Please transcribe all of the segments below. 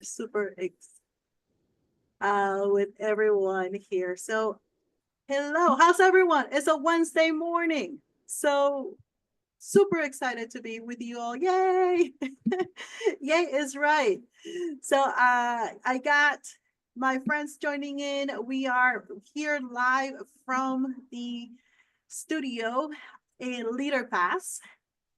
Super with everyone here. So, hello, how's everyone? It's a Wednesday morning. So, super excited to be with you all. Yay! Yay is right. So, I got my friends joining in. We are here live from the studio in Leader Pass.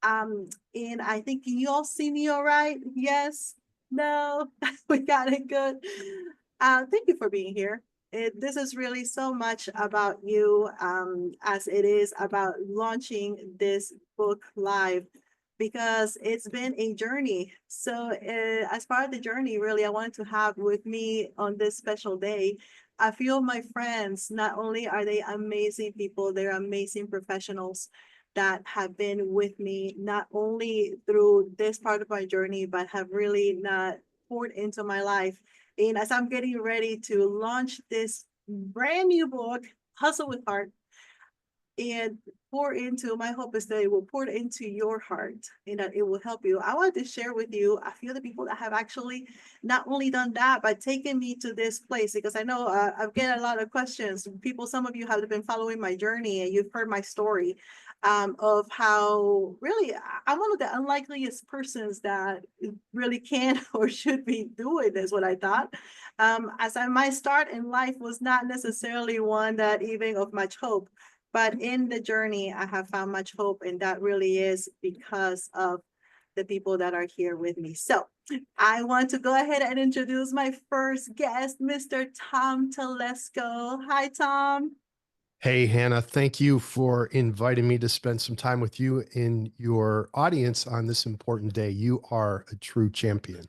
And I think, can you all see me all right? Yes? No? We got it good. Thank you for being here. This is really so much about you, as it is about launching this book live, because it's been a journey. So, as part of the journey, really, I wanted to have with me on this special day a few of my friends. Not only are they amazing people, they're amazing professionals that have been with me not only through this part of my journey, but have really not poured into my life. And as I'm getting ready to launch this brand new book, Hustle with Heart, and pour into, my hope is that it will pour into your heart and that it will help you. I want to share with you a few of the people that have actually not only done that, but taken me to this place, because I know I've get a lot of questions. People, some of you have been following my journey and you've heard my story, of how really I'm one of the unlikeliest persons that really can or should be doing this, what I thought. My start in life was not necessarily one that even of much hope, but in the journey, I have found much hope, and that really is because of the people that are here with me. So I want to go ahead and introduce my first guest, Mr. Tom Telesco. Hi, Tom. Hey, Hannah, thank you for inviting me to spend some time with you in your audience on this important day. You are a true champion.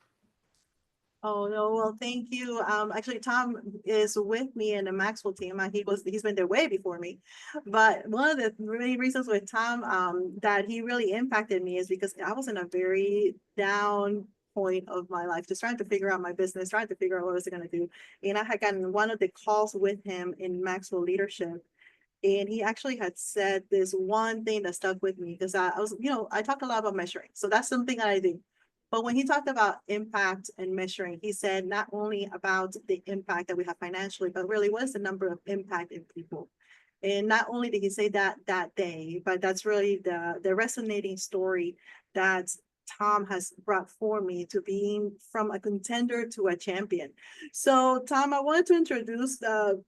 Oh no, well, thank you. Actually, Tom is with me in the Maxwell team. He's been there way before me. But one of the main reasons with Tom, that he really impacted me is because I was in a very down point of my life, just trying to figure out my business, trying to figure out what I was going to do. And I had gotten one of the calls with him in Maxwell leadership. And he actually had said this one thing that stuck with me, because I was, I talk a lot about measuring. So that's something that I do. But when he talked about impact and measuring, he said not only about the impact that we have financially, but really what is the number of impact in people. And not only did he say that day, but that's really the resonating story that Tom has brought for me to being from a contender to a champion. So, Tom, I wanted to introduce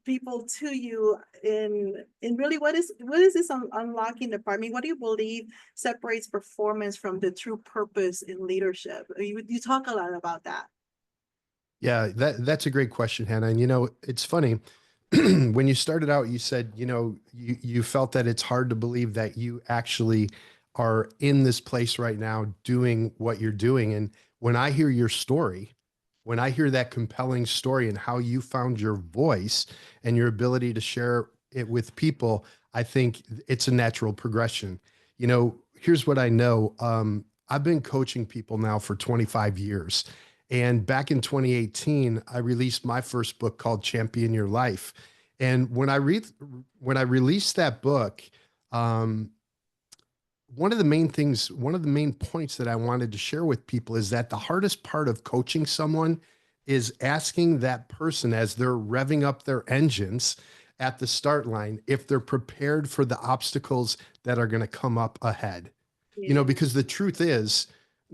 people to you in really what is this unlocking department? What do you believe separates performance from the true purpose in leadership? You talk a lot about that. Yeah, that's a great question, Hannah. And it's funny. When you started out, you said, you felt that it's hard to believe that you actually are in this place right now doing what you're doing. And when I hear your story, when I hear that compelling story and how you found your voice and your ability to share it with people, I think it's a natural progression. Here's what I know. I've been coaching people now for 25 years. And back in 2018, I released my first book called Champion Your Life. And when I released that book, um, one of the main points that I wanted to share with people is that the hardest part of coaching someone is asking that person as they're revving up their engines at the start line if they're prepared for the obstacles that are going to come up ahead. Yeah. Because the truth is,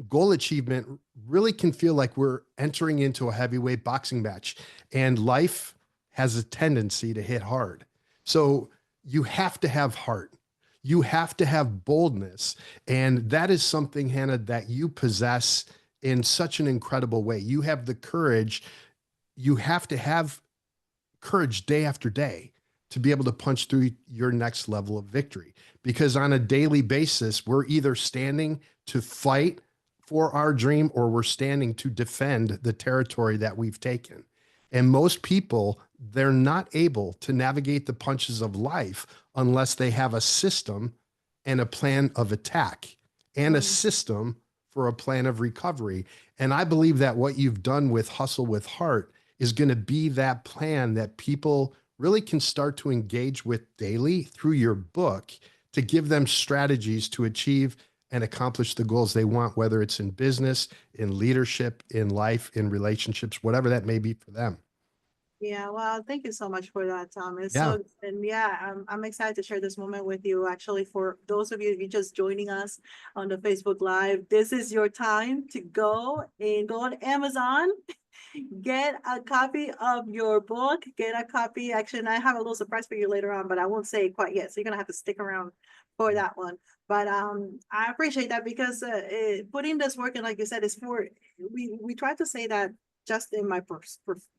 goal achievement really can feel like we're entering into a heavyweight boxing match, and life has a tendency to hit hard. So you have to have heart. You have to have boldness. And that is something, Hannah, that you possess in such an incredible way. You have the courage. You have to have courage day after day to be able to punch through your next level of victory. Because on a daily basis, we're either standing to fight for our dream or we're standing to defend the territory that we've taken. And most people, they're not able to navigate the punches of life unless they have a system and a plan of attack and a Mm. system for a plan of recovery. And I believe that what you've done with Hustle with Heart is going to be that plan that people really can start to engage with daily through your book to give them strategies to achieve and accomplish the goals they want, whether it's in business, in leadership, in life, in relationships, whatever that may be for them. Yeah, well, thank you so much for that, Tom. It's Yeah. so, and yeah, I'm excited to share this moment with you. Actually, for those of you just joining us on the Facebook Live, this is your time to go on Amazon, get a copy of your book, get a copy. Actually, I have a little surprise for you later on, but I won't say it quite yet. So you're gonna have to stick around for that one. But I appreciate that because putting this work in, like you said, is for we try to say that just in my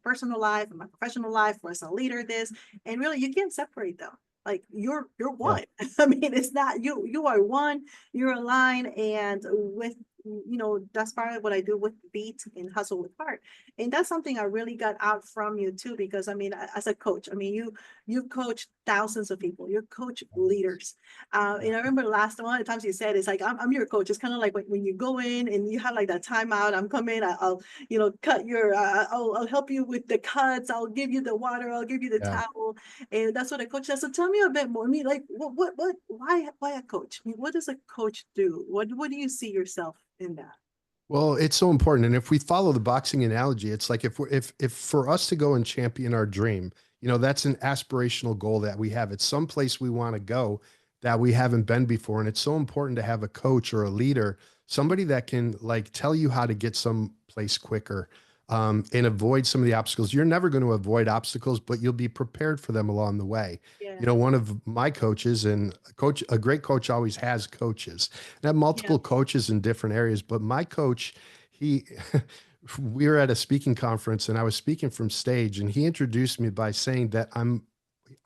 personal life and my professional life, as a leader, this, and really you can't separate them. Like you're Yeah. one. I mean, it's not you are one, you're aligned, and with that's part of what I do with Beat and Hustle with Heart. And that's something I really got out from you too, because I mean, as a coach, I mean, you coach thousands of people, you coach leaders. And I remember the last one of the times you said, it's like, I'm your coach. It's kind of like when you go in and you have like that timeout, I'm coming, I'll, cut your, I'll help you with the cuts. I'll give you the water. I'll give you the Yeah. towel. And that's what a coach does. So tell me a bit more. I mean, like, why a coach? I mean, what does a coach do? What do you see yourself in that? Well, it's so important. And if we follow the boxing analogy, it's like if for us to go and champion our dream, that's an aspirational goal that we have. It's someplace we want to go that we haven't been before. And it's so important to have a coach or a leader, somebody that can like tell you how to get someplace quicker, and avoid some of the obstacles. You're never going to avoid obstacles, but you'll be prepared for them along the way. Yeah. One of my coaches, and a great coach always has coaches, and I have Yeah. multiple coaches in different areas, but my coach, he, we were at a speaking conference and I was speaking from stage, and he introduced me by saying that I'm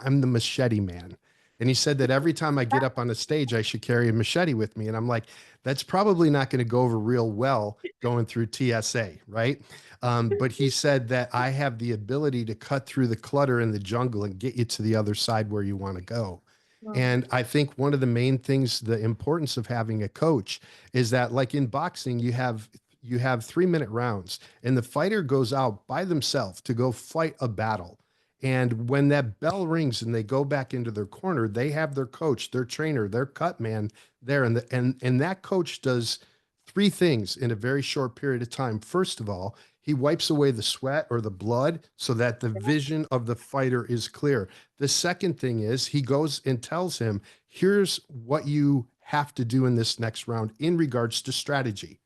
the machete man. And he said that every time I get up on the stage, I should carry a machete with me. And I'm like, that's probably not going to go over real well going through TSA, right? But he said that I have the ability to cut through the clutter in the jungle and get you to the other side where you want to go. Wow. And I think one of the main things, the importance of having a coach is that, like in boxing, you have 3-minute rounds, and the fighter goes out by themselves to go fight a battle. And when that bell rings and they go back into their corner, they have their coach, their trainer, their cut man there. And that coach does three things in a very short period of time. First of all, he wipes away the sweat or the blood so that the vision of the fighter is clear. The second thing is he goes and tells him, here's what you have to do in this next round in regards to strategy.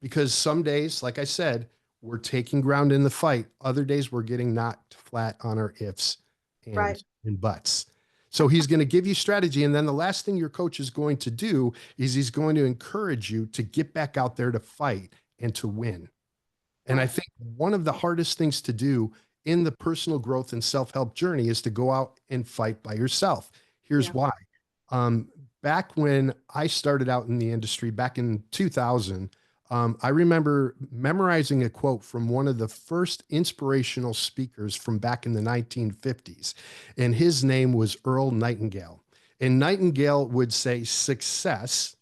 Because some days, like I said, we're taking ground in the fight. Other days we're getting knocked flat on our ifs Right. and buts. So he's going to give you strategy. And then the last thing your coach is going to do is he's going to encourage you to get back out there to fight and to win. And I Right. think one of the hardest things to do in the personal growth and self-help journey is to go out and fight by yourself. Here's Yeah. why. Um, Back when I started out in the industry back in 2000, I remember memorizing a quote from one of the first inspirational speakers from back in the 1950s. And his name was Earl Nightingale. And Nightingale would say, success,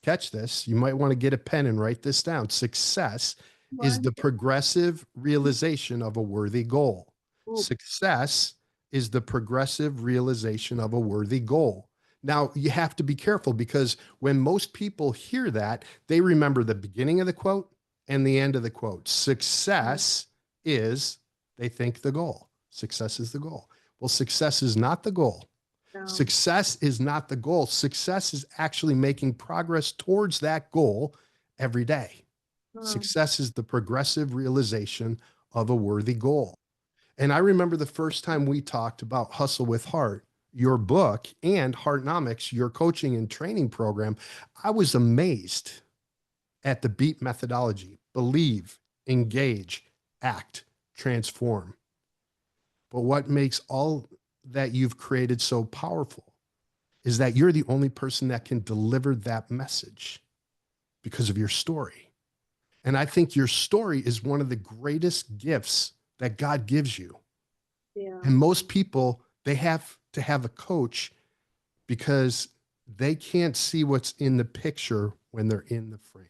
catch this, you might want to get a pen and write this down. Success is One. the progressive realization of a worthy goal. Ooh, Success is the progressive realization of a worthy goal. Now, you have to be careful because when most people hear that, they remember the beginning of the quote and the end of the quote. yeah. Success is, they think, the goal. Success is the goal. Well, success is not the goal. No. Success is not the goal. Success is actually making progress towards that goal every day. No. Success is the progressive realization of a worthy goal. And I remember the first time we talked about Hustle with Heart, your book, and Heartnomics, your coaching and training program. I was amazed at the BEAT methodology: believe, engage, act, transform. But what makes all that you've created so powerful is that you're the only person that can deliver that message because of your story. And I think your story is one of the greatest gifts that God gives you. Yeah. And most people, they have to have a coach because they can't see what's in the picture when they're in the frame.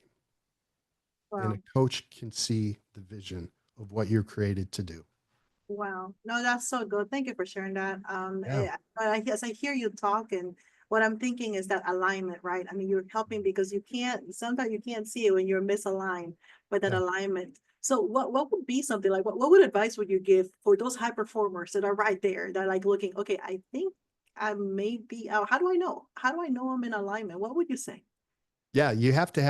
And a Wow. coach can see the vision of what you're created to do. Wow. No, that's so good. Thank you for sharing that. Yeah. But I guess I hear you talk, and what I'm thinking is that alignment, right? I mean, you're helping because sometimes you can't see it when you're misaligned, but that Yeah. alignment. So what would be something like, what would advice would you give for those high performers that are right there? They're like looking, okay, I think I may be out. How do I know? How do I know I'm in alignment? What would you say? Yeah, you have to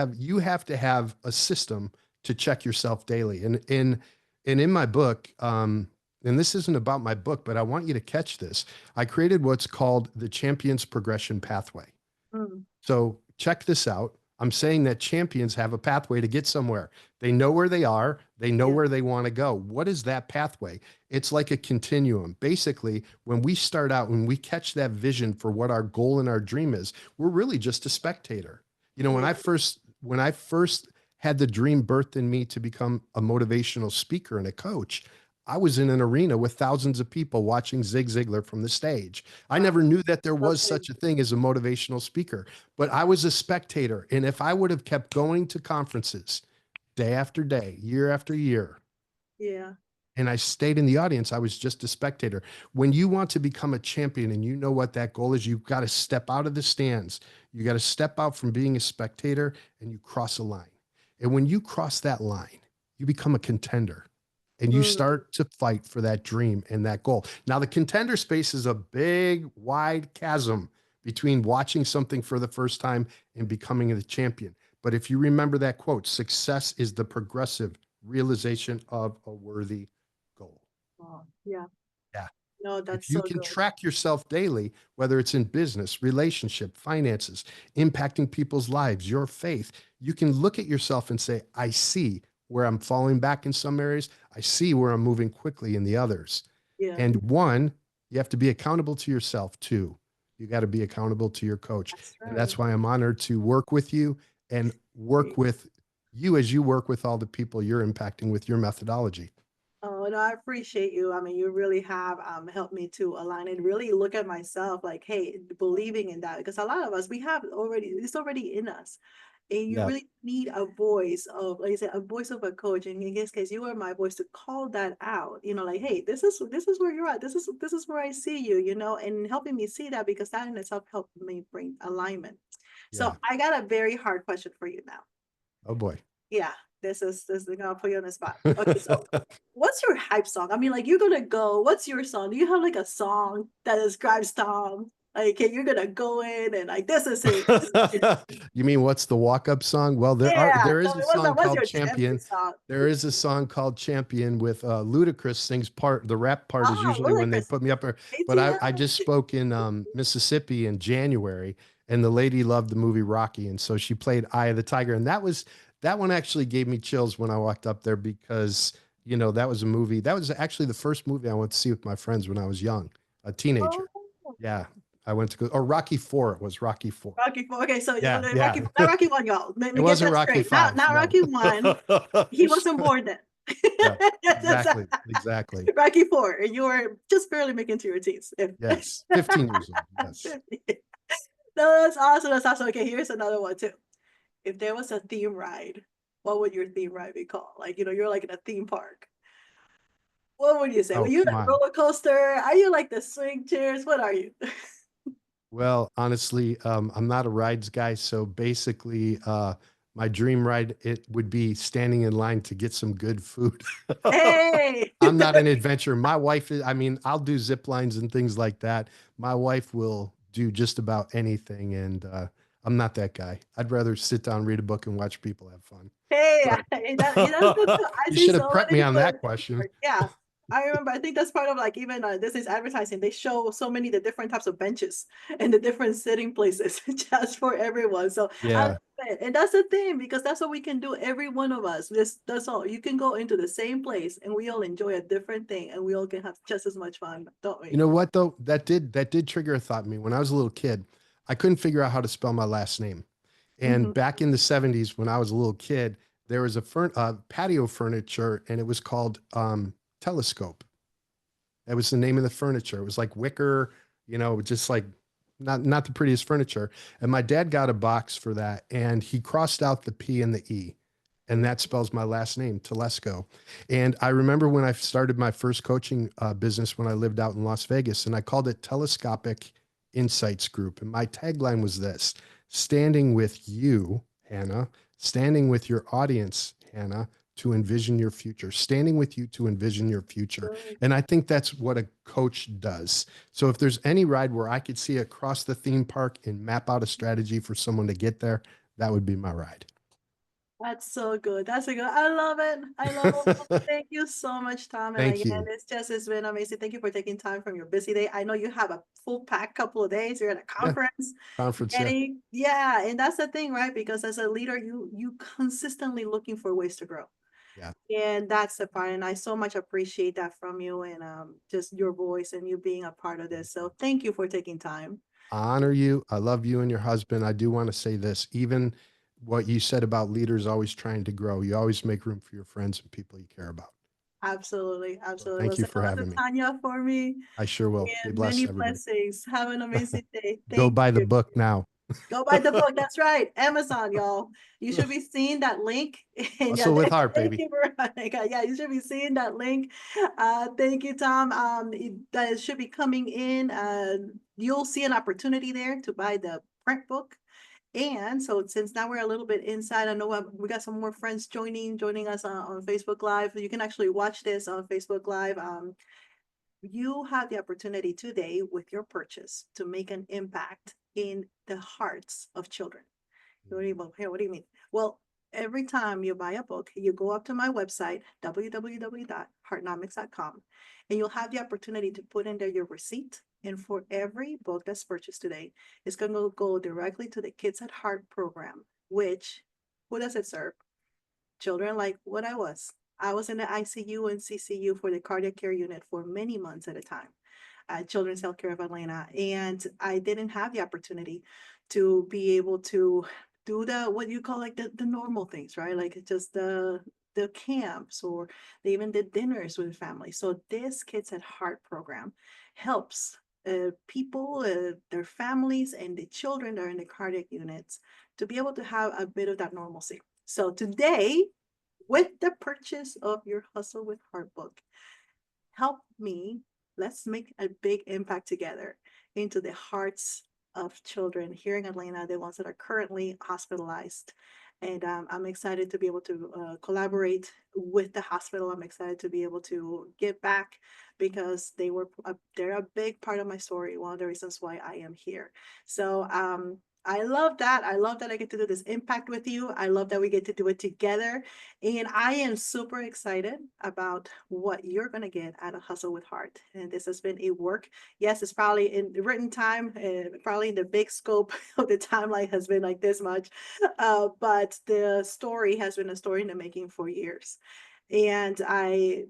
have a system to check yourself daily. And in my book, and this isn't about my book, but I want you to catch this. I created what's called the Champions Progression Pathway. Mm, So check this out. I'm saying that champions have a pathway to get somewhere. They know where they are, they know yeah, where they want to go. What is that pathway? It's like a continuum. Basically, when we start out, when we catch that vision for what our goal and our dream is, we're really just a spectator. You know, when yeah, I first had the dream birthed in me to become a motivational speaker and a coach, I was in an arena with thousands of people watching Zig Ziglar from the stage. I wow, never knew that there was lovely. such a thing as a motivational speaker, but I was a spectator. And if I would have kept going to conferences day after day, year after year, Yeah, and I stayed in the audience, I was just a spectator. When you want to become a champion and you know what that goal is, you've got to step out of the stands. You got to step out from being a spectator and you cross a line. And when you cross that line, you become a contender and you mm, start to fight for that dream and that goal. Now, the contender space is a big, wide chasm between watching something for the first time and becoming the champion. But if you remember that quote, success is the progressive realization of a worthy goal. wow, yeah. Yeah. No, If that's you so can good. track yourself daily, whether it's in business, relationship, finances, impacting people's lives, your faith, you can look at yourself and say, I see where I'm falling back in some areas. I see where I'm moving quickly in the others. Yeah, And one, you have to be accountable to yourself. Two, you got to be accountable to your coach. that's And right. that's why I'm honored to work with you and work Great. with you as you work with all the people you're impacting with your methodology. Oh, no, I appreciate you. I mean, you really have helped me to align and really look at myself like, hey, believing in that because a lot of us we have already it's already in us. And you Yeah. really need a voice of, like I said, a voice of a coach. And in this case, you are my voice to call that out. You know, like, hey, this is where you're at. This is where I see you. You know, and helping me see that because that in itself helped me bring alignment. So Yeah. I got a very hard question for you now. Oh boy. Yeah, this is gonna put you on the spot. Okay, so what's your hype song? I mean, like you're gonna go. What's your song? Do you have like a song that describes Tom? Like, okay, you're gonna go in and like this is it. This is it. You mean what's the walk-up song? Well, Yeah, there tell is me a what's song that? What's called your champion Champion. song? There is a song called Champion with Ludacris sings the rap part is Oh, usually when they Ludacris, put me up there. But I ATL. just spoke in Mississippi in January, and the lady loved the movie Rocky, and so she played Eye of the Tiger, and that one actually gave me chills when I walked up there because that was a movie that was actually the first movie I went to see with my friends when I was young, a Oh, teenager. Yeah, I went to go. Or Rocky Four. It was Rocky Four. Rocky Four. Okay, so Yeah, Rocky, yeah. not Rocky One, y'all. Let It me get wasn't that Rocky straight. Not Five. not No. Rocky One. He wasn't born then. Yeah, That's exactly. Exactly. Rocky Four, and you were just barely making to your teens. If Yes. 15 years old. Yes. no, that's awesome. That's awesome. Okay, here's another one too. If there was a theme ride, what would your theme ride be called? Like, you're like in a theme park. What would you say? Were Oh, you come a on. roller coaster? Are you like the swing chairs? What are you? Well, honestly, I'm not a rides guy. So basically, my dream ride, it would be standing in line to get some good food. Hey, I'm not an adventurer. My wife is, I mean, I'll do zip lines and things like that. My wife will do just about anything. And I'm not that guy. I'd rather sit down, read a book, and watch people have fun. hey, So that's good too. I you see should have so prepped me many on food that question. parks. Yeah. I remember, I think that's part of like even this is advertising. They show so many the different types of benches and the different sitting places just for everyone. So I love Yeah. it. And that's the thing, because that's what we can do, every one of us. That's all. You can go into the same place and we all enjoy a different thing and we all can have just as much fun, don't You we? know what though? That did trigger a thought in me. When I was a little kid, I couldn't figure out how to spell my last name. And Mhm. back in the 70s, when I was a little kid, there was a patio furniture and it was called Telescope. That was the name of the furniture. It was like wicker, just like not the prettiest furniture. And my dad got a box for that and he crossed out the P and the E. And that spells my last name, Telesco. And I remember when I started my first coaching business when I lived out in Las Vegas, and I called it telescopic insights group. And my tagline was this: standing with you, Hannah, standing with your audience, Hannah, to envision your future, standing with you to envision your future. Good. And I think that's what a coach does. So if there's any ride where I could see across the theme park and map out a strategy for someone to get there, that would be my ride. That's so good. That's a good. I love it. I love it. Well, thank you so much, Tom. And Thank again, you. it's been amazing. Thank you for taking time from your busy day. I know you have a full pack couple of days. You're at a Yeah. conference. Conference. Yeah. Getting, yeah, and that's the thing, right? Because as a leader, you consistently looking for ways to grow. Yeah. And that's the part. And I so much appreciate that from you and just your voice and you being a part of this. So thank you for taking time. I honor you. I love you and your husband. I do want to say this, even what you said about leaders always trying to grow, you always make room for your friends and people you care about. Absolutely. So Absolutely. thank Well, you say for hello to having me. Tanya for me I sure will. Be and blessed, many everybody. blessings. Have an amazing day. Go Thank buy the you. book now. Go buy the book. That's right. Amazon, y'all. You should be seeing that link. And yeah, Hustle with heart, thank baby. you, Veronica. Yeah, you should be seeing that link. Thank you, Tom. That should be coming in. You'll see an opportunity there to buy the print book. And so since now we're a little bit inside, I know we got some more friends joining us on Facebook Live. You can actually watch this on Facebook Live. You have the opportunity today with your purchase to make an impact in the hearts of children. What do you mean? Well, every time you buy a book, you go up to my website, www.heartnomics.com, and you'll have the opportunity to put in there your receipt. And for every book that's purchased today, it's going to go directly to the Kids at Heart program, which, who does it serve? Children like what I was. I was in the ICU and CCU for the cardiac care unit for many months at a time at Children's Healthcare of Atlanta. And I didn't have the opportunity to be able to do the what you call like the normal things, right? Like just the camps or they even did dinners with family. So this Kids at Heart program helps people, their families, and the children that are in the cardiac units to be able to have a bit of that normalcy. So today, with the purchase of your Hustle with Heart book, help me. Let's make a big impact together into the hearts of children here in Atlanta, the ones that are currently hospitalized. And I'm excited to be able to collaborate with the hospital. I'm excited to be able to give back because they're a big part of my story. One of the reasons why I am here. So I love that. I love that I get to do this impact with you. I love that we get to do it together. And I am super excited about what you're going to get out of Hustle with Heart. And this has been a work. Yes, it's probably in the written time, probably in the big scope of the timeline has been like this much. But the story has been a story in the making for years. And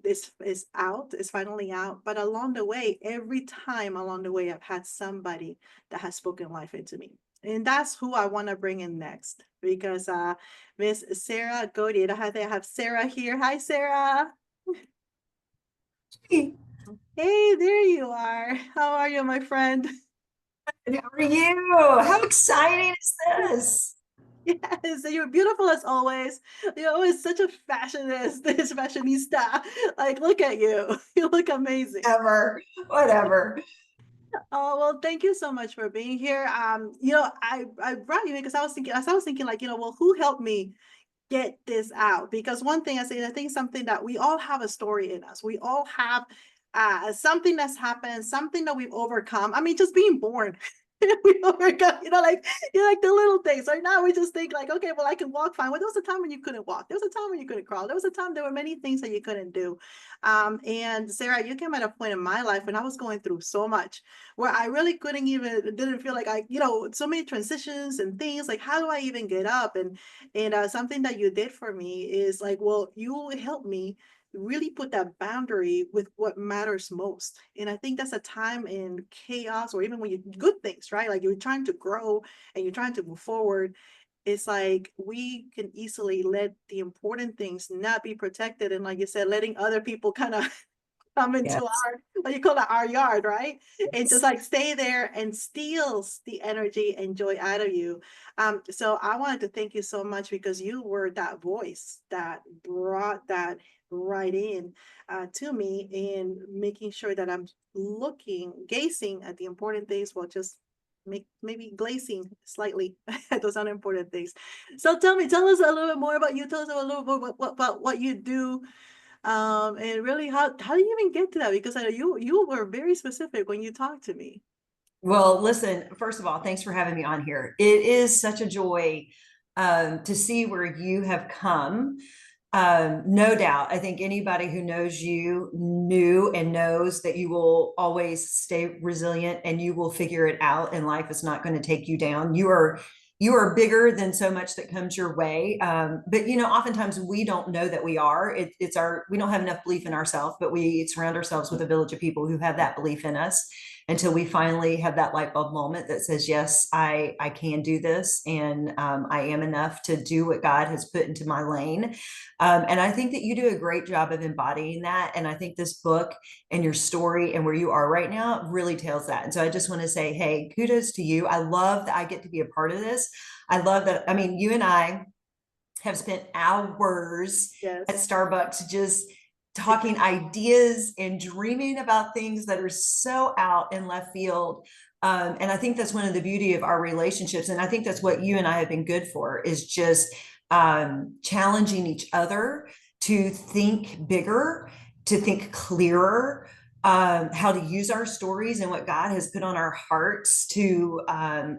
this is out, it's finally out. But along the way, every time along the way, I've had somebody that has spoken life into me. And that's who I want to bring in next because Miss Sarah Godier. I have Sarah here. Hi, Sarah. Hey, Hey, there you are. How are you, my friend? how are you? How exciting is this? Yes, you're beautiful as always. You're always such a fashionist, this fashionista. Like, look at you. You look amazing. Ever, whatever. Oh, well, thank you so much for being here. I brought you in because I was thinking like, well, who helped me get this out? Because one thing I think something that we all have a story in us. We all have something that's happened, something that we've overcome. I mean, just being born. We overcome, like the little things. Right now, we just think like, okay, well, I can walk fine. Well, there was a time when you couldn't walk. There was a time when you couldn't crawl. There was a time there were many things that you couldn't do. And Sarah, you came at a point in my life when I was going through so much where I really didn't feel like so many transitions and things like, how do I even get up? And something that you did for me is like, well, you helped me really put that boundary with what matters most. And I think that's a time in chaos or even when you good things, right? Like you're trying to grow and you're trying to move forward. It's like we can easily let the important things not be protected. And like you said, letting other people kind of come into Yes, our what you call it our yard, right? And just yes. like stay there and steals the energy and joy out of you. So I wanted to thank you so much because you were that voice that brought that right in to me in making sure that I'm gazing at the important things while just maybe glazing slightly. Those are important things. So tell us a little bit more about you. Tell us a little bit about what you do. And really, how do you even get to that? Because I know you were very specific when you talked to me. Well, listen, first of all, thanks for having me on here. It is such a joy to see where you have come. No doubt. I think anybody who knows you knew and knows that you will always stay resilient and you will figure it out, and life is not going to take you down. You are bigger than so much that comes your way. But oftentimes we don't know that we are. We don't have enough belief in ourselves, but we surround ourselves with a village of people who have that belief in us until we finally have that light bulb moment that says, yes, I can do this, and I am enough to do what God has put into my lane. And I think that you do a great job of embodying that. And I think this book and your story and where you are right now really tells that. And so I just want to say, hey, kudos to you. I love that I get to be a part of this. I love that. I mean, you and I have spent hours at Yes. Starbucks just talking ideas and dreaming about things that are so out in left field. And I think that's one of the beauty of our relationships. And I think that's what you and I have been good for, is just challenging each other to think bigger, to think clearer, how to use our stories and what God has put on our hearts to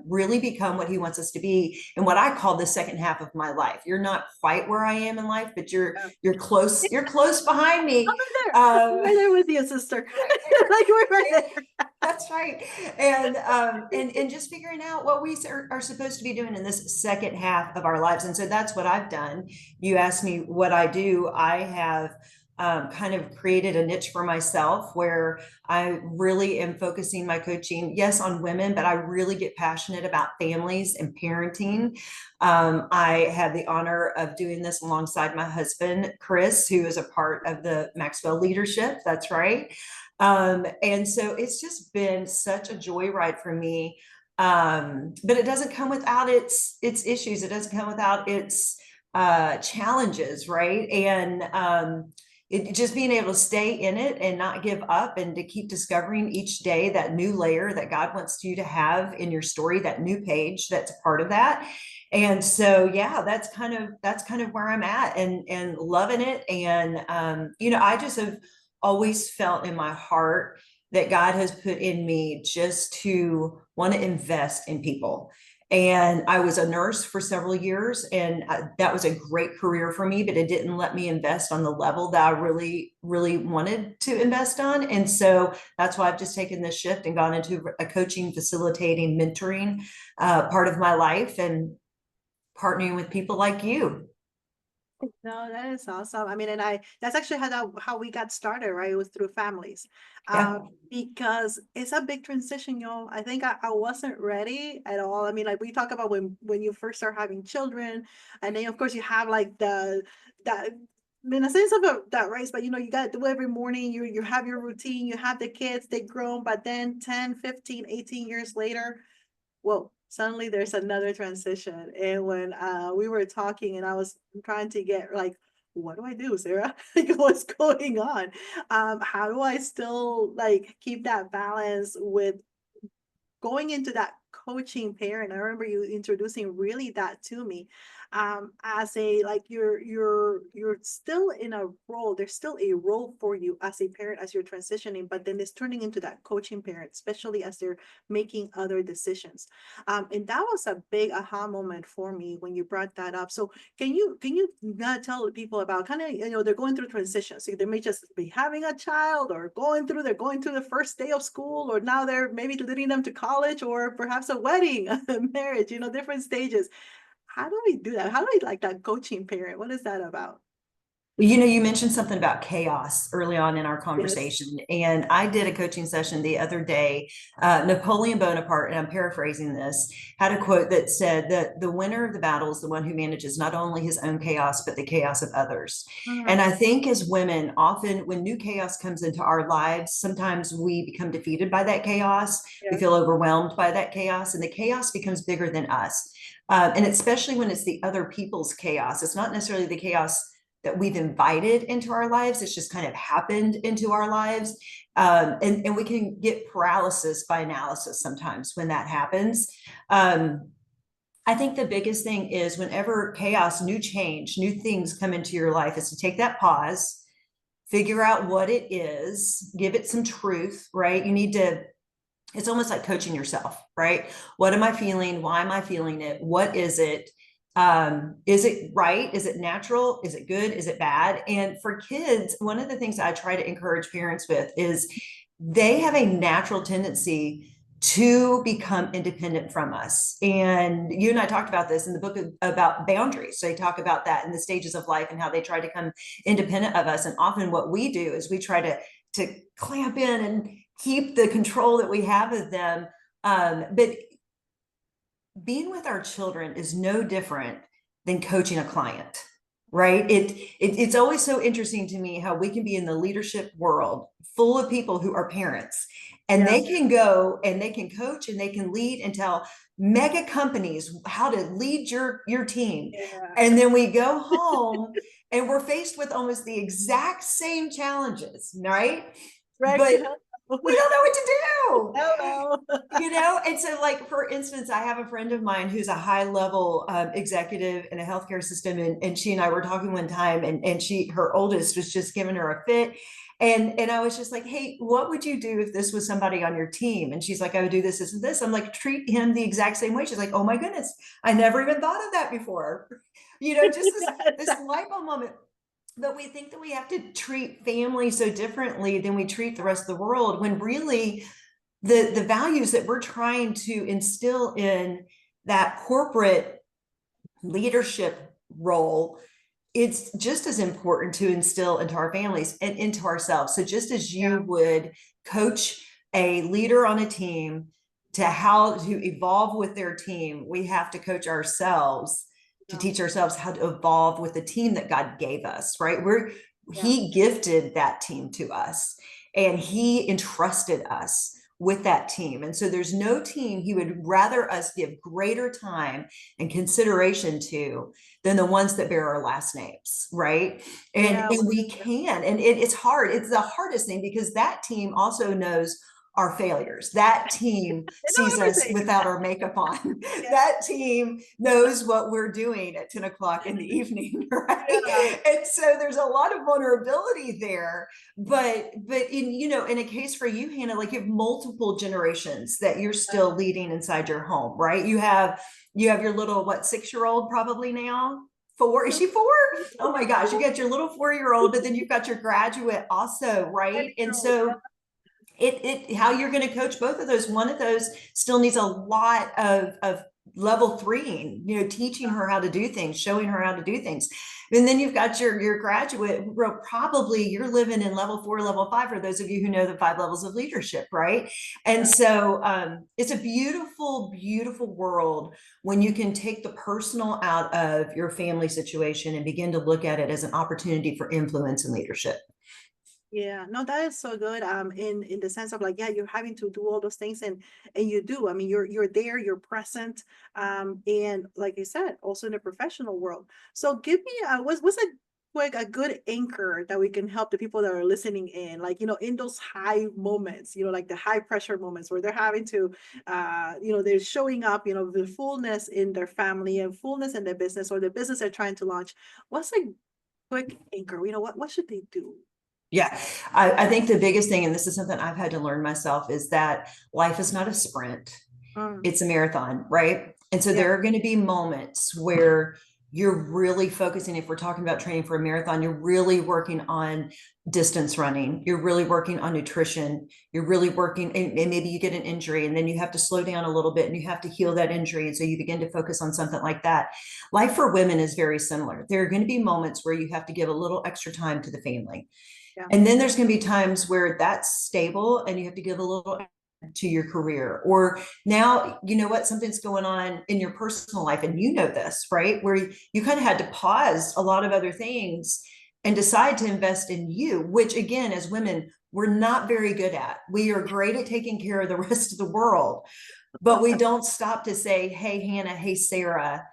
really become what He wants us to be. And what I call the second half of my life. You're not quite where I am in life, but you're close. You're close behind I'm me. right there. I'm Um, right there with you, sister. right there. Like we're right there. That's right. And just figuring out what we are supposed to be doing in this second half of our lives. And so that's what I've done. You asked me what I do. I have kind of created a niche for myself where I really am focusing my coaching, yes, on women, but I really get passionate about families and parenting. I have the honor of doing this alongside my husband, Chris, who is a part of the Maxwell leadership. That's right. And so it's just been such a joyride for me. But it doesn't come without its issues. It doesn't come without its challenges, right? And it just being able to stay in it and not give up, and to keep discovering each day that new layer that God wants you to have in your story, that new page that's a part of that. And so, yeah, that's kind of where I'm at, and loving it. And I just have always felt in my heart that God has put in me just to want to invest in people. And I was a nurse for several years, and that was a great career for me, but it didn't let me invest on the level that I really, really wanted to invest on. And so that's why I've just taken this shift and gone into a coaching, facilitating, mentoring part of my life, and partnering with people like you. No, that is awesome. I mean, and that's actually how we got started, right? It was through families. Yeah. Because it's a big transition, y'all. I think I wasn't ready at all. I mean, like we talk about when you first start having children, and then of course you have like that in a sense of that race, but you got to do every morning, you have your routine, you have the kids, they grown, but then 10, 15, 18 years later, well, suddenly there's another transition. And when we were talking and I was trying to get like, what do I do, Sarah? Like, what's going on? How do I still like keep that balance with going into that coaching parent? I remember you introducing really that to me, as a like you're still in a role. There's still a role for you as a parent as you're transitioning, but then it's turning into that coaching parent, especially as they're making other decisions. And that was a big aha moment for me when you brought that up. So can you tell people about kind of, they're going through transitions. So they may just be having a child, or they're going through the first day of school, or now they're maybe leading them to college, or perhaps a wedding, a marriage, different stages. How do we do that? How do we like that coaching parent? What is that about? You mentioned something about chaos early on in our Yes. conversation, and I did a coaching session the other day. Napoleon Bonaparte, and I'm paraphrasing this, had a quote that said that the winner of the battle is the one who manages not only his own chaos, but the chaos of others. And Mhm. I think as women, often when new chaos comes into our lives, sometimes we become defeated by that chaos. We Yes. feel overwhelmed by that chaos, and the chaos becomes bigger than us. And especially when it's the other people's chaos, it's not necessarily the chaos that we've invited into our lives. It's just kind of happened into our lives. And we can get paralysis by analysis sometimes when that happens. I think the biggest thing is whenever chaos, new change, new things come into your life, is to take that pause, figure out what it is, give it some truth, right? You need to, it's almost like coaching yourself, right? What am I feeling? Why am I feeling it? What is it? Is it right? Is it natural? Is it good? Is it bad? And for kids, one of the things I try to encourage parents with is they have a natural tendency to become independent from us. And you and I talked about this in the book about boundaries. So they talk about that in the stages of life and how they try to become independent of us. And often what we do is we try to clamp in and keep the control that we have of them. But being with our children is no different than coaching a client, right? It's always so interesting to me how we can be in the leadership world full of people who are parents, and they can go and they can coach and they can lead and tell mega companies how to lead your team. And then we go home and we're faced with almost the exact same challenges, right? But we don't know what to do. Hello. And so, like, for instance, I have a friend of mine who's a high level executive in a healthcare system, and she and I were talking one time, and her oldest was just giving her a fit. And I was just like, hey, what would you do if this was somebody on your team? And she's like, I would do this, this, and this. I'm like, treat him the exact same way. She's like, oh my goodness, I never even thought of that before. Just this light bulb moment. But we think that we have to treat family so differently than we treat the rest of the world, when really the values that we're trying to instill in that corporate leadership role, it's just as important to instill into our families and into ourselves. So just as you would coach a leader on a team to how to evolve with their team, we have to coach ourselves to teach ourselves how to evolve with the team that God gave us, right? He gifted that team to us, and he entrusted us with that team. And so there's no team he would rather us give greater time and consideration to than the ones that bear our last names, right? And we can, and it's hard. It's the hardest thing, because that team also knows our failures. That team sees us without our makeup on. That team knows what we're doing at 10 o'clock in the evening, right? And so there's a lot of vulnerability there. But in a case for you, Hannah, like, you have multiple generations that you're still leading inside your home, right? You have your little, 6-year-old probably now? 4? Is she 4? Oh my gosh, you got your little 4-year-old, but then you've got your graduate also, right? And so how you're going to coach both of those. One of those still needs a lot of level 3, teaching her how to do things, showing her how to do things. And then you've got your graduate, probably you're living in level 4, level 5, for those of you who know the 5 levels of leadership, right? And so it's a beautiful, beautiful world when you can take the personal out of your family situation and begin to look at it as an opportunity for influence and leadership. Yeah, no, that is so good. In the sense of, like, you're having to do all those things, and you do. I mean, you're there, you're present, and like you said, also in the professional world. So give me what's a good anchor that we can help the people that are listening in, like, in those high moments, like the high pressure moments where they're having to, they're showing up, the fullness in their family and fullness in their business, or the business they're trying to launch. What's a quick anchor? What should they do? Yeah, I think the biggest thing, and this is something I've had to learn myself, is that life is not a sprint. It's a marathon, right? And so there are going to be moments where you're really focusing. If we're talking about training for a marathon, you're really working on distance running. You're really working on nutrition. You're really working, and maybe you get an injury, and then you have to slow down a little bit and you have to heal that injury. And so you begin to focus on something like that. Life for women is very similar. There are going to be moments where you have to give a little extra time to the family. And then there's going to be times where that's stable and you have to give a little to your career. Or now, something's going on in your personal life, and this, right? Where you kind of had to pause a lot of other things and decide to invest in you, which, again, as women, we're not very good at. We are great at taking care of the rest of the world, but we don't stop to say, hey, Hannah, hey, Sarah,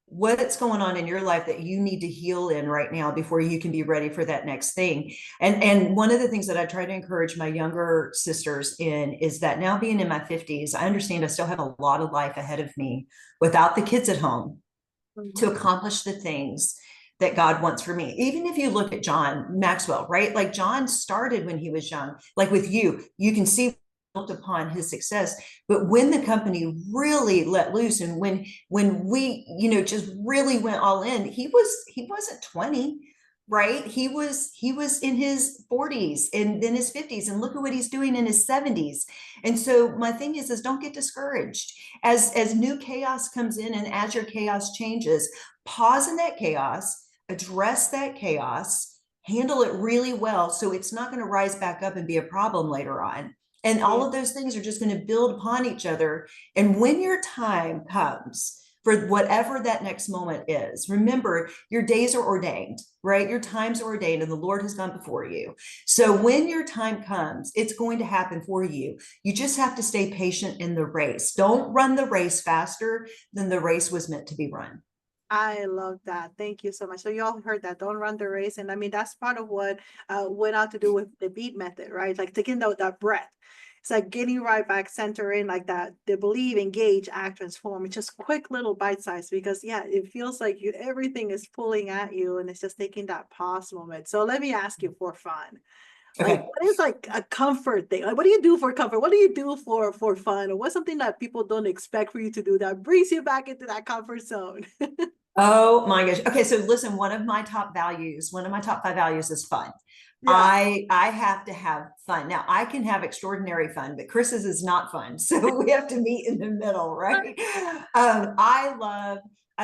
what's going on in your life that you need to heal in right now before you can be ready for that next thing. And one of the things that I try to encourage my younger sisters in is that now being in my 50s, I understand I still have a lot of life ahead of me without the kids at home to accomplish the things that God wants for me. Even if you look at John Maxwell, right? Like John started when he was young, like with you can see built upon his success. But when the company really let loose and when we, just really went all in, he wasn't 20, right? He was in his 40s and then his 50s, and look at what he's doing in his 70s. And so my thing is don't get discouraged as new chaos comes in, and as your chaos changes, pause in that chaos, address that chaos, handle it really well so it's not going to rise back up and be a problem later on. And all of those things are just going to build upon each other. And when your time comes for whatever that next moment is, remember your days are ordained, right? Your times are ordained and the Lord has gone before you. So when your time comes, it's going to happen for you. You just have to stay patient in the race. Don't run the race faster than the race was meant to be run. I love that. Thank you so much. So you all heard that. Don't run the race. And I mean, that's part of what went out to do with the beat method, right? Like taking that breath. It's like getting right back, center in like that. The believe, engage, act, transform. It's just quick little bite size because yeah, it feels like everything is pulling at you and it's just taking that pause moment. So let me ask you for fun. Like Okay. what is like a comfort thing? Like what do you do for comfort? What do you do for fun? Or what's something that people don't expect for you to do that brings you back into that comfort zone? Oh my gosh. Okay, so listen, one of my top 5 values is fun. Yeah. I have to have fun. Now, I can have extraordinary fun, but Chris's is not fun. So we have to meet in the middle, right? I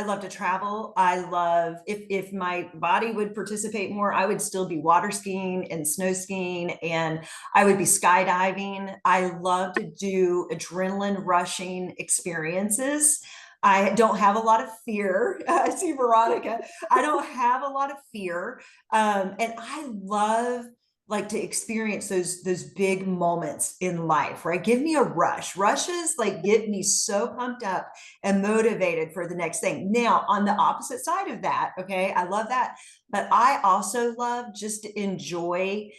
love to travel. I love if my body would participate more, I would still be water skiing and snow skiing, and I would be skydiving. I love to do adrenaline rushing experiences. I don't have a lot of fear. I see Veronica. I don't have a lot of fear. And I love like to experience those big moments in life, right? Give me a rush. Rushes like get me so pumped up and motivated for the next thing. Now, on the opposite side of that, okay, I love that, but I also love just to enjoy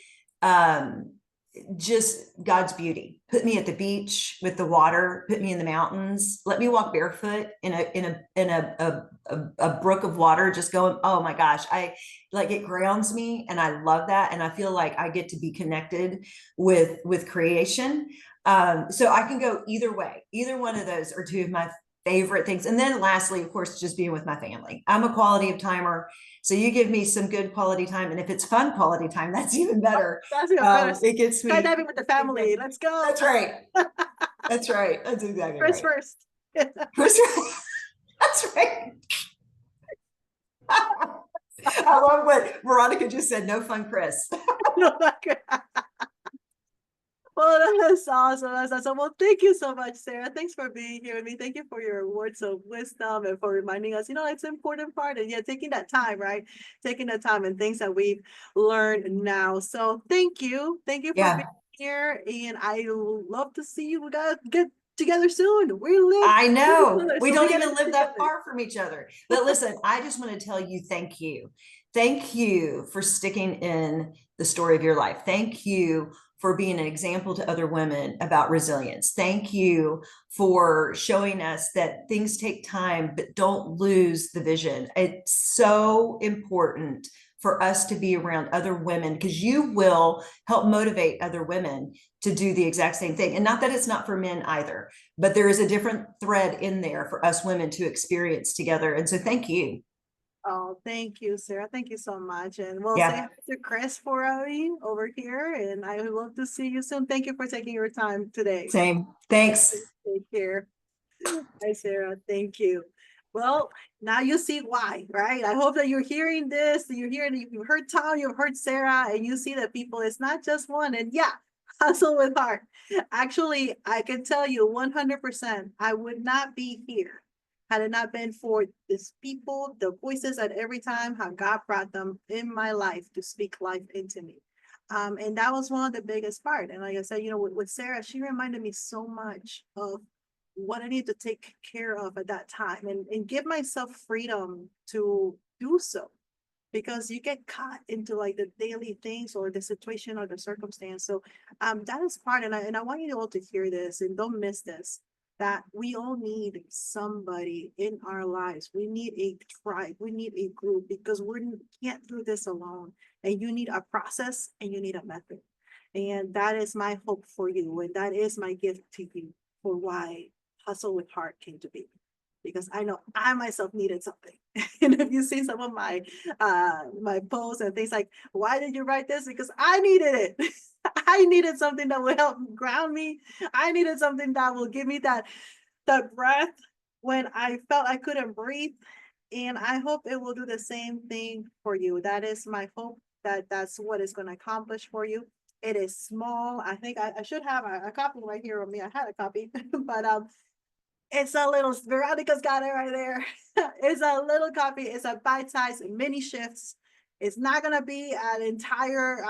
um just God's beauty. Put me at the beach with the water, put me in the mountains, let me walk barefoot in a brook of water, just going, oh my gosh, I like it grounds me and I love that. And I feel like I get to be connected with creation. So I can go either way. Either one of those are two of my favorite things. And then lastly, of course, just being with my family. I'm a quality of timer. So you give me some good quality time. And if it's fun quality time, that's even better. That's your best. It gets me. Skydiving with the family. Let's go. That's right. That's right. That's exactly First, right. first. That's right. I love what Veronica just said. No fun, Chris. Well, that's awesome. That's awesome. Well, thank you so much, Sarah. Thanks for being here with me. Thank you for your words of wisdom and for reminding us, it's an important part. And yeah, taking that time, right? Taking the time and things that we've learned now. So thank you. Thank you for being Yeah, here. And I love to see you. We gotta get together soon. We live I know. together, We so don't we gotta even get live that together. far from each other. But listen, I just want to tell you thank you. Thank you for sticking in the story of your life. Thank you for being an example to other women about resilience. Thank you for showing us that things take time, but don't lose the vision. It's so important for us to be around other women because you will help motivate other women to do the exact same thing. And not that it's not for men either, but there is a different thread in there for us women to experience together. And so thank you. Oh, thank you, Sarah. Thank you so much. And we'll say Yeah, hi to Chris for me over here. And I would love to see you soon. Thank you for taking your time today. same. Thanks. Take care. Hi, Sarah. Thank you. Well, now you see why, right? I hope that you're hearing this, that you're hearing, you've heard Tom, you've heard Sarah, and you see that people, it's not just one. And yeah, hustle with heart. Actually, I can tell you 100%, I would not be here had it not been for these people, the voices at every time, how God brought them in my life to speak life into me. And that was one of the biggest part. And like I said, with Sarah, she reminded me so much of what I need to take care of at that time, and give myself freedom to do so, because you get caught into like the daily things or the situation or the circumstance. So that is part, and I want you all to hear this and don't miss this, that we all need somebody in our lives. We need a tribe, we need a group, because we can't do this alone. And you need a process and you need a method. And that is my hope for you. And that is my gift to you for why Hustle with Heart came to be. Because I know I myself needed something. And if you see some of my posts and things like, why did you write this? Because I needed it. I needed something that will help ground me. I needed something that will give me that breath when I felt I couldn't breathe. And I hope it will do the same thing for you. That is my hope, that that's what it's going to accomplish for you. It is small. I think I should have a copy right here on me. I had a copy, but it's a little, Veronica's got it right there. It's a little copy. It's a bite-sized mini shifts. It's not gonna be an entire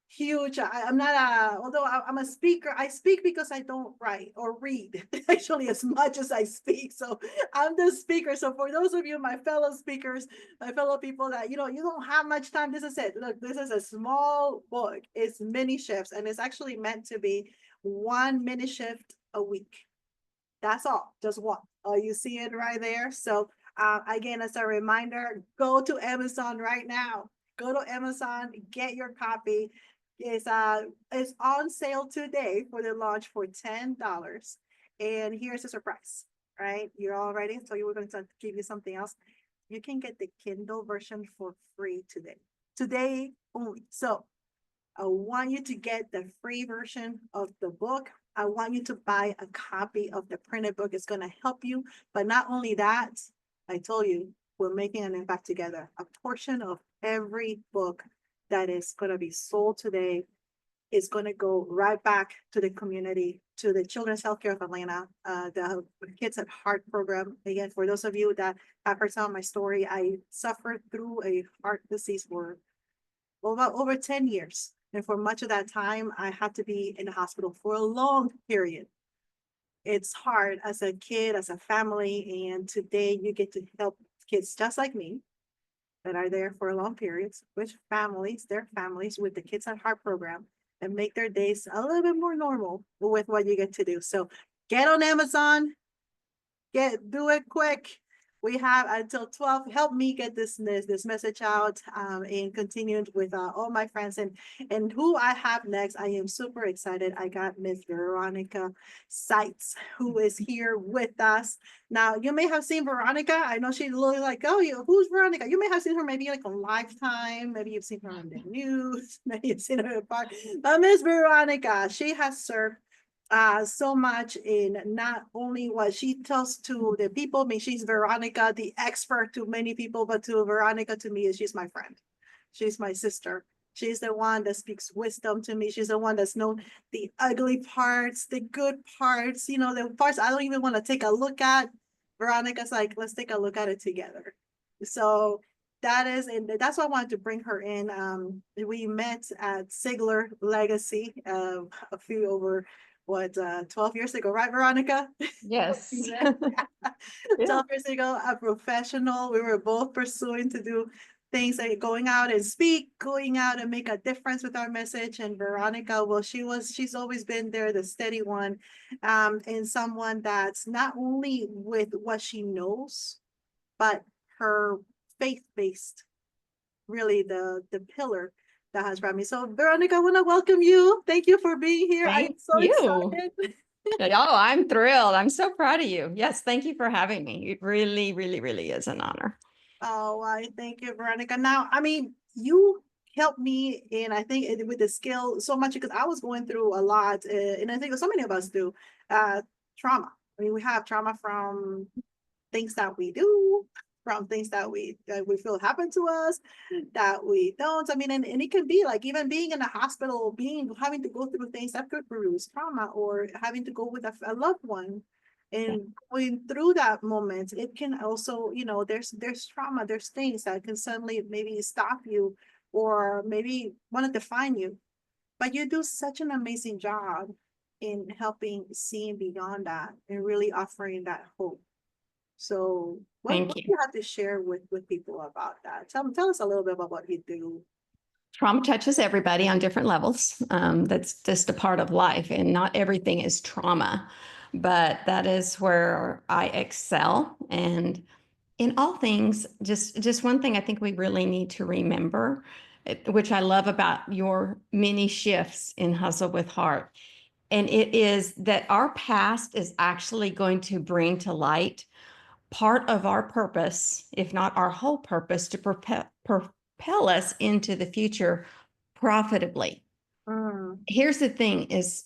huge. I'm not although I'm a speaker. I speak because I don't write or read actually as much as I speak. So I'm the speaker. So for those of you, my fellow speakers, my fellow people that you don't have much time, this is it. Look, this is a small book. It's mini shifts, and it's actually meant to be one mini shift a week. That's all, just one. Oh, you see it right there. So again, as a reminder, go to Amazon right now. Go to Amazon, get your copy. It's on sale today for the launch for $10. And here's a surprise, right? You're all ready. So you were going to give you something else. You can get the Kindle version for free today. Today only. So I want you to get the free version of the book. I want you to buy a copy of the printed book. It's going to help you. But not only that, I told you, we're making an impact together. A portion of every book that is going to be sold today is going to go right back to the community, to the Children's Healthcare of Atlanta, the Kids at Heart program. Again, for those of you that have heard some of my story, I suffered through a heart disease for over 10 years. And for much of that time, I had to be in the hospital for a long period. It's hard as a kid, as a family, and today you get to help kids just like me that are there for long periods with families, their families with the Kids at Heart program, and make their days a little bit more normal with what you get to do. So get on Amazon, do it quick. We have until 12. Help me get this message out, and continue with all my friends, and who I have next. I am super excited. I got Miss Veronica Seitz, who is here with us. Now, you may have seen Veronica. I know she's really like, oh, who's Veronica? You may have seen her maybe like on Lifetime. Maybe you've seen her on the news. Maybe you've seen her in part. But Miss Veronica, she has served so much in not only what she tells to the people. I mean, she's Veronica, the expert to many people, but to Veronica, to me, she's my friend. She's my sister. She's the one that speaks wisdom to me. She's the one that's known the ugly parts, the good parts, the parts I don't even want to take a look at. Veronica's like, let's take a look at it together. So and that's why I wanted to bring her in. We met at Sigler Legacy a few over 12 years ago, right, Veronica? Yes. Yeah. Yeah. 12 years ago, a professional. We were both pursuing to do things like going out and speak, going out and make a difference with our message. And Veronica, well, she's always been there, the steady one, and someone that's not only with what she knows, but her faith-based, really the pillar that has brought me. So Veronica, I want to welcome you. Thank you for being here. I'm Thank so you. excited. Oh, I'm thrilled. I'm so proud of you. Yes, thank you for having me. It really, really, really is an honor. Oh, I thank you, Veronica. Now, I mean, you helped me, and I think with the skill so much, because I was going through a lot, and I think so many of us do, trauma. I mean, we have trauma from things that we do, from things that we feel happen to us, that we don't. I mean, and it can be like even being in the hospital, having to go through things that could produce trauma, or having to go with a loved one. And going through that moment, it can also, there's trauma, there's things that can suddenly maybe stop you or maybe want to define you. But you do such an amazing job in helping seeing beyond that and really offering that hope. So Thank what do you. you have to share with people about that? Tell us a little bit about what you do. Trauma touches everybody on different levels. That's just a part of life, and not everything is trauma, but that is where I excel. And in all things, just one thing I think we really need to remember, which I love about your many shifts in Hustle with Heart, and it is that our past is actually going to bring to light part of our purpose, if not our whole purpose, to propel us into the future profitably. Mm, Here's the thing is,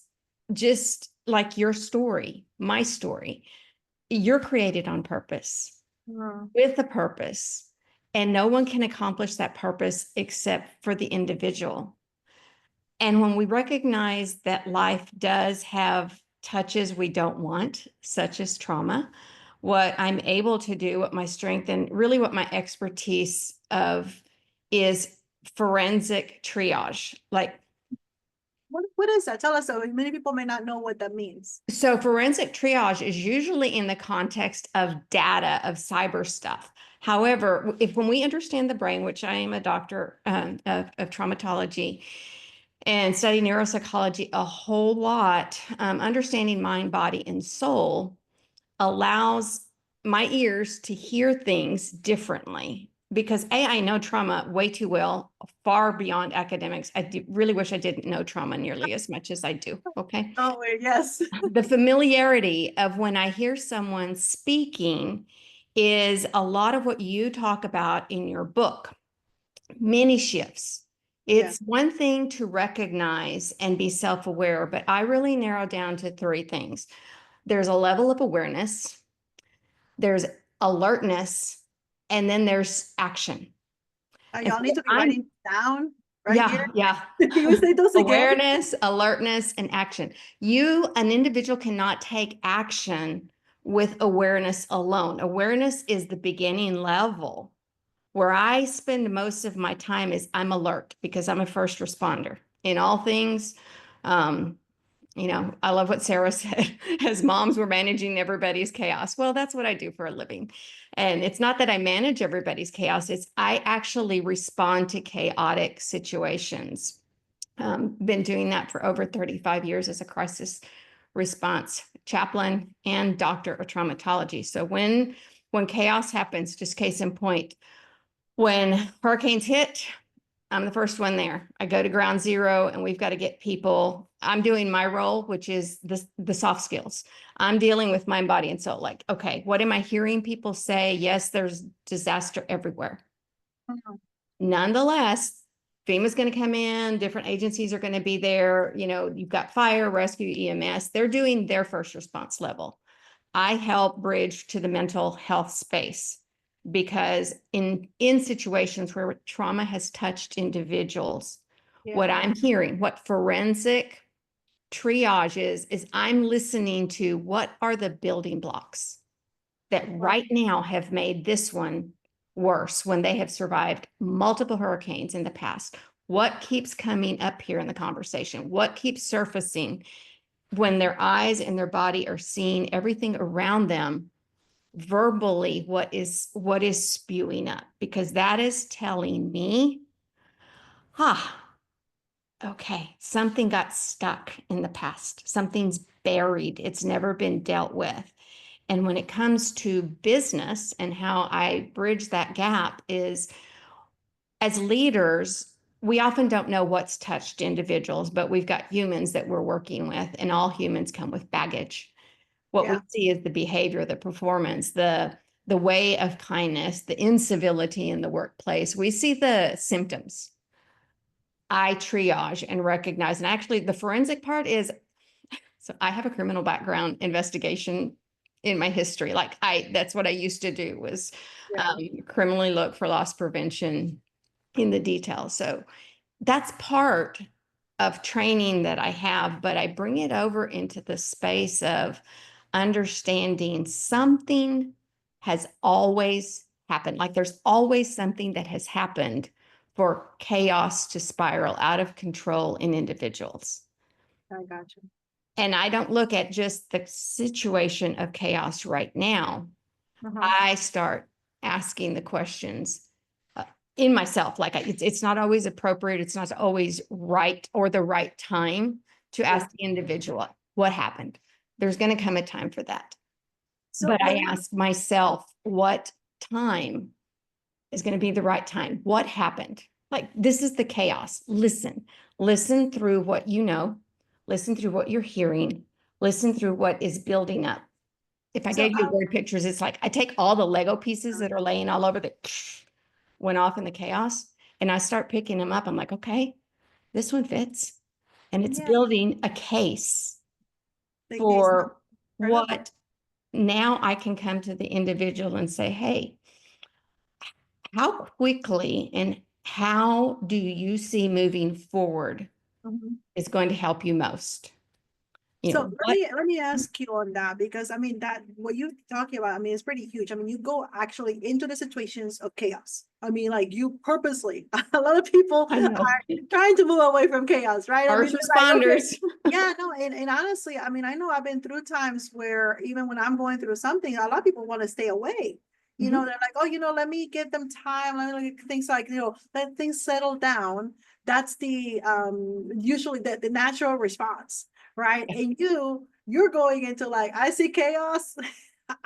just like your story, my story, you're created on purpose mm, with a purpose, and no one can accomplish that purpose except for the individual. And when we recognize that life does have touches we don't want, such as trauma, what I'm able to do, what my strength and really what my expertise of is forensic triage. Like, what is that? Tell us. So many people may not know what that means. so forensic triage is usually in the context of data, of cyber stuff. However, if when we understand the brain, which I am a doctor of traumatology and study neuropsychology a whole lot, understanding mind, body, and soul allows my ears to hear things differently. Because I know trauma way too well, far beyond academics. Really wish I didn't know trauma nearly as much as I do. Okay. Oh, wait, yes. The familiarity of when I hear someone speaking is a lot of what you talk about in your book, many shifts. Yeah. It's one thing to recognize and be self-aware, but I really narrow down to three things. There's a level of awareness, there's alertness, and then there's action. And Y'all so need to be I'm, writing down right yeah, here. yeah. Can you say those again? Awareness, alertness, and action. An individual cannot take action with awareness alone. Awareness is the beginning level. Where I spend most of my time is I'm alert because I'm a first responder in all things. Um, I love what Sarah said, as moms, we're managing everybody's chaos. Well, that's what I do for a living. And it's not that I manage everybody's chaos, it's I actually respond to chaotic situations. Been doing that for over 35 years as a crisis response chaplain and doctor of traumatology. So when chaos happens, just case in point, when hurricanes hit, I'm the first one there. I go to ground zero and we've got to get people. I'm doing my role, which is the soft skills. I'm dealing with mind, body, and soul. Like, okay, what am I hearing people say? Yes, there's disaster everywhere. Mhm. Nonetheless, FEMA's going to come in, different agencies are going to be there. You've got fire, rescue, EMS. They're doing their first response level. I help bridge to the mental health space because in situations where trauma has touched individuals, what Yeah. I'm hearing, what forensic triage is I'm listening to what are the building blocks that right now have made this one worse when they have survived multiple hurricanes in the past. What keeps coming up here in the conversation? What keeps surfacing when their eyes and their body are seeing everything around them verbally? What is spewing up? Because that is telling me, okay, something got stuck in the past. Something's buried. It's never been dealt with. And when it comes to business and how I bridge that gap is, as leaders, we often don't know what's touched individuals, but we've got humans that we're working with, and all humans come with baggage. What we Yeah. see is the behavior, the performance, the way of kindness, the incivility in the workplace. We see the symptoms. I triage and recognize. And actually, the forensic part is, so I have a criminal background investigation in my history. That's what I used to do was Yeah. criminally look for loss prevention in the details. So that's part of training that I have, but I bring it over into the space of understanding something has always happened. Like there's always something that has happened for chaos to spiral out of control in individuals. I got you. And I don't look at just the situation of chaos right now. I start asking the questions in myself. Like it's not always appropriate. It's not always right or the right time to ask the individual what happened. There's going to come a time for that. So But I when you- ask myself, what time is going to be the right time? What happened? Like, this is the chaos. Listen through what you know, listen through what you're hearing, listen through what is building up. If I So, gave you word pictures, it's like I take all the Lego pieces that are laying all over that went off in the chaos, and I start picking them up. I'm like, okay, this one fits. And it's Yeah. building a case like these- for what now I can come to the individual and say, hey, how quickly and how do you see moving forward Mhm. is going to help you most? You So know, what, let me ask you on that, because I mean that what you're talking about, I mean, it's pretty huge. I mean, you go actually into the situations of chaos. I mean, like you purposely, a lot of people I know. are trying to move away from chaos, right? I mean, First they're like, okay, responders. yeah, no, and honestly, I mean, I know I've been through times where even when I'm going through something, a lot of people want to stay away. You know, they're like, oh, you know, let me give them time. Let me things like, you know, let things settle down. That's the usually the natural response, right? And you're going into like, I see chaos.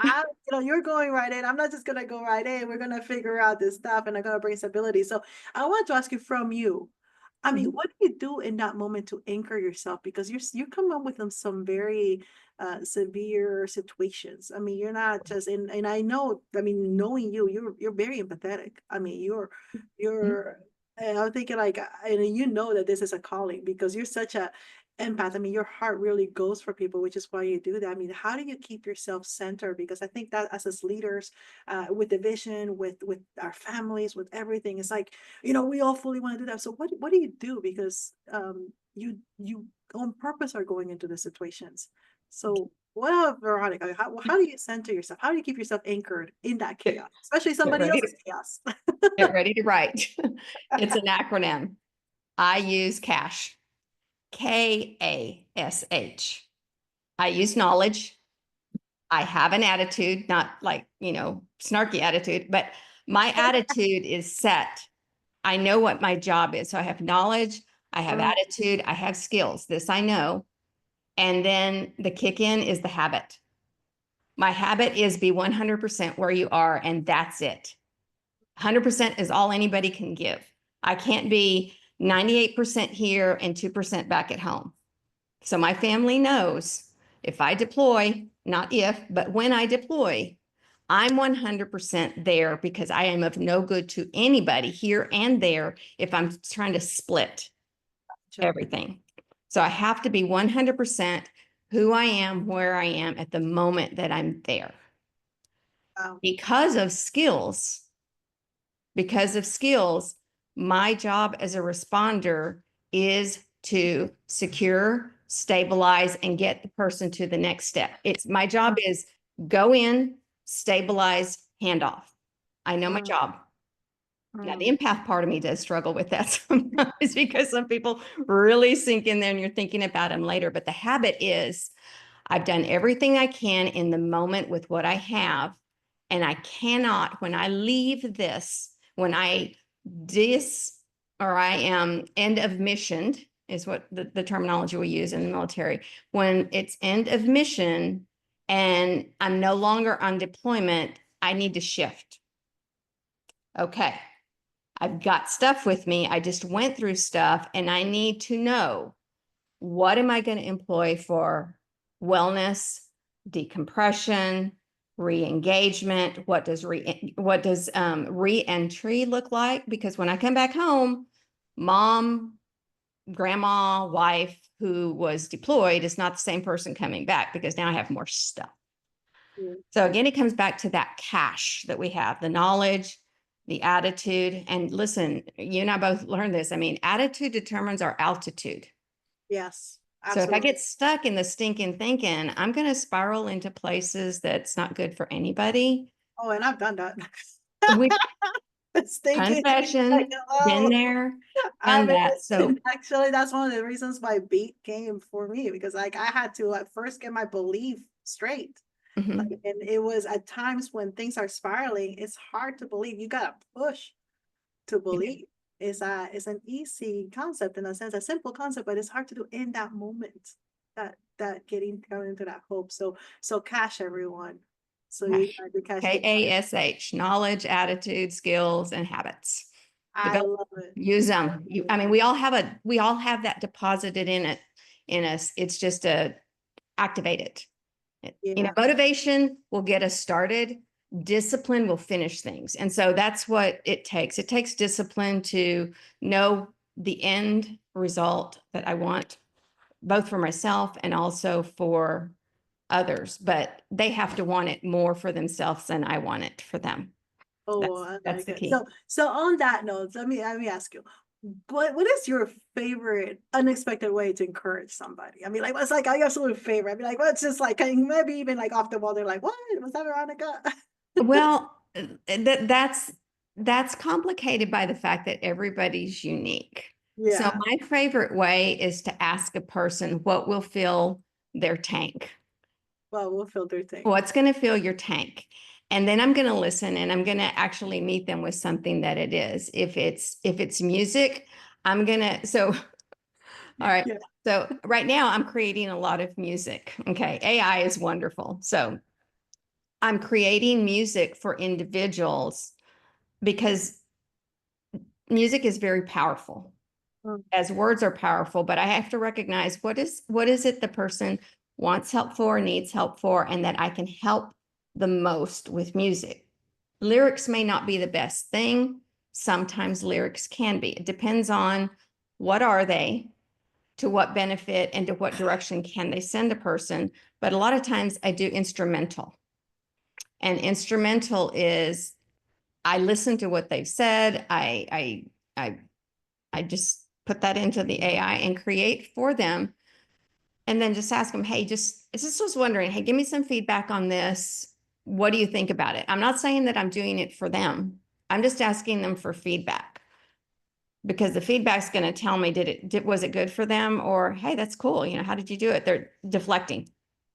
You know, you're going right in. I'm not just gonna go right in. We're gonna figure out this stuff, and I'm gonna bring stability. So I want to ask you from you. I mean, what do you do in that moment to anchor yourself? Because you come up with some very severe situations. I mean, you're not just and I know. I mean, knowing you, you're very empathetic. I mean, you're. And I'm thinking like, and you know that this is a calling because you're such a empath. I mean, your heart really goes for people, which is why you do that. I mean, how do you keep yourself centered? Because I think that as leaders, with the vision, with our families, with everything, it's like, you know, we all fully want to do that. So what do you do? Because you on purpose are going into the situations. So what, Veronica, how do you center yourself? How do you keep yourself anchored in that chaos, especially somebody ready else's chaos? Get ready to write. It's an acronym. I use CASH. KASH. I use knowledge. I have an attitude, not like, you know, snarky attitude, but my attitude is set. I know what my job is. So I have knowledge, I have attitude, I have skills. This I know. And then the kick in is the habit. My habit is be 100% where you are, and that's it. 100% is all anybody can give. I can't be 98% here and 2% back at home. So my family knows if I deploy, not if, but when I deploy, I'm 100% there because I am of no good to anybody here and there if I'm trying to split everything. So I have to be 100% who I am, where I am at the moment that I'm there. Wow. Because of skills, my job as a responder is to secure, stabilize, and get the person to the next step. It's my job is go in, stabilize, hand off. I know my job. Now, the empath part of me does struggle with that sometimes because some people really sink in there and you're thinking about them later. But the habit is I've done everything I can in the moment with what I have. And I cannot, when I leave this, when I or I am end of mission is what the terminology we use in the military. When it's end of mission and I'm no longer on deployment, I need to shift. Okay. I've got stuff with me. I just went through stuff and I need to know what am I going to employ for wellness, decompression, re-engagement? What does re-entry look like? Because when I come back home, mom, grandma, wife who was deployed is not the same person coming back because now I have more stuff. So again, it comes back to that cache that we have, the knowledge, the attitude. And listen, you and I both learned this. I mean, attitude determines our altitude. Yes. So if I Absolutely. get stuck in the stinking thinking, I'm going to spiral into places that's not good for anybody. Oh, and I've done that. We, was thinking, Confession, like, been oh, there, I done mean, that. So, actually, that's one of the reasons why beat came for me, because like I had to at first get my belief straight. mhm, Like, and it was at times when things are spiraling, it's hard to believe. You gotta push to believe. It's an easy concept in a sense, a simple concept, but it's hard to do in that moment. That getting thrown into that hope. So cash everyone. So you cash. gotta do cash. KASH, knowledge, attitude, skills, and habits. I Develop, love it. use them. I mean, we all have that deposited in us. It's just a activate it. Yeah. Motivation will get us started. Discipline will finish things. And so that's what it takes. It takes discipline to know the end result that I want, both for myself and also for others, but they have to want it more for themselves than I want it for them. Oh, I That's like the it. key. So on that note, let me ask you, what is your favorite unexpected way to encourage somebody? I mean, like, what's like your absolute favorite? I mean, like, what's just like, maybe even like off the wall, they're like, what was that, Veronica? Well, that's complicated by the fact that everybody's unique. So Yeah. my favorite way is to ask a person what will fill their tank. Well, we'll filter things. What's going to fill your tank? And then I'm going to listen and I'm going to actually meet them with something that it is. If it's music, I'm going to all right. Yeah. So right now I'm creating a lot of music. Okay. AI is wonderful. So I'm creating music for individuals because music is very powerful, Mm. as words are powerful, but I have to recognize what is it the person wants help for, needs help for, and that I can help the most with music. Lyrics may not be the best thing. Sometimes lyrics can be. It depends on what are they, to what benefit, and to what direction can they send a person. But a lot of times I do instrumental. And instrumental is I listen to what they've said. I just put that into the AI and create for them. And then just ask them, hey, just was wondering, hey, give me some feedback on this. What do you think about it? I'm not saying that I'm doing it for them. I'm just asking them for feedback because the feedback's going to tell me, was it good for them? Or, hey, that's cool. How did you do it? They're deflecting.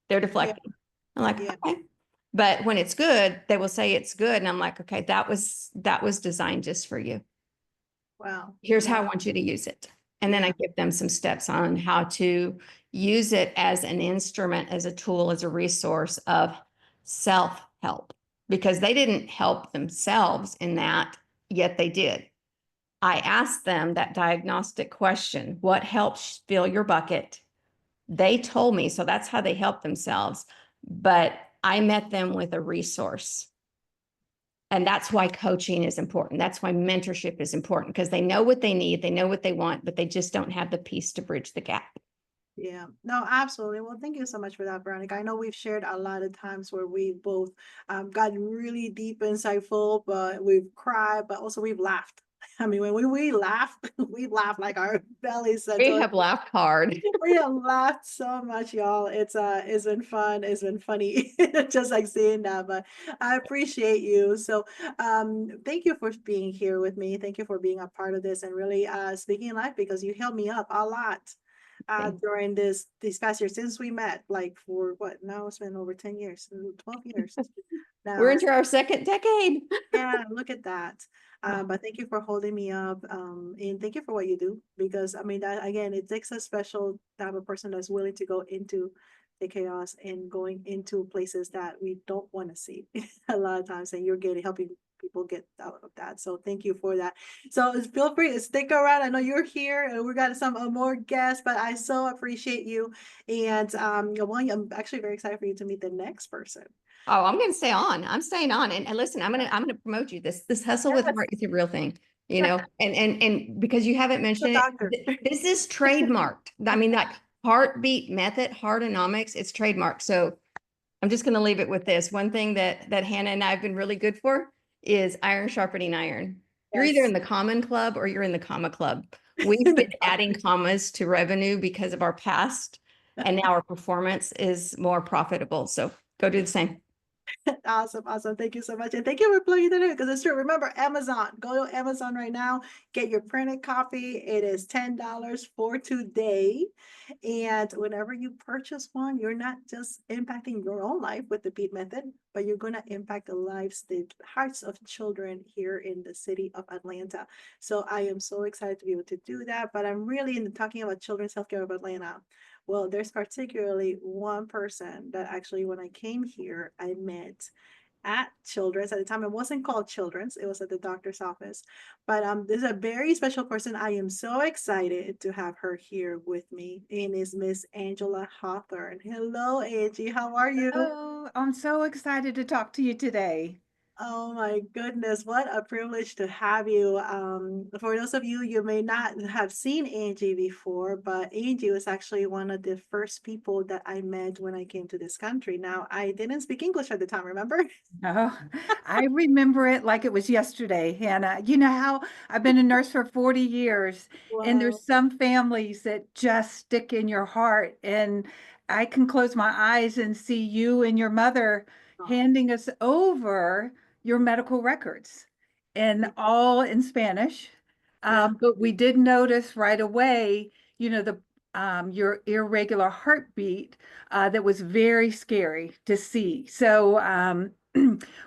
They're deflecting. I'm like, Yeah. okay. But when it's good, they will say it's good. And I'm like, okay, that was designed just for you. Wow. Here's how I Yeah. want you to use it. And then I Yeah. give them some steps on how to use it as an instrument, as a tool, as a resource of self-help, because they didn't help themselves in that, yet they did. I asked them that diagnostic question, what helps fill your bucket? They told me, so that's how they helped themselves. But I met them with a resource. And that's why coaching is important. That's why mentorship is important because they know what they need, they know what they want, but they just don't have the piece to bridge the gap. Yeah, no, absolutely. Well, thank you so much for that, Veronica. I know we've shared a lot of times where we both got really deep, insightful, but we've cried, but also we've laughed. I mean, when we laugh, we laugh like our bellies. We have laughed hard. We have laughed so much, y'all. It's been fun. It's been funny, just like seeing that. But I appreciate you. So, thank you for being here with me. Thank you for being a part of this and really speaking life because you helped me up a lot during these past years since we met. Like for what now? It's been over 10 years, 12 years We're now. into our second decade. Yeah, look at that. But thank you for holding me up. And thank you for what you do because I mean that again, it takes a special type of person that's willing to go into the chaos and going into places that we don't want to see a lot of times, and you're getting helping people get out of that. So thank you for that. So feel free to stick around. I know you're here and we got some more guests, but I so appreciate you. And well, I'm actually very excited for you to meet the next person. Oh, I'm going to stay on. I'm staying on. And listen, I'm going to promote you. This hustle with Yes, heart is a real thing, and because you haven't the mentioned doctor. it, this is trademarked. I mean, that heartbeat method, Heartonomics, it's trademarked. So I'm just going to leave it with this. One thing that Hannah and I have been really good for is iron sharpening iron. You're either Yes. in the common club or you're in the comma club. We've been adding commas to revenue because of our past, and now our performance is more profitable. So go do the same. Awesome, awesome. Thank you so much. And thank you for plugging that in because it's true. Remember, Amazon. Go to Amazon right now, get your printed copy. It is $10 for today. And whenever you purchase one, you're not just impacting your own life with the beat method, but you're going to impact the lives, the hearts of children here in the city of Atlanta. So I am so excited to be able to do that. But I'm really into talking about Children's Healthcare of Atlanta. Well, there's particularly one person that actually, when I came here, I met at Children's. At the time, it wasn't called Children's, it was at the doctor's office. But this is a very special person. I am so excited to have her here with me, and is Miss Angela Hawthorne. Hello, Angie. How are you? Oh, I'm so excited to talk to you today. Oh my goodness, what a privilege to have you. For those of you, you may not have seen Angie before, but Angie was actually one of the first people that I met when I came to this country. Now, I didn't speak English at the time, remember? Oh, I remember it like it was yesterday, Hannah. You know how I've been a nurse for 40 years, and Wow. there's some families that just stick in your heart. And I can close my eyes and see you and your mother Oh, handing us over your medical records, and all in Spanish. yeah. But we did notice right away, the your irregular heartbeat that was very scary to see. So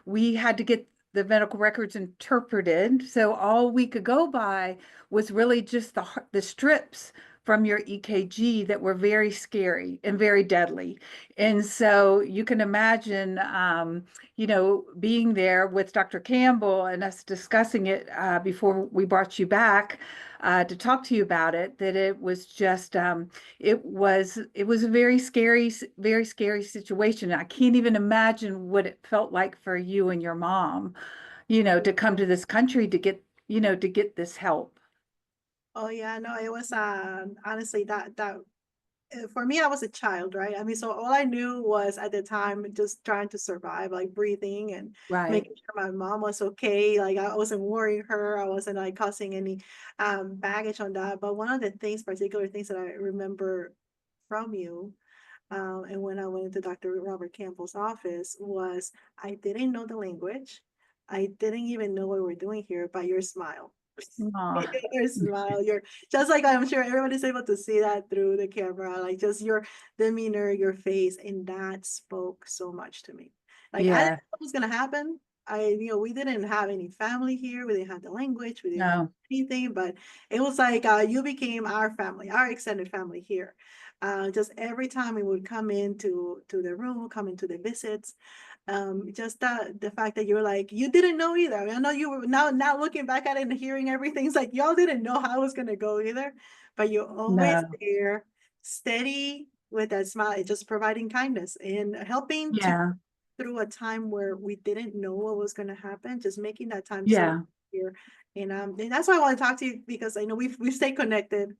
we had to get the medical records interpreted. So all we could go by was really just the strips from your EKG that were very scary and very deadly. And so you can imagine, being there with Dr. Campbell and us discussing it before we brought you back to talk to you about it, that it was just it was a very scary situation. I can't even imagine what it felt like for you and your mom, to come to this country to get this help. Oh yeah, no, it was honestly that for me, I was a child, right? I mean, so all I knew was at the time just trying to survive, like breathing and Right. making sure my mom was okay. Like I wasn't worrying her, I wasn't like causing any baggage on that. But one of the things, particular things that I remember from you, and when I went into Dr. Robert Campbell's office was I didn't know the language. I didn't even know what we're doing here, but your smile. Aw, Your smile, your just like I'm sure everybody's able to see that through the camera, like just your demeanor, your face, and that spoke so much to me. Like I didn't yeah, know what was gonna happen. We didn't have any family here. We didn't have the language. We didn't have no, anything, but it was like you became our family, our extended family here. Just every time we would come into the room, come into the visits, just the fact that you're like you didn't know either. I mean, I know you were now looking back at it and hearing everything, it's like y'all didn't know how it was gonna go either, but you're always no, there, steady with that smile, just providing kindness and helping to yeah, through a time where we didn't know what was going to happen, just making that time so yeah, here. And that's why I want to talk to you because I know we've stayed connected.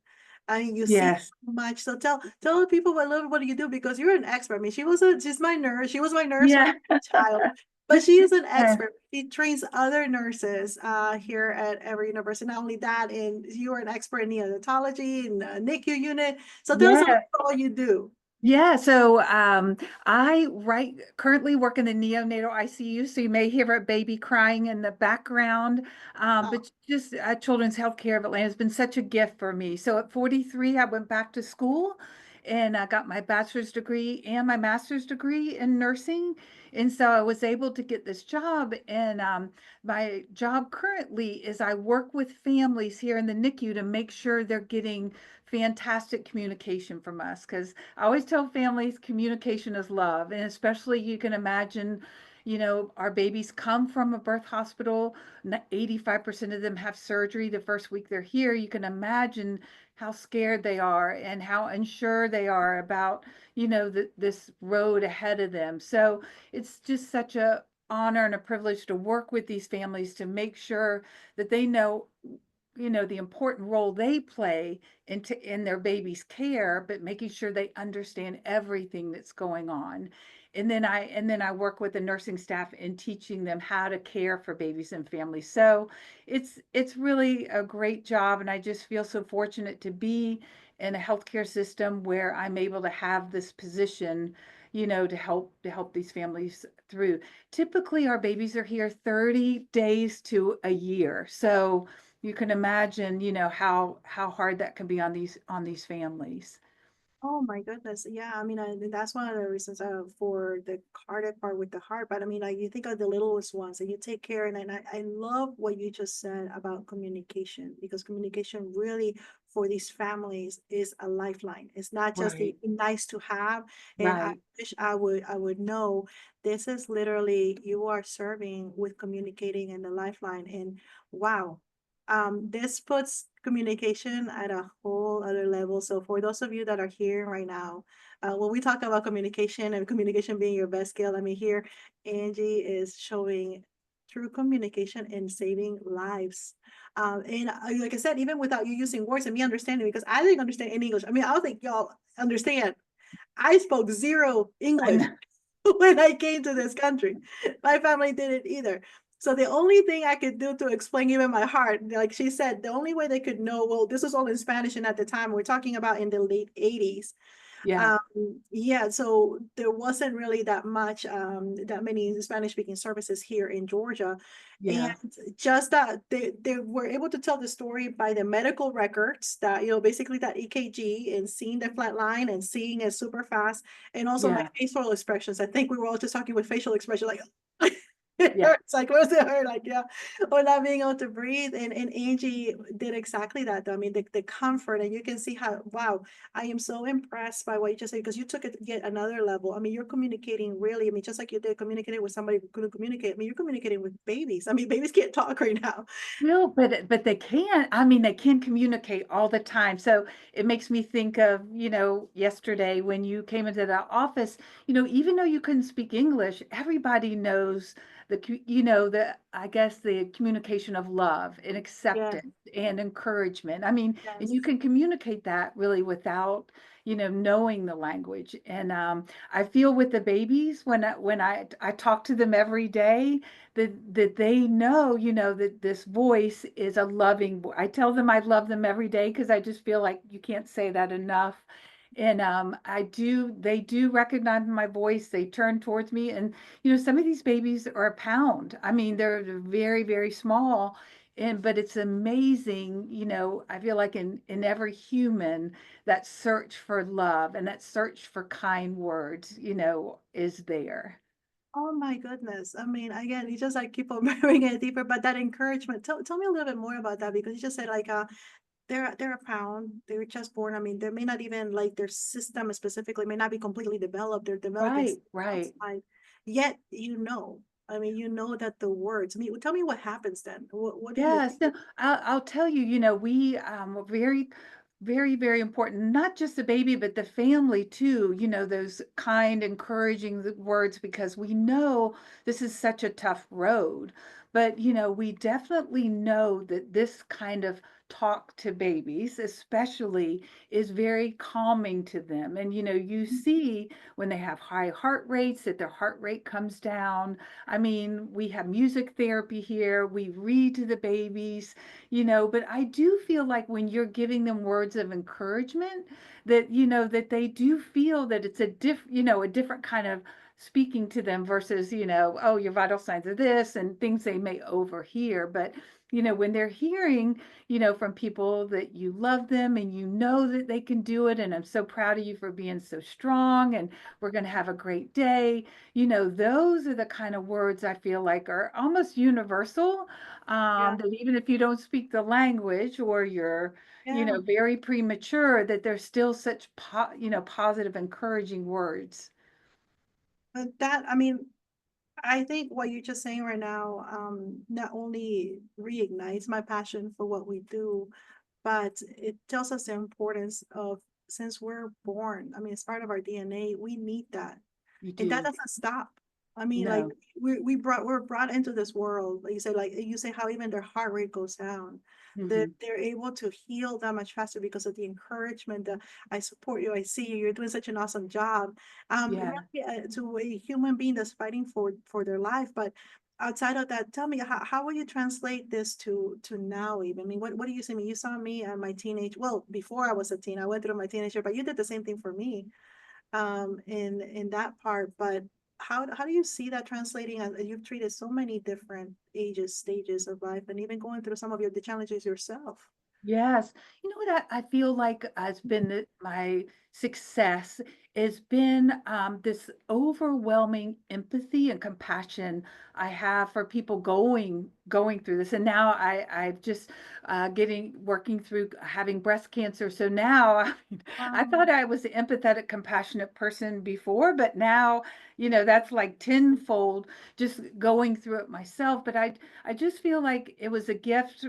I mean, you see yes, so much. So tell the people what little what do you do because you're an expert. I mean, she's my nurse. She was my nurse when I yeah, was a child, but she is an yeah, expert. She trains other nurses here at every university. Not only that, and you are an expert in neonatology and NICU unit. So tell us about yeah. what you do. Yeah, so I currently work in the neonatal ICU, so you may hear a baby crying in the background. Oh, But just Children's Healthcare of Atlanta has been such a gift for me. So at 43, I went back to school and I got my bachelor's degree and my master's degree in nursing. And so I was able to get this job. And my job currently is I work with families here in the NICU to make sure they're getting fantastic communication from us because I always tell families communication is love. And especially you can imagine, our babies come from a birth hospital. 85% of them have surgery the first week they're here. You can imagine how scared they are and how unsure they are about, this road ahead of them. So it's just such a honor and a privilege to work with these families to make sure that they know the important role they play in their baby's care, but making sure they understand everything that's going on. And then I work with the nursing staff in teaching them how to care for babies and families. So it's really a great job, and I just feel so fortunate to be in a healthcare system where I'm able to have this position to help these families through. Typically, our babies are here 30 days to a year. So you can imagine, how hard that can be on these families. Oh my goodness. Yeah, I mean, that's one of the reasons for the cardiac part with the heart. But I mean, like you think of the littlest ones and you take care. And I love what you just said about communication, because communication really for these families is a lifeline. It's not just Right, a nice to have. And I right. wish I would know this is literally you are serving with communicating and the lifeline. And wow, this puts communication at a whole other level. So for those of you that are here right now, when we talk about communication and communication being your best skill, I mean, here Angie is showing true communication and saving lives. And like I said, even without you using words and me understanding, because I didn't understand any English. I mean, I don't think y'all understand. I spoke zero I English know. when I came to this country. My family didn't either. So the only thing I could do to explain even my heart, like she said, the only way they could know, well, this was all in Spanish, and at the time we're talking about in the late 80s. Yeah, Um, yeah, so there wasn't really that many Spanish speaking services here in Georgia. And yeah, just that they were able to tell the story by the medical records, that, basically that EKG and seeing the flat line and seeing it super fast, and also my yeah, facial expressions. I think we were all just talking with facial expression, like it yeah. hurts, like where's it hurt? Like, yeah, or not being able to breathe. And Angie did exactly that though. I mean, the comfort, and you can see how, wow, I am so impressed by what you just said, because you took it yet another level. I mean, you're communicating really, I mean, just like you did communicating with somebody who couldn't communicate. I mean, you're communicating with babies. I mean, babies can't talk right now. No, but they can. I mean, they can communicate all the time. So it makes me think of, yesterday when you came into the office, even though you couldn't speak English, everybody knows I guess the communication of love and Yeah, acceptance and encouragement. I mean, and you yes. can communicate that really without, knowing the language. And I feel with the babies when I talk to them every day, that they know, that this voice is a loving I tell them I love them every day, because I just feel like you can't say that enough. And they do recognize my voice. They turn towards me, and some of these babies are a pound. I mean, they're very, very small. But it's amazing, I feel like in every human, that search for love and that search for kind words, is there. Oh my goodness. I mean, again, you just like keep on bringing it deeper, but that encouragement, tell me a little bit more about that, because you just said like, they're a pound, they're just born. I mean, they may not even like their system specifically may not be completely developed. They're developing Right, right. outside. Yet, I mean, that the words. I mean, tell me what happens then. What do you? Yes, no, I'll tell you, we were very, very, very important, not just the baby, but the family too, those kind, encouraging words, because we know this is such a tough road. But, we definitely know that this kind of talk to babies, especially, is very calming to them. And, you see when they have high heart rates that their heart rate comes down. I mean, we have music therapy here, we read to the babies, but I do feel like when you're giving them words of encouragement, that, that they do feel that it's a different kind of speaking to them versus, oh, your vital signs are this and things they may overhear. But, when they're hearing, from people that you love them and you know that they can do it, and I'm so proud of you for being so strong, and we're going to have a great day. Those are the kind of words I feel like are almost universal. Yeah, That even if you don't speak the language, or you're, yeah. very premature, that there's still such positive, encouraging words. But that, I mean, I think what you're just saying right now, not only reignites my passion for what we do, but it tells us the importance of, since we're born, I mean, it's part of our DNA, we need that. You And that do. doesn't stop. I mean, like No. we're brought into this world. Like you say how even their heart rate goes down. Hmm. They're able to heal that much faster because of the encouragement, the I support you, I see you, you're doing such an awesome job. Yeah. Really, to a human being that's fighting for their life. But outside of that, tell me how will you translate this to now even? I mean, what do you see? I mean, you saw me at my teenage, well, before I was a teen, I went through my teenager, but you did the same thing for me. in that part. But how do you see that translating, as you've treated so many different ages, stages of life, and even going through some of the challenges yourself? Yes. You know what I feel like has been my success has been this overwhelming empathy and compassion I have for people going through this. And now I've just getting working through having breast cancer. So now I mean, I Wow. thought I was an empathetic, compassionate person before, but now, that's like tenfold just going through it myself. But I just feel like it was a gift.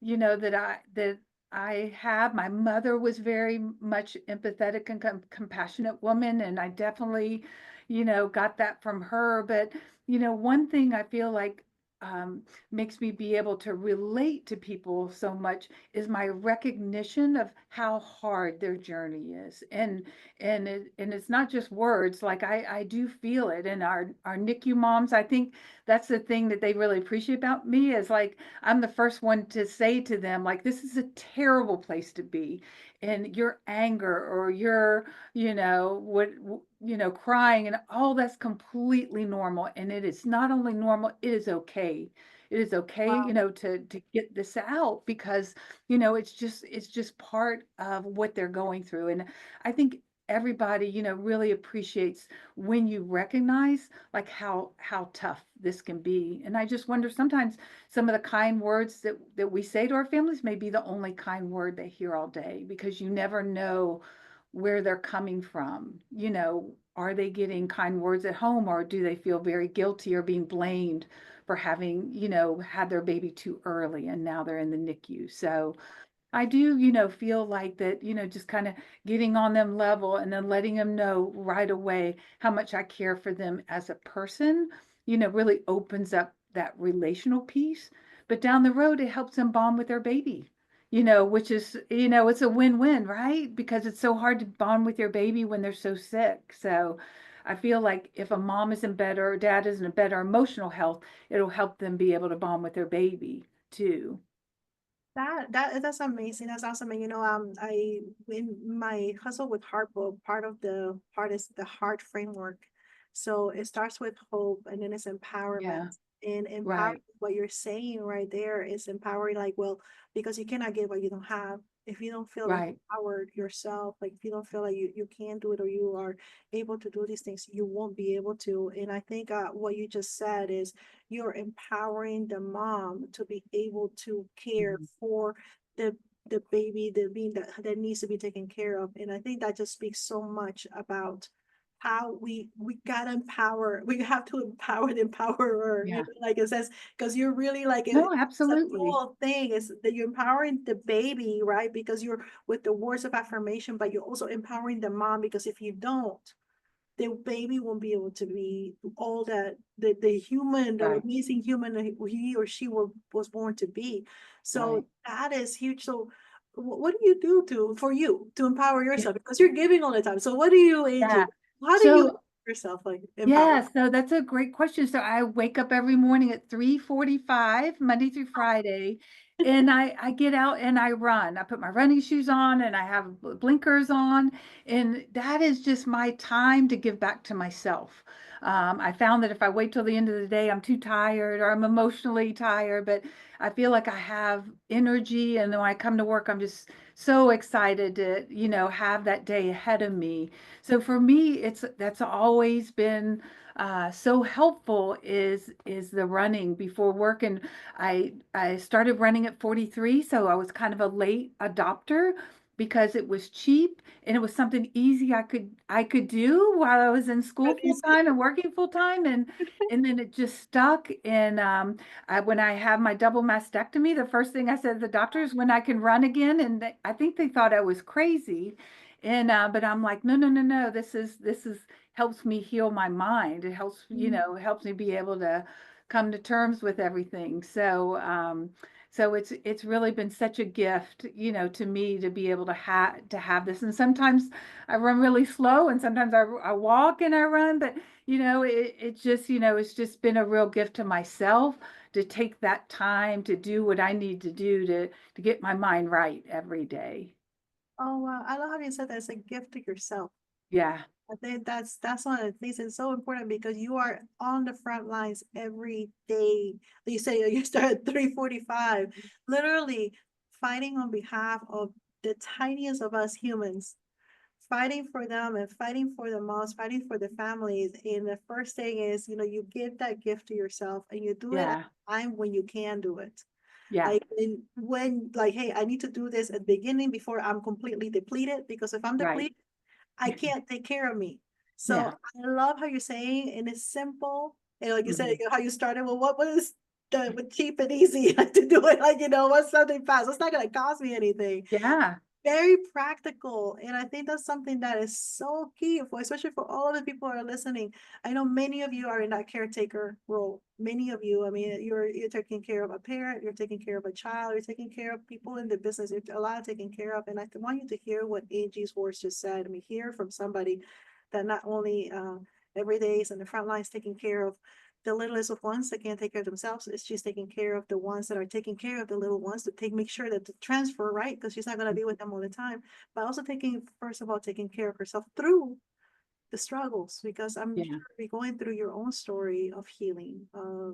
That I have. My mother was very much empathetic and compassionate woman, and I definitely, got that from her. But one thing I feel like um, makes me be able to relate to people so much is my recognition of how hard their journey is, and it's not just words. Like I do feel it, and our NICU moms. I think that's the thing that they really appreciate about me is like I'm the first one to say to them, like, this is a terrible place to be. And your anger or your, crying and all that's completely normal. And it is not only normal, it is okay. It is okay, Wow. to get this out because, it's just part of what they're going through. And I think everybody, really appreciates when you recognize like how tough this can be. And I just wonder sometimes some of the kind words that we say to our families may be the only kind word they hear all day because you never know where they're coming from. Are they getting kind words at home or do they feel very guilty or being blamed for having, had their baby too early and now they're in the NICU? So I do, feel like that, just kind of getting on them level and then letting them know right away how much I care for them as a person, really opens up that relational piece. But down the road, it helps them bond with their baby, which is, it's a win-win, right? Because it's so hard to bond with your baby when they're so sick. So I feel like if a mom is in better, or dad is in a better emotional health, it'll help them be able to bond with their baby too. That's amazing. That's awesome. And I in my hustle with Heart Book, part of the part is the heart framework. So it starts with hope and then it's empowerment. Yeah, And empowering, right, what you're saying right there is empowering, like, well, because you cannot give what you don't have. If you don't feel right. empowered yourself, like if you don't feel like you can do it or you are able to do these things, you won't be able to. And I think what you just said is you're empowering the mom to be able to care Mhm. for the the baby, the being that needs to be taken care of. And I think that just speaks so much about how we gotta empower, we have to empower the empowerer, Yeah. like it says, because you're really like No, it's a absolutely. dual thing, is that you're empowering the baby, right? Because you're with the words of affirmation, but you're also empowering the mom, because if you don't, the baby won't be able to be all that the human, the Right, amazing human that he or she was born to be. right. So that is huge. So what do you do for you to empower Yeah, yourself? Because you're giving all the time. So what do you, Angie? yeah. How do you So yourself like empower? yeah, so that's a great question. So I wake up every morning at 3:45, Monday through Friday, and I get out and I run. I put my running shoes on and I have blinkers on, and that is just my time to give back to myself. I found that if I wait till the end of the day, I'm too tired or I'm emotionally tired, but I feel like I have energy, and then when I come to work, I'm just so excited to, have that day ahead of me. So for me, that's always been so helpful is the running before work, and I started running at 43, so I was kind of a late adopter because it was cheap and it was something easy I could do while I was in school full time and working full time, and then it just stuck. And when I had my double mastectomy, the first thing I said to the doctors when I can run again, and I think they thought I was crazy. And but I'm like, no, no, no, no. This is helps me heal my mind. It helps, helps me be able to come to terms with everything. So it's really been such a gift, to me to be able to have this. And sometimes I run really slow, and sometimes I walk and I run. But it's just been a real gift to myself to take that time to do what I need to do to get my mind right every day. Oh, wow. I love how you said that, it's a gift to yourself. Yeah. I think that's one of the things that's so important because you are on the front lines every day. You say you start at 3:45, literally fighting on behalf of the tiniest of us humans, fighting for them and fighting for the moms, fighting for the families. And the first thing is, you give that gift to yourself and you do it at Yeah. a time when you can do it. Yeah. Like when like, hey, I need to do this at the beginning before I'm completely depleted, because if I'm Right. depleted, I can't take care of me. So Yeah. I love how you're saying, and it's simple. And like you said, Mhm. how you started. Well, what was the cheap and easy to do it? Like, what's something fast? It's not going to cost me anything. Yeah. Very practical. And I think that's something that is so key for, especially for all of the people who are listening. I know many of you are in that caretaker role. Many of you, I mean, you're taking care of a parent, you're taking care of a child, you're taking care of people in the business. You're a lot of taking care of. And I want you to hear what Angie's words just said. I mean, hear from somebody that not only every day is in the front lines taking care of the littlest of ones that can't take care of themselves. Is she's taking care of the ones that are taking care of the little ones to make sure that the transfer right, because she's not going to be with them all the time, but also first of all, taking care of herself through the struggles, because I'm Yeah. sure you're going through your own story of healing,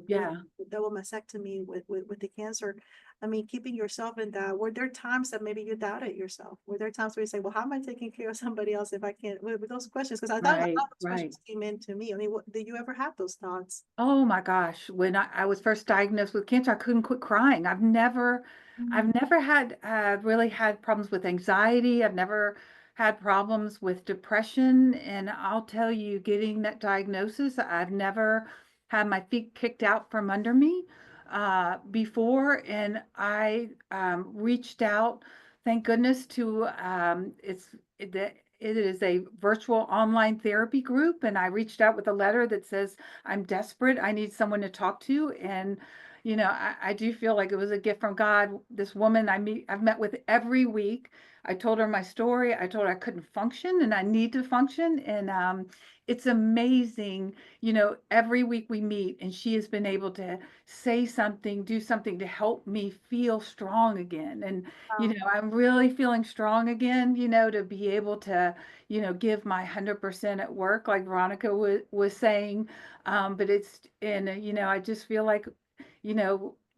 Yeah. the double mastectomy with the cancer. I mean, keeping yourself in that. Were there times that maybe you doubted yourself? Were there times where you say, well, how am I taking care of somebody else if I can't? With those questions, because I thought a lot Right. of those Right. questions came in to me. I mean, did you ever have those thoughts? Oh my gosh. When I was first diagnosed with cancer, I couldn't quit crying. I've never had really had problems with anxiety. I've never had problems with depression. And I'll tell you, getting that diagnosis, I've never had my feet kicked out from under me before. And I reached out, thank goodness, to it is a virtual online therapy group. And I reached out with a letter that says, I'm desperate. I need someone to talk to. And, I do feel like it was a gift from God. This woman I've met with every week. I told her my story. I told her I couldn't function and I need to function. And it's amazing, every week we meet and she has been able to say something, do something to help me feel strong again. And, I'm really feeling strong again, to be able to, give my 100% at work, like Veronica was saying. But I just feel like,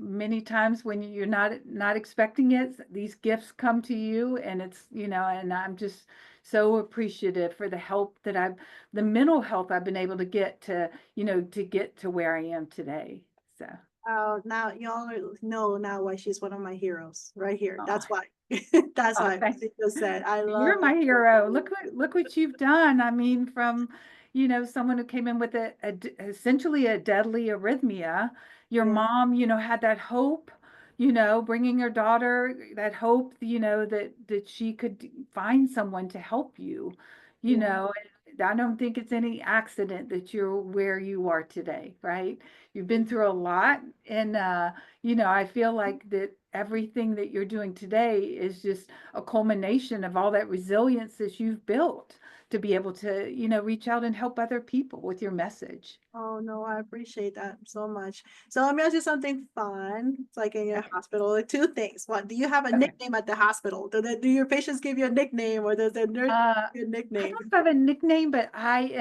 many times when you're not expecting it, these gifts come to you, and and I'm just so appreciative for the mental health I've been able to get to get to where I am today. So. Oh, now y'all know now why she's one of my heroes right here. Oh, That's why. That's oh, why thanks. she just said, I love You're my it. hero. Look what you've done. I mean, from, someone who came in with essentially a deadly arrhythmia. Your Yeah. mom, had that hope, bringing her daughter that hope, that she could find someone to help you, you Yeah. know. And I don't think it's any accident that you're where you are today, right? You've been through a lot, and I feel like that everything that you're doing today is just a culmination of all that resilience that you've built to be able to, reach out and help other people with your message. Oh no, I appreciate that so much. So let me ask you something fun. It's like in your Okay. hospital, like two things. One, do you have a Okay. nickname at the hospital? Do your patients give you a nickname, or does the nurse give you a I nickname? don't have a nickname, but I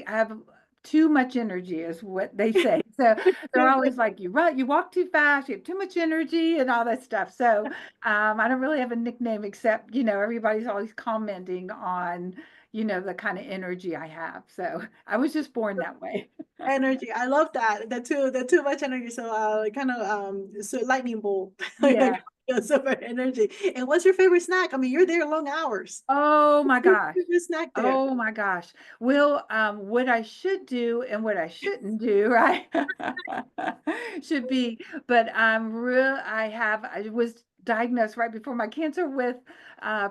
have too much energy is what they say. So they're always like, you walk too fast, you have too much energy and all that stuff. So I don't really have a nickname except, everybody's always commenting on, the kind of energy I have. So I was just born that way. Energy. I love that. The too much energy. So kind of so lightning bolt. Yeah. So much energy. And what's your favorite snack? I mean, you're there long hours. Oh my What's your gosh. favorite snack there? Oh my gosh. Well, what I should do and what I shouldn't do, right? Should be, but I was diagnosed right before my cancer with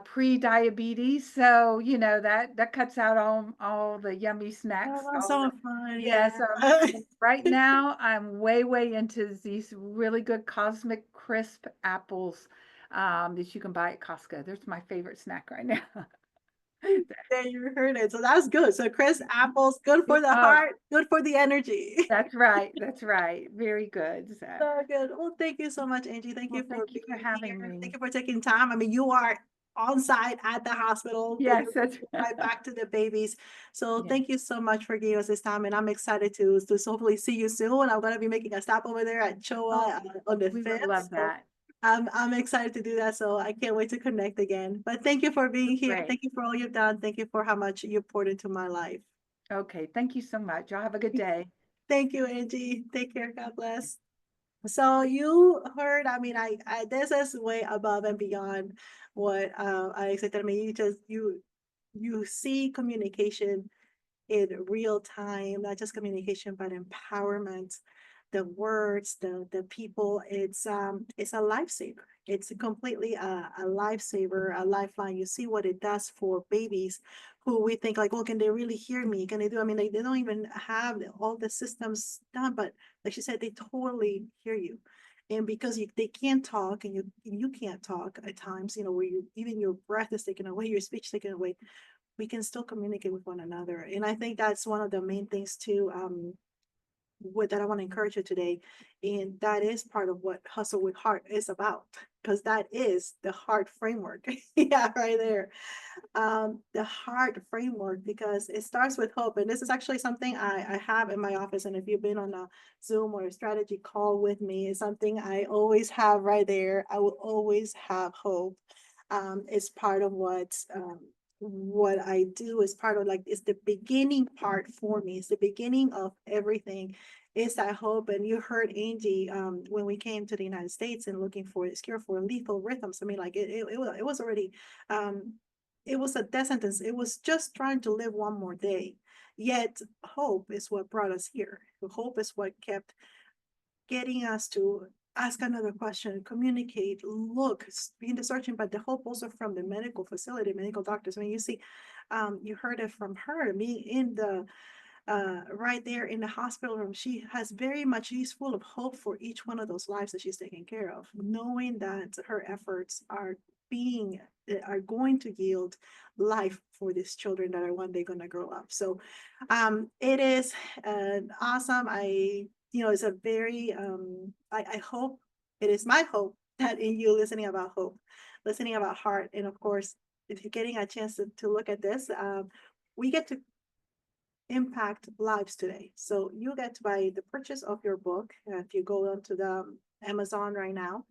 pre-diabetes. So, that cuts out all the yummy snacks, Oh, all the so fun. yeah, Yeah. so right now I'm way into these really good Cosmic Crisp apples that you can buy at Costco. That's my favorite snack right now. There you heard it. So that's good. So crisp apples, good for the Oh, heart, good for the energy. that's right. That's right. Very good. So, So good. Well, thank you so much, Angie. Thank well, you for thank you for being having here. Thank me. you for taking time. I mean, you are on site at the hospital. Yes, that's Right back to the babies. So Yeah. thank you so much for giving us this time, and I'm excited to hopefully see you soon. I'm gonna be making a stop over there at Choa on the We would 5th. love So that. I'm excited to do that. So I can't wait to connect again. But thank you for being here. Great. Thank you for all you've done. Thank you for how much you poured into my life. Okay, thank you so much. Y'all have a good day. Thank you, Angie. Take care. God bless. So you heard, I mean, this is way above and beyond what I expected. I mean, you see communication in real time, not just communication, but empowerment, the words, the people. It's a lifesaver. It's completely a lifesaver, a lifeline. You see what it does for babies who we think like, oh, can they really hear me? Can they do? I mean, they don't even have all the systems done, but like she said, they totally hear you. And because they can't talk and you can't talk at times, where even your breath is taken away, your speech taken away, we can still communicate with one another. And I think that's one of the main things too, that I want to encourage you today. And that is part of what Hustle with Heart is about, because that is the heart framework. Yeah, right there. The heart framework, because it starts with hope. And this is actually something I have in my office. And if you've been on a Zoom or a strategy call with me, it's something I always have right there. I will always have hope. It's part of what I do, is part of, like, it's the beginning part for me. It's the beginning of everything. It's that hope. And you heard Angie, when we came to the United States and looking for this cure for lethal rhythms. I mean, like it was already, it was a death sentence. It was just trying to live one more day. Yet hope is what brought us here. Hope is what kept getting us to ask another question, communicate, look, be in the searching, but the hope also from the medical facility, medical doctors. I mean, you see, you heard it from her, me in the right there in the hospital room. She has very much, she's full of hope for each one of those lives that she's taking care of, knowing that her efforts are going to yield life for these children that are one day going to grow up. So it is awesome. It's a very I hope, it is my hope that in you listening about hope, listening about heart, and of course, if you're getting a chance to look at this, we get to impact lives today. So you get to buy the purchase of your book. If you go onto the Amazon right now,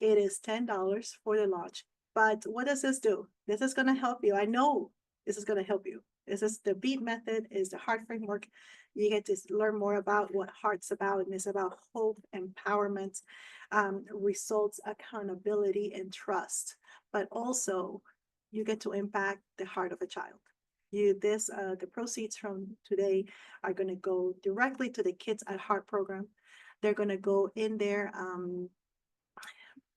it is $10 for the launch. But what does this do? This is going to help you. I know this is going to help you. This is the BEAT method, is the heart framework. You get to learn more about what heart's about, and it's about hope, empowerment, results, accountability, and trust. But also, you get to impact the heart of a child. The proceeds from today are going to go directly to the Kids at Heart program. They're going to go in there,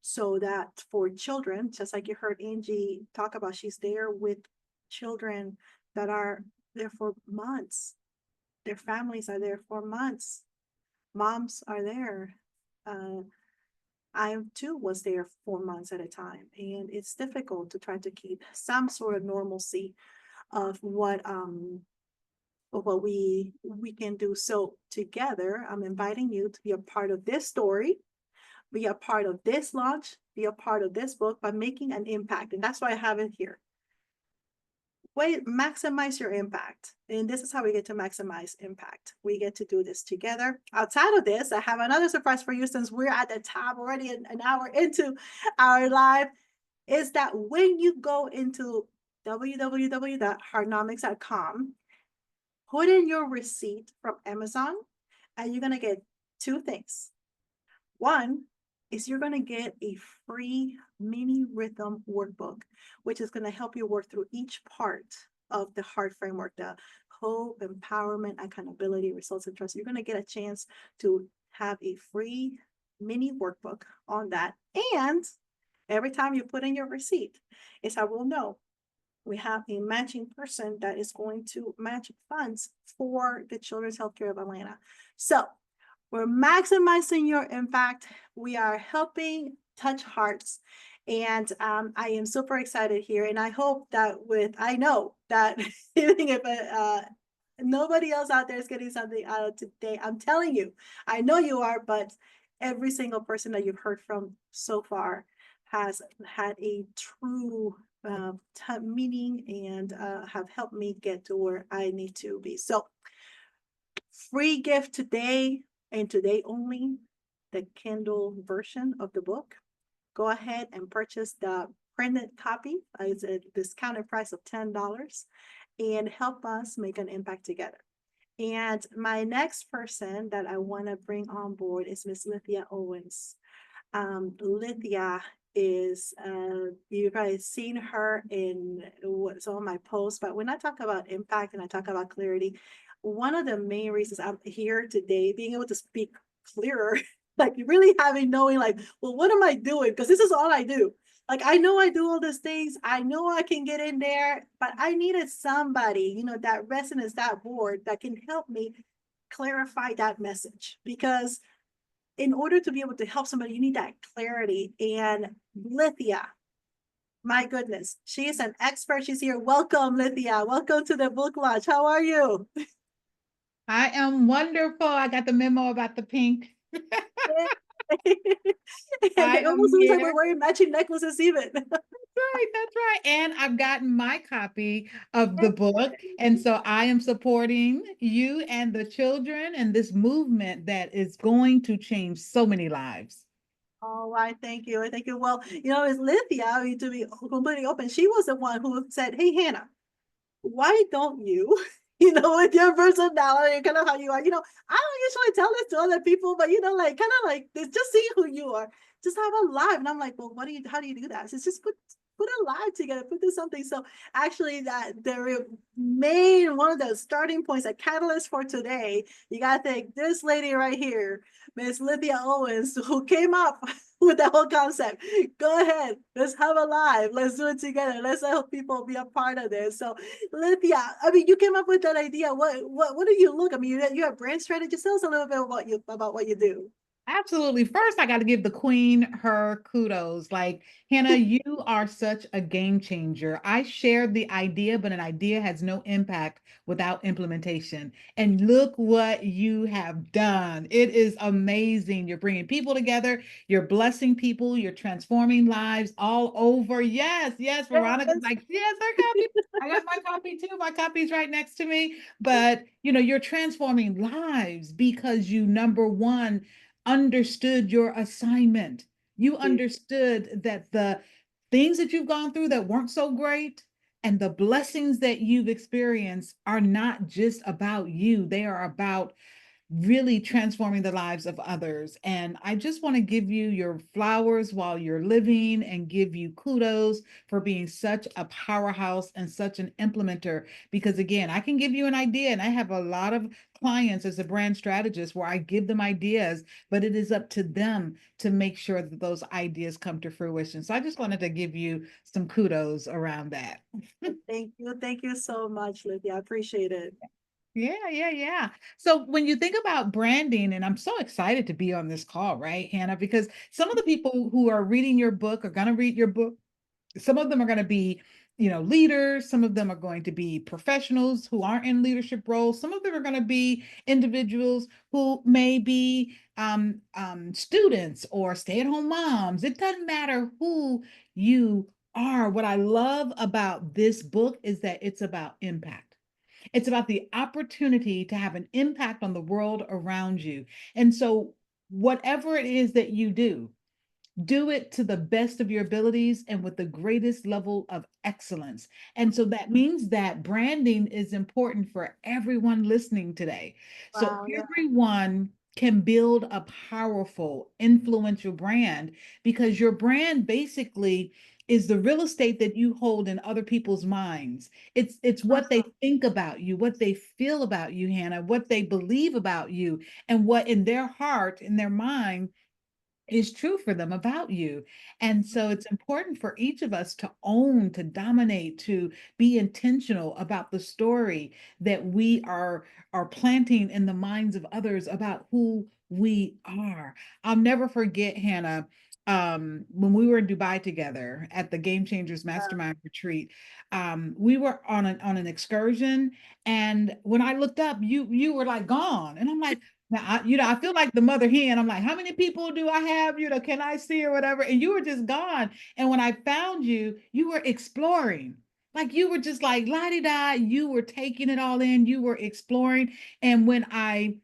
so that for children, just like you heard Angie talk about, she's there with children that are there for months. Their families are there for months. Moms are there. I too was there for months at a time, and it's difficult to try to keep some sort of normalcy of what we can do. So together, I'm inviting you to be a part of this story, be a part of this launch, be a part of this book by making an impact. And that's why I have it here. Maximize your impact. And this is how we get to maximize impact. We get to do this together. Outside of this, I have another surprise for you, since we're at the top already, an hour into our live, is that when you go into www.heartnomics.com, put in your receipt from Amazon, and you're going to get two things. One is you're going to get a free mini rhythm workbook, which is going to help you work through each part of the heart framework, the hope, empowerment, accountability, results, and trust. You're going to get a chance to have a free mini workbook on that. And every time you put in your receipt, is how we'll know we have a matching person that is going to match funds for the Children's Healthcare of Atlanta. So we're maximizing your impact. We are helping touch hearts. And I am super excited here. And I hope that I know that even if nobody else out there is getting something out of today, I'm telling you, I know you are, but every single person that you've heard from so far has had a true meaning and have helped me get to where I need to be. So, free gift today and today only, the Kindle version of the book. Go ahead and purchase the printed copy. It's a discounted price of $10 and help us make an impact together. And my next person that I want to bring on board is Miss Lithia Owens. Lithia is, you guys seen her in some of my posts, but when I talk about impact and I talk about clarity, one of the main reasons I'm here today, being able to speak clearer, like really having knowing like, well, what am I doing? Because this is all I do. Like, I know I do all these things. I know I can get in there, but I needed somebody, that resonance, that board that can help me clarify that message. Because in order to be able to help somebody, you need that clarity. And Lithia, my goodness, she is an expert. She's here. Welcome, Lithia. Welcome to the book launch. How are you? I am wonderful. I got the memo about the pink. And I it am almost looks like here. we're wearing matching necklaces even. That's right. And I've gotten my copy of the book. And so I am supporting you and the children and this movement that is going to change so many lives. Oh, I thank you. I thank you. Well, it's Lithia, to be completely open. She was the one who said, hey, Hannah, why don't you, with your personality, kind of how you are, I don't usually tell this to other people, but like kind of like this, just seeing who you are, just have a live. And I'm like, well, how do you do that? So it's just put a live together, put this something. So actually that the main one of the starting points, a catalyst for today, you gotta thank this lady right here, Miss Lithia Owens, who came up with the whole concept. Go ahead, let's have a live, let's do it together, let's help people be a part of this. So Lithia, I mean, you came up with that idea. What do you look? I mean, you have brand strategy. Tell us a little bit about what you do. Absolutely. First, I got to give the queen her kudos. Like, Hannah, you are such a game changer. I shared the idea, but an idea has no impact without implementation. And look what you have done. It is amazing. You're bringing people together, you're blessing people, you're transforming lives all over. Yes, yes. Veronica's Yes. like, yes, her copy. I got my copy too. My copy's right next to me. But, you're transforming lives because you, number one, understood your assignment. You understood that the things that you've gone through that weren't so great and the blessings that you've experienced are not just about you, they are about really transforming the lives of others. And I just want to give you your flowers while you're living and give you kudos for being such a powerhouse and such an implementer. Because again, I can give you an idea, and I have a lot of clients as a brand strategist where I give them ideas, but it is up to them to make sure that those ideas come to fruition. So I just wanted to give you some kudos around that. Thank you. Thank you so much, Lithia. I appreciate it. Yeah. So when you think about branding, and I'm so excited to be on this call, right, Hannah, because some of the people who are reading your book are going to read your book. Some of them are going to be, leaders. Some of them are going to be professionals who aren't in leadership roles. Some of them are going to be individuals who may be students or stay-at-home moms. It doesn't matter who you are. What I love about this book is that it's about impact. It's about the opportunity to have an impact on the world around you. And so, whatever it is that you do it to the best of your abilities and with the greatest level of excellence. And so that means that branding is important for everyone listening today. So Wow. Yeah. everyone can build a powerful, influential brand because your brand basically is the real estate that you hold in other people's minds. It's what they think about you, what they feel about you, Hannah, what they believe about you, and what in their heart, in their mind, is true for them about you. And so it's important for each of us to own, to dominate, to be intentional about the story that we are planting in the minds of others about who we are. I'll never forget, Hannah, when we were in Dubai together at the Game Changers Mastermind Retreat. We were on an excursion, and when I looked up, you were like gone, and I'm like, Now, I feel like the mother hen. I'm like, how many people do I have? Can I see or whatever? And you were just gone. And when I found you, you were exploring. Like you were just like la-di-da. You were taking it all in. You were exploring. And I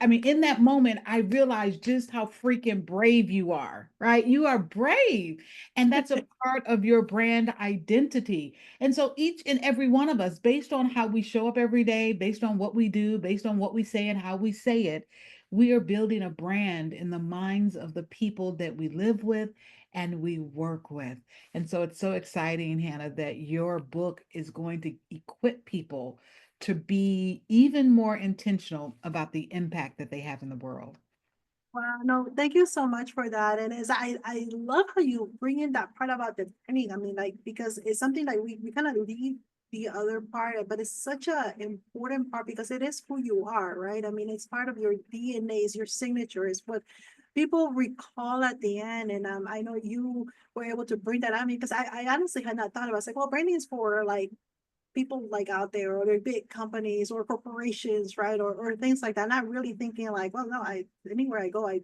mean, in that moment, I realized just how freaking brave you are, right? You are brave. And that's a part of your brand identity. And so each and every one of us, based on how we show up every day, based on what we do, based on what we say and how we say it, we are building a brand in the minds of the people that we live with and we work with. And so it's so exciting, Hannah, that your book is going to equip people to be even more intentional about the impact that they have in the world. Wow, no, thank you so much for that. And I love how you bring in that part about the training. I mean, like, because it's something like we kind of leave the other part, but it's such a important part because it is who you are, right? I mean, it's part of your DNA, is your signature, is what people recall at the end. And I know you were able to bring that out. I mean, because I honestly had not thought about it. It's like, well, branding is for like people like out there, or they're big companies or corporations, right? Or things like that. Not really thinking like, well, no, anywhere I go, I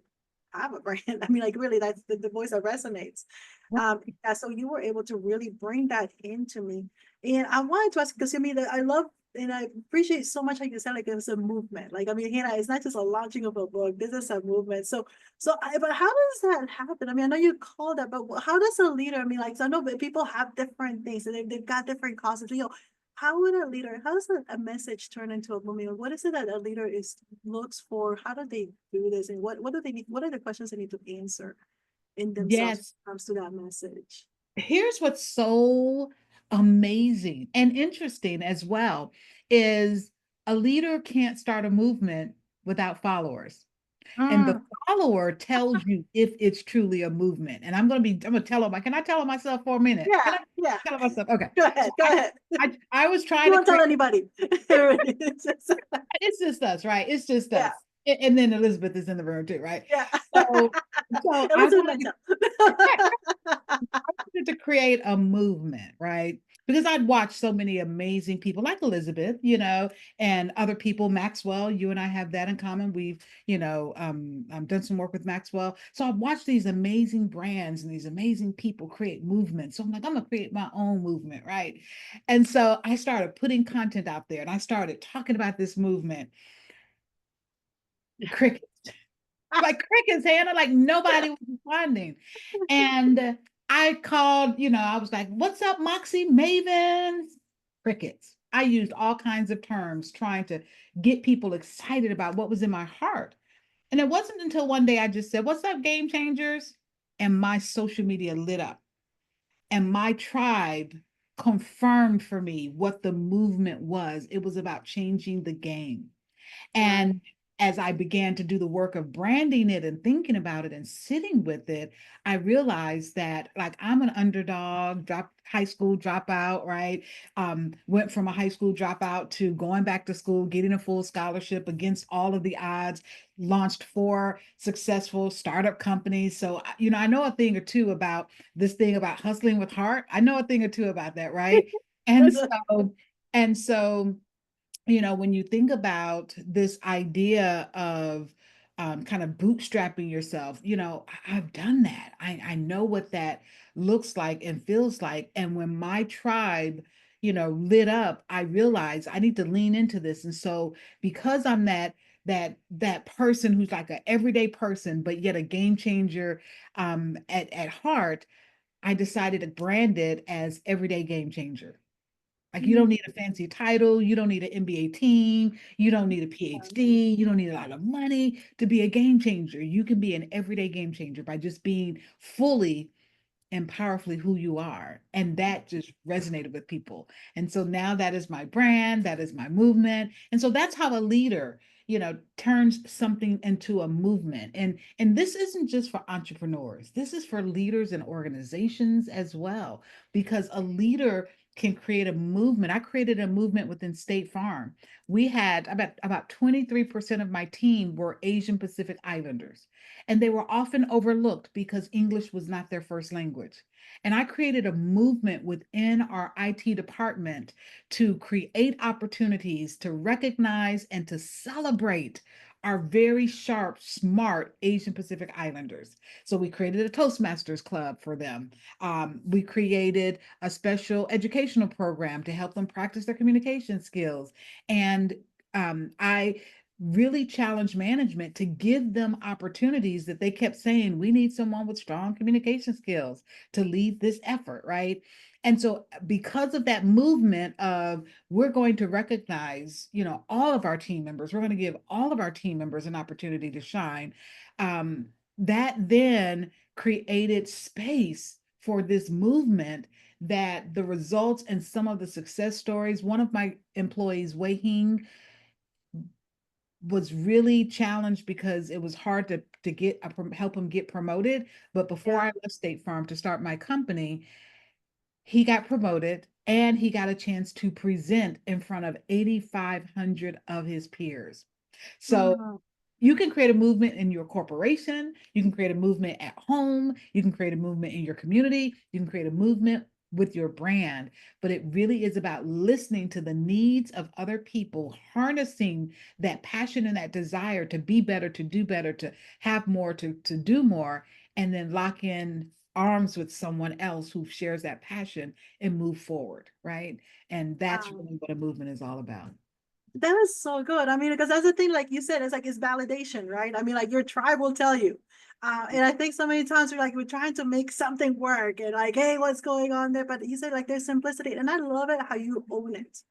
have a brand. I mean, like really that's the voice that resonates. Yeah, so you were able to really bring that into me. And I wanted to ask, because I mean, I love and I appreciate so much how you said like it was a movement. Like, I mean, Hannah, it's not just a launching of a book, this is a movement. But how does that happen? I mean, I know you call that, but how does a leader, I mean, like, so I know that people have different things and they've got different concepts. How would a leader, how does a message turn into a movement? What is it that a leader looks for? How do they do this? And what do they need? What are the questions they need to answer in themselves Yes. when it comes to that message? Here's what's so amazing and interesting as well is a leader can't start a movement without followers. And the Mm, follower tells you if it's truly a movement. And I'm gonna tell them, can I tell them myself for a minute? yeah, Can I yeah. tell them myself? Okay. Go So ahead, go ahead. I was You trying to won't tell create, anybody. it's just us, right? It's just Yeah, us. And then Elizabeth is in the room too, right? yeah. So I Elizabeth wanted might tell. to create a movement, right? Because I'd watched so many amazing people like Elizabeth, and other people, Maxwell, you and I have that in common. We've, done some work with Maxwell. So I've watched these amazing brands and these amazing people create movements. So I'm like, I'm gonna create my own movement, right? And so I started putting content out there and I started talking about this movement. Crickets, like crickets, Hannah, like nobody was responding. And I called, I was like, what's up, Moxie Mavens? Crickets. I used all kinds of terms trying to get people excited about what was in my heart. And it wasn't until one day I just said, what's up, game changers? And my social media lit up. And my tribe confirmed for me what the movement was. It was about changing the game. Right. And as I began to do the work of branding it and thinking about it and sitting with it, I realized that like I'm an underdog, high school dropout, right? Went from a high school dropout to going back to school, getting a full scholarship against all of the odds, launched 4 successful startup companies. So, I know a thing or two about this thing about hustling with heart. I know a thing or two about that, right? And so, when you think about this idea of kind of bootstrapping yourself, I've done that. I know what that looks like and feels like. And when my tribe, lit up, I realized I need to lean into this. And so because I'm that person who's like an everyday person, but yet a game changer at heart, I decided to brand it as everyday game changer. Like you don't need a fancy title, you don't need an MBA team, you don't need a PhD, you don't need a lot of money to be a game changer. You can be an everyday game changer by just being fully and powerfully who you are. And that just resonated with people. And so now that is my brand, that is my movement. And so that's how a leader, turns something into a movement. And this isn't just for entrepreneurs. This is for leaders and organizations as well, because a leader can create a movement. I created a movement within State Farm. We had about 23% of my team were Asian Pacific Islanders, and they were often overlooked because English was not their first language. And I created a movement within our IT department to create opportunities to recognize and to celebrate are very sharp, smart Asian Pacific Islanders. So we created a Toastmasters club for them. We created a special educational program to help them practice their communication skills. And I really challenged management to give them opportunities that they kept saying, we need someone with strong communication skills to lead this effort, right? And so because of that movement of we're going to recognize, all of our team members, we're going to give all of our team members an opportunity to shine, that then created space for this movement that the results and some of the success stories, one of my employees, Wei Hing, was really challenged because it was hard to get help him get promoted. But before Yeah. I left State Farm to start my company, he got promoted and he got a chance to present in front of 8,500 of his peers. So Mhm. you can create a movement in your corporation, you can create a movement at home, you can create a movement in your community, you can create a movement with your brand, but it really is about listening to the needs of other people, harnessing that passion and that desire to be better, to do better, to have more, to do more, and then lock in arms with someone else who shares that passion and move forward, right? And that's Wow. really what a movement is all about. That is so good. I mean, because that's the thing, like you said, it's like it's validation, right? I mean, like your tribe will tell you. And I think so many times we're trying to make something work and like, hey, what's going on there? But you said like there's simplicity. And I love it how you own it.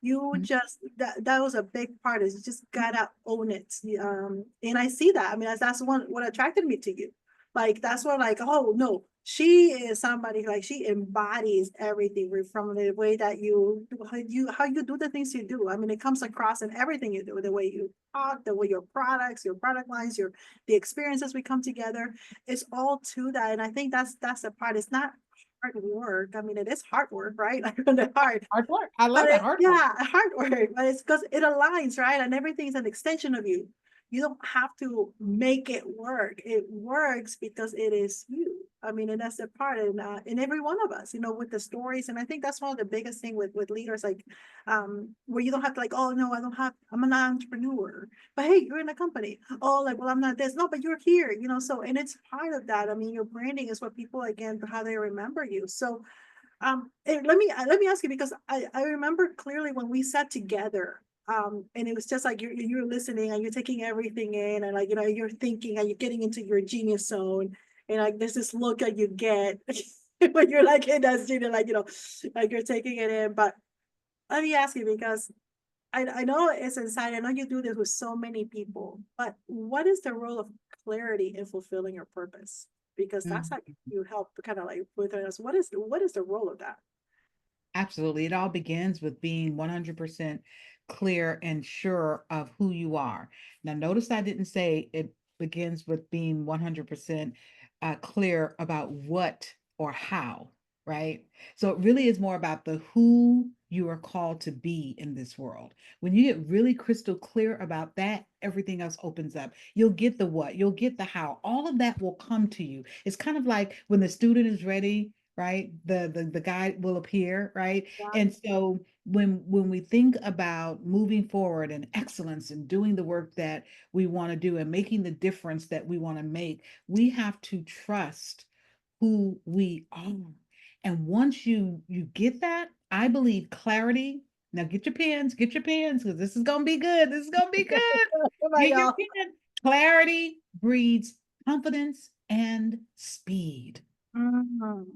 You Mhm. just that was a big part is you just gotta own it. And I see that. I mean, that's one what attracted me to you. Like that's what like, oh no, she is somebody like she embodies everything from the way that how you do the things you do. I mean, it comes across in everything you do, the way you talk, the way your products, your product lines, the experiences we come together. It's all to that. And I think that's the part. It's not hard work. I mean, it is hard work, right? Like on the hard. Hard work. I But love that hard work. yeah, hard work, but it's because it aligns, right? And everything's an extension of you. You don't have to make it work. It works because it is you. I mean, and that's the part in every one of us, with the stories. And I think that's one of the biggest thing with leaders, like where you don't have to like, oh no, I'm an entrepreneur. But hey, you're in a company. Oh, like, well, I'm not this. No, but you're here, so and it's part of that. I mean, your branding is what people again, how they remember you. So let me ask you because I remember clearly when we sat together, and it was just like you're listening and you're taking everything in, and like you're thinking and you're getting into your genius zone, and like there's this look that you get when you're like in that genius, like like you're taking it in. But let me ask you because I know it's inside. I know you do this with so many people, but what is the role of clarity in fulfilling your purpose? Because that's Mhm. like you help kind of like with us. What is the role of that? Absolutely. It all begins with being 100% clear and sure of who you are. Now, notice I didn't say it begins with being 100% clear about what or how, right? So it really is more about the who you are called to be in this world. When you get really crystal clear about that, everything else opens up. You'll get the what, you'll get the how. All of that will come to you. It's kind of like when the student is ready, right, the guide will appear, right? Yeah, And so when we think about moving forward and excellence and doing the work that we want to do and making the difference that we want to make, we have to trust who we are. And once you get that, I believe clarity. Now get your pens, because this is gonna be good. This is gonna be good. come on, Get your y'all. pen. Clarity breeds confidence and speed. Mhm.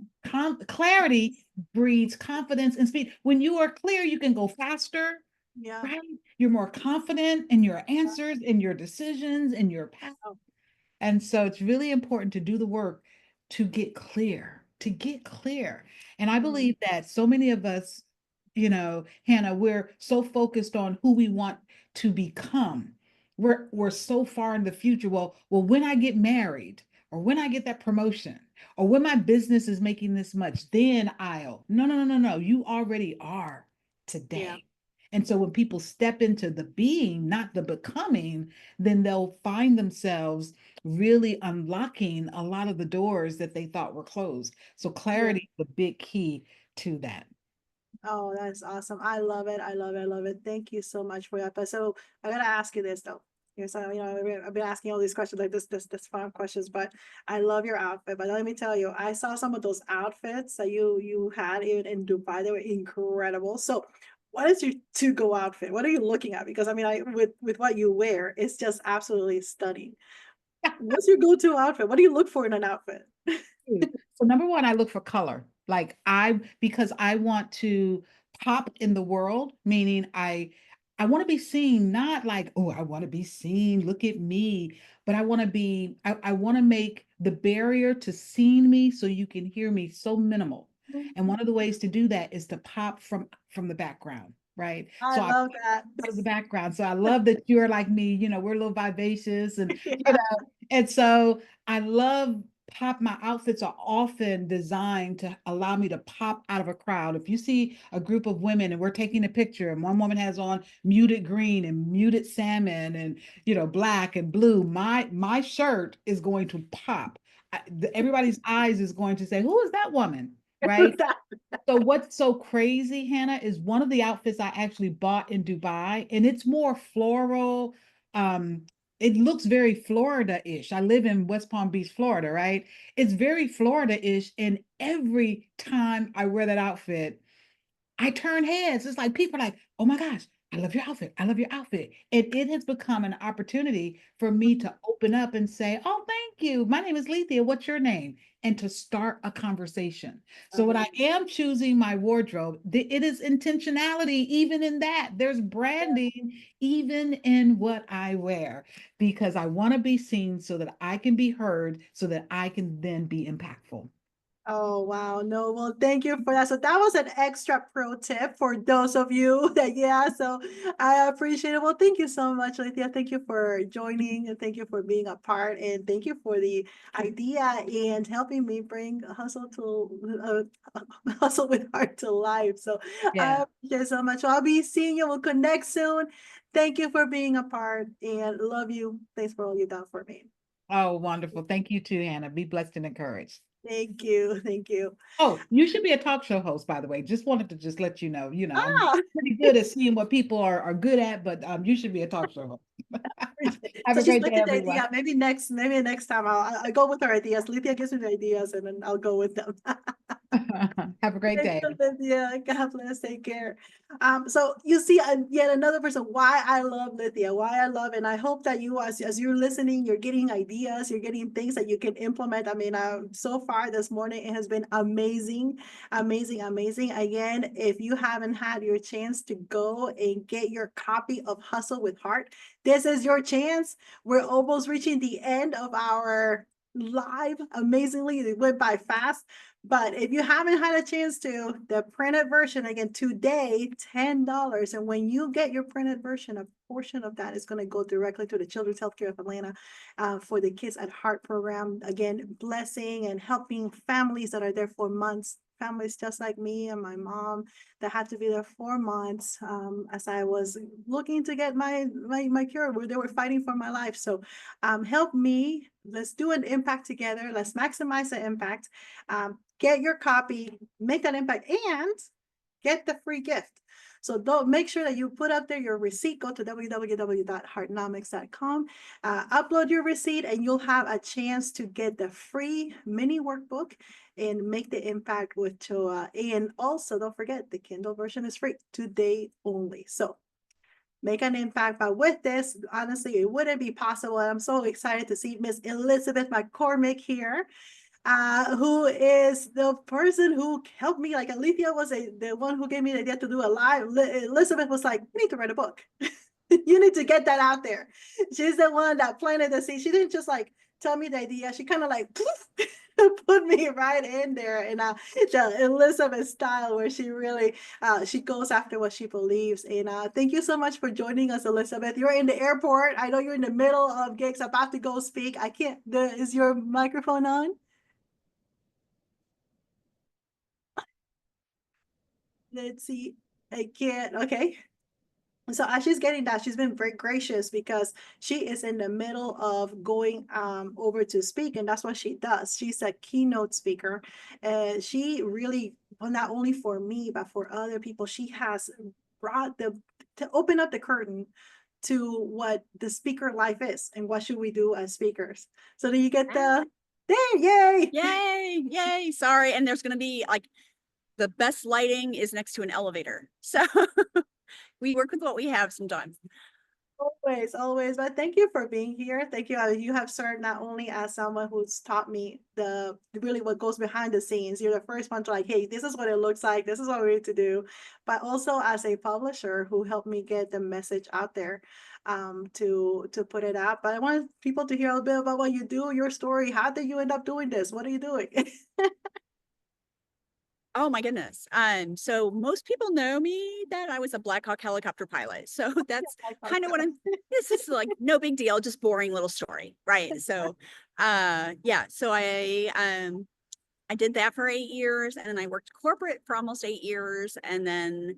Clarity breeds confidence and speed. When you are clear, you can go faster, Yeah. right? You're more confident in your answers, in your decisions, in your path. Oh, And so it's really important to do the work to get clear, to get clear. And I mm, believe that so many of us, Hannah, we're so focused on who we want to become. We're so far in the future. Well, when I get married, or when I get that promotion, or when my business is making this much, then I'll. No, no, no, no, no. You already are yeah. today. And so when people step into the being, not the becoming, then they'll find themselves really unlocking a lot of the doors that they thought were closed. So Yeah. clarity is the big key to that. Oh, that's awesome. I love it. I love it. I love it. Thank you so much for that. But so I gotta ask you this though. Yes, I've been asking all these questions like this fun questions, but I love your outfit. But let me tell you, I saw some of those outfits that you had in Dubai. They were incredible. So, what is your to go outfit? What are you looking at? Because I mean, with what you wear, it's just absolutely stunning. What's your go to outfit? What do you look for in an outfit? So number one, I look for color. Like because I want to pop in the world, meaning I want to be seen, not like, oh, I want to be seen, look at me, but I want to make the barrier to seeing me so you can hear me so minimal. And one of the ways to do that is to pop from the background, right? I So I love that. out of the background. So I love that you're like me, we're a little vivacious and Yeah. and so I love my outfits are often designed to allow me to pop out of a crowd. If you see a group of women and we're taking a picture and one woman has on muted green and muted salmon and black and blue, my shirt is going to pop. Everybody's eyes is going to say, who is that woman? Right? So what's so crazy, Hannah, is one of the outfits I actually bought in Dubai, and it's more floral. Um, it looks very Florida-ish. I live in West Palm Beach, Florida, right? It's very Florida-ish, and every time I wear that outfit, I turn heads. It's like people are like, oh my gosh, I love your outfit. I love your outfit. And it has become an opportunity for me to open up and say, oh, thank you. My name is Lethea. What's your name? And to start a conversation. So when I am choosing my wardrobe, it is intentionality, even in that. There's branding, even in what I wear, because I want to be seen so that I can be heard, so that I can then be impactful. Oh, wow. No, well, thank you for that. So that was an extra pro tip for those of you that, yeah, so I appreciate it. Well, thank you so much, Lethea. Thank you for joining and thank you for being a part and thank you for the idea and helping me bring hustle with heart to life. So I Yeah. appreciate it so much. I'll be seeing you. We'll connect soon. Thank you for being a part and love you. Thanks for all you've done for me. Oh, wonderful. Thank you too, Hannah. Be blessed and encouraged. Thank you. Thank you. Oh, you should be a talk show host, by the way. Just wanted to just let you know, I'm Ah, pretty good at seeing what people are good at, but you should be a talk show host. Have so a she's great good day, to the everyone. idea. Maybe next time I'll go with her ideas. Lethea gives me the ideas and then I'll go with them. Have a great Thank day. you, Lithia. God bless. Take care. So you see, yet another person why I love Lithia, why I love, and I hope that you, as you're listening, you're getting ideas, you're getting things that you can implement. I mean, so far this morning it has been amazing, amazing, amazing. Again, if you haven't had your chance to go and get your copy of Hustle with Heart, this is your chance. We're almost reaching the end of our live. Amazingly, it went by fast. But if you haven't had a chance to, the printed version again today, $10. And when you get your printed version, a portion of that is going to go directly to the Children's Healthcare of Atlanta for the Kids at Heart program. Again, blessing and helping families that are there for months. Families just like me and my mom that had to be there 4 months as I was looking to get my cure, where they were fighting for my life. So help me. Let's do an impact together. Let's maximize the impact. Get your copy, make that impact, and get the free gift. So don't make sure that you put up there your receipt. Go to www.heartnomics.com, upload your receipt, and you'll have a chance to get the free mini workbook and make the impact with Choa. And also, don't forget the Kindle version is free today only. So make an impact. But with this, honestly, it wouldn't be possible. And I'm so excited to see Miss Elizabeth McCormick here, who is the person who helped me. Like Alethea was the one who gave me the idea to do a live. Elizabeth was like, you need to write a book. You need to get that out there. She's the one that planted the seed. She didn't just like tell me the idea. She kind of like put me right in there in the Elizabeth style, where she really she goes after what she believes. And thank you so much for joining us, Elizabeth. You're in the airport. I know you're in the middle of gigs, about to go speak. I can't. Is your microphone on? Let's see. I can't. Okay. So as she's getting that, she's been very gracious because she is in the middle of going over to speak, and that's what she does. She's a keynote speaker, and she really, well, not only for me but for other people, she has brought the to open up the curtain to what the speaker life is and what should we do as speakers. So do you get the there? Yay! Yay, yay. Sorry. And there's going to be like the best lighting is next to an elevator. So we work with what we have sometimes. Always, always. But thank you for being here. Thank you. You have served not only as someone who's taught me the really what goes behind the scenes. You're the first one to like, hey, this is what it looks like. This is what we need to do. But also as a publisher who helped me get the message out there, to put it out. But I want people to hear a little bit about what you do, your story. How did you end up doing this? What are you doing? Oh my goodness. So most people know me that I was a Black Hawk helicopter pilot. So that's kind of what this is like, no big deal, just boring little story. Right. So, yeah, so I did that for 8 years, and then I worked corporate for almost 8 years. And then,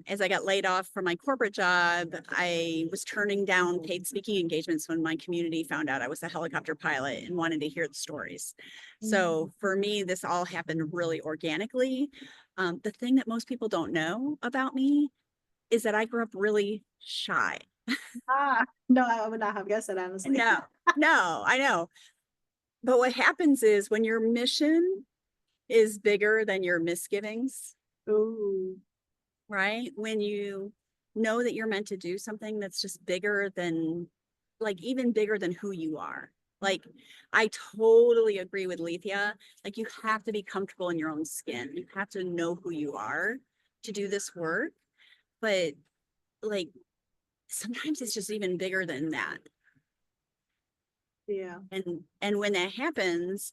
as I got laid off from my corporate job, I was turning down paid speaking engagements when my community found out I was a helicopter pilot and wanted to hear the stories. So for me, this all happened really organically. The thing that most people don't know about me is that I grew up really shy. No, I would not have guessed it, honestly. No, I know. But what happens is when your mission is bigger than your misgivings, Ooh. right? When you know that you're meant to do something that's just bigger than, like, even bigger than who you are. Like, I totally agree with Lethea. Like, you have to be comfortable in your own skin. You have to know who you are to do this work. But like, sometimes it's just even bigger than that. Yeah. And when that happens,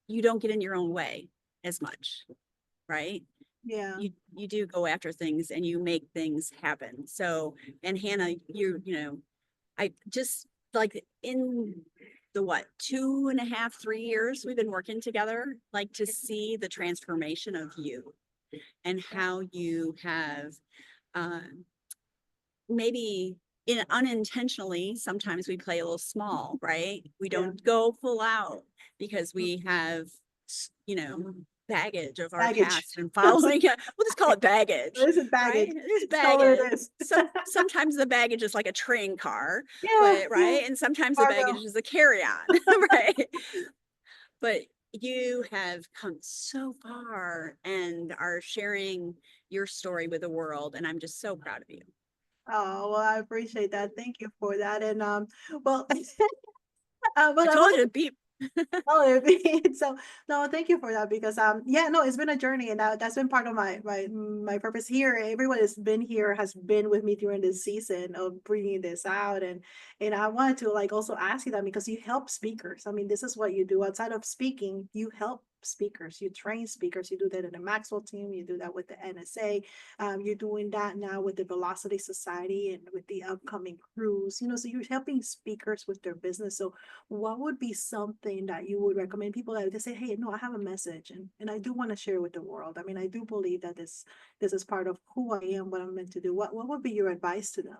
you don't get in your own way as much, right? Yeah. You do go after things and you make things happen. So, and Hannah, you know, I just like in the 2.5, 3 years we've been working together, like to see the transformation of you and how you have, maybe unintentionally, sometimes we play a little small, right? We don't go full out because we have, baggage of our Baggage. past and following it. We'll just call it baggage. This is baggage. Right? There's It's not what baggage. it is. Sometimes the baggage is like a train car, Yeah, but right. yeah. And sometimes the Cargo. baggage is a carry-on, right? But you have come so far and are sharing your story with the world. And I'm just so proud of you. Oh, well, I appreciate that. Thank you for that. And well, but I I told you to beep. Oh, so no, thank you for that because yeah, no, it's been a journey and that's been part of my purpose here. Everyone has been here, has been with me during this season of bringing this out, and I wanted to like also ask you that because you help speakers. I mean, this is what you do outside of speaking. You help speakers, you train speakers. You do that in the Maxwell team. You do that with the NSA. You're doing that now with the Velocity Society and with the upcoming cruise. So you're helping speakers with their business. So what would be something that you would recommend people that they say, hey, no, I have a message and I do want to share with the world. I mean, I do believe that this is part of who I am, what I'm meant to do. What would be your advice to them?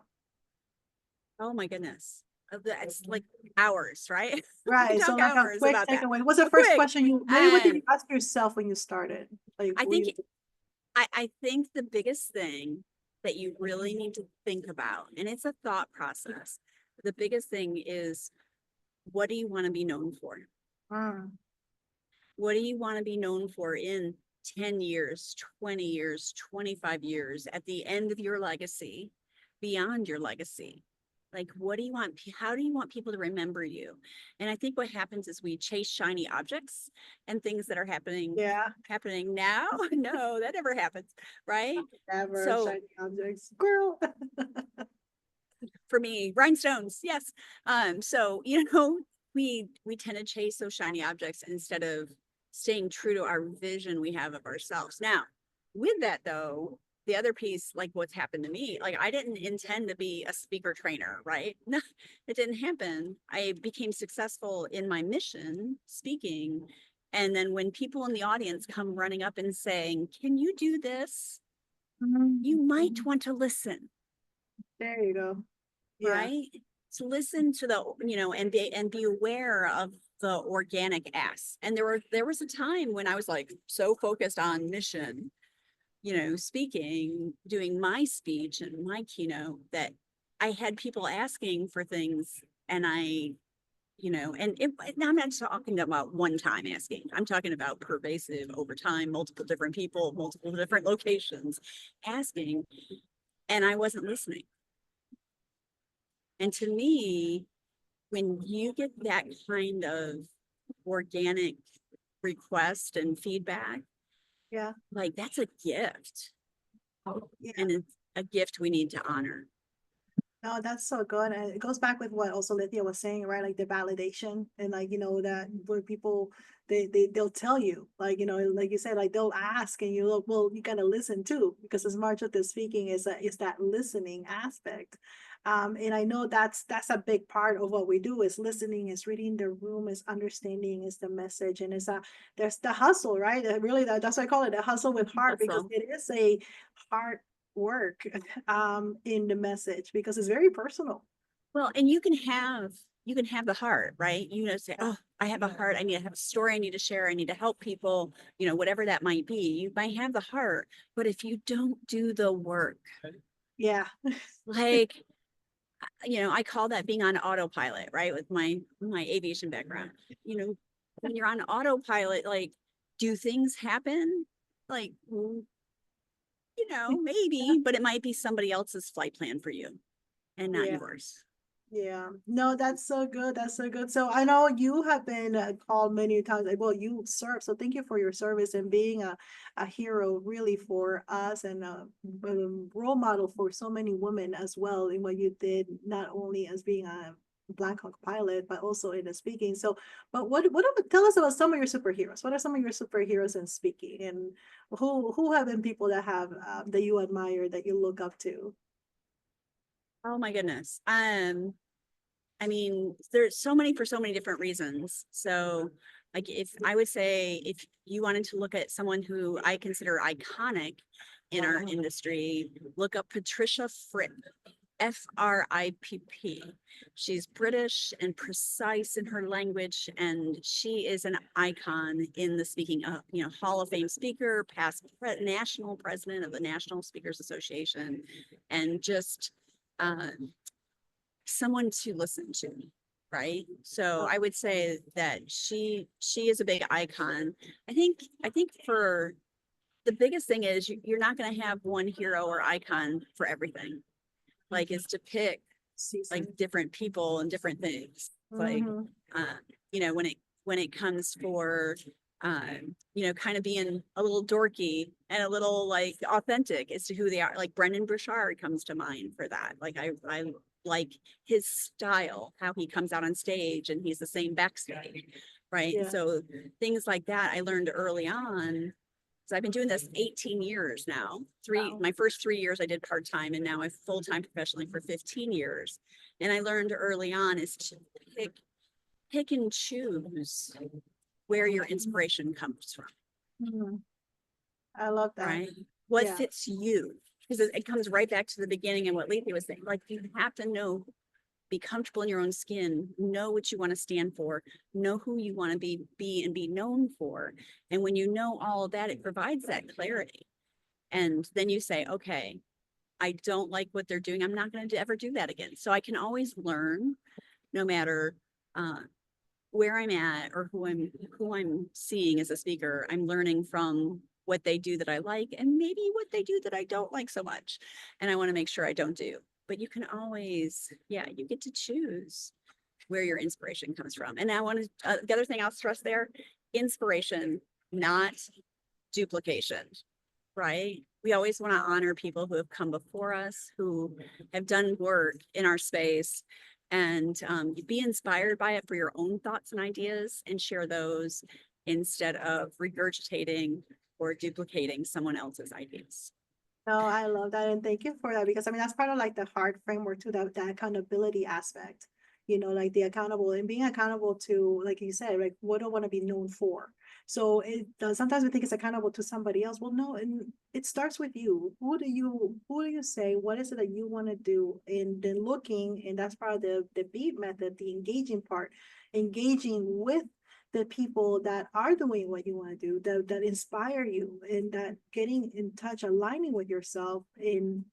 Oh my goodness. It's like hours, right? Right. So like a quick takeaway. What's the first question what did you ask yourself when you started? Like I think the biggest thing that you really need to think about, and it's a thought process, the biggest thing is, what do you want to be known for? What do you want to be known for in 10 years, 20 years, 25 years, at the end of your legacy, beyond your legacy? Like, what do you want? How do you want people to remember you? And I think what happens is we chase shiny objects and things that are happening now. No, that never happens, right? Never So, shiny objects. Girl. For me, rhinestones, yes. So we tend to chase those shiny objects instead of staying true to our vision we have of ourselves. Now, with that though, the other piece, like what's happened to me, like I didn't intend to be a speaker trainer, right? No, it didn't happen. I became successful in my mission, speaking. And then when people in the audience come running up and saying, can you do this? You might want to listen. There you go. Yeah. Right? So listen to the, and be aware of the organic ass. And there was a time when I was like so focused on mission, speaking, doing my speech and my keynote, that I had people asking for things, and now I'm not talking about one time asking. I'm talking about pervasive over time, multiple different people, multiple different locations asking, and I wasn't listening. And to me, when you get that kind of organic request and feedback, Yeah. like that's a gift, Yeah. and it's a gift we need to honor. No, that's so good. And it goes back with what also Lithia was saying, right? Like the validation and like, that where people, they'll tell you, like, like you said, like they'll ask and you look, well, you gotta listen too, because as much of the speaking is that listening aspect. And I know that's a big part of what we do is listening, is reading the room, is understanding, is the message, and there's the hustle, right? Really, that's why I call it a hustle with heart, because Hustle. it is a heart work in the message, because it's very personal. Well, and you can have the heart, right? Say, oh, I have a heart. I need to have a story I need to share. I need to help people, whatever that might be. You might have the heart, but if you don't do the work, Yeah. like, I call that being on autopilot, right? With my aviation background, when you're on autopilot, like, do things happen? Like, maybe, but it might be somebody else's flight plan for you and not Yeah. yours. Yeah, no, that's so good. That's so good. So I know you have been called many times. Well, you serve. So thank you for your service and being a hero really for us, and a role model for so many women as well in what you did, not only as being a Black Hawk pilot, but also in the speaking. So, but tell us about some of your superheroes. What are some of your superheroes in speaking, and who have been people that have that you admire, that you look up to? Oh my goodness. I mean, there's so many for so many different reasons. So, like, if I would say, if you wanted to look at someone who I consider iconic in our industry, look up Patricia Fripp, Fripp. She's British and precise in her language, and she is an icon in the speaking of, Hall of Fame speaker, past national president of the National Speakers Association, and just someone to listen to, right? So I would say that she is a big icon. I think for the biggest thing is you're not going to have one hero or icon for everything. Like, is to pick like different people and different things. Like, when it comes for kind of being a little dorky and a little like authentic as to who they are. Like Brendan Burchard comes to mind for that. Like I like his style, how he comes out on stage and he's the same backstage, right? Yeah. So things like that I learned early on. So I've been doing this 18 years now. Wow. My first 3 years I did part-time, and now I'm full-time professionally for 15 years. And I learned early on is to pick and choose where your inspiration comes from. Mhm. I love that. Right? What Yeah. fits you? Because it comes right back to the beginning and what Letha was saying. Like, you have to be comfortable in your own skin, know what you want to stand for, know who you want to be and be known for. And when you know all of that, it provides that clarity. And then you say, okay, I don't like what they're doing. I'm not going to ever do that again. So I can always learn, no matter where I'm at or who I'm seeing as a speaker. I'm learning from what they do that I like, and maybe what they do that I don't like so much. And I want to make sure I don't do. But you can always, you get to choose where your inspiration comes from. And I want to, the other thing I'll stress there, inspiration, not duplication, right? We always want to honor people who have come before us, who have done work in our space, and be inspired by it for your own thoughts and ideas, and share those instead of regurgitating or duplicating someone else's ideas. No, I love that. And thank you for that, because I mean, that's part of like the hard framework to that accountability aspect, like the accountable and being accountable to, like you said, like what do I want to be known for? So sometimes we think it's accountable to somebody else. Well, no, and it starts with you. Who do you say, what is it that you want to do? And then looking, and that's part of the beat method, the engaging part, engaging with the people that are doing what you want to do, that inspire you, and that getting in touch, aligning with yourself in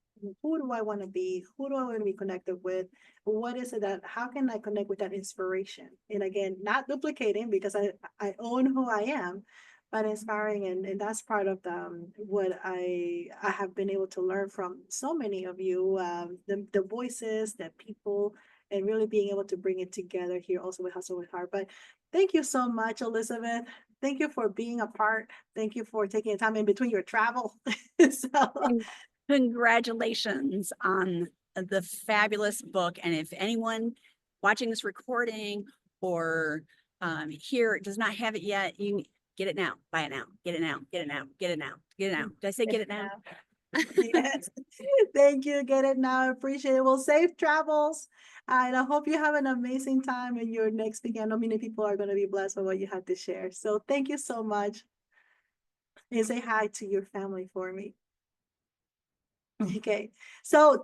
who do I want to be? Who do I want to be connected with? What is it that, how can I connect with that inspiration? And again, not duplicating, because I own who I am, but inspiring. And that's part of what I have been able to learn from so many of you, the voices, the people, and really being able to bring it together here also with Hustle with Heart. But thank you so much, Elizabeth. Thank you for being a part. Thank you for taking the time in between your travel. So And congratulations on the fabulous book. And if anyone watching this recording or here does not have it yet, you get it now, buy it now, get it now, get it now, get it now, get it now. Did I say get it now? yes. Thank you. Get it now. I appreciate it. Well, safe travels. And I hope you have an amazing time in your next weekend. I know many people are going to be blessed by what you had to share. So thank you so much. And say hi to your family for me. Okay, so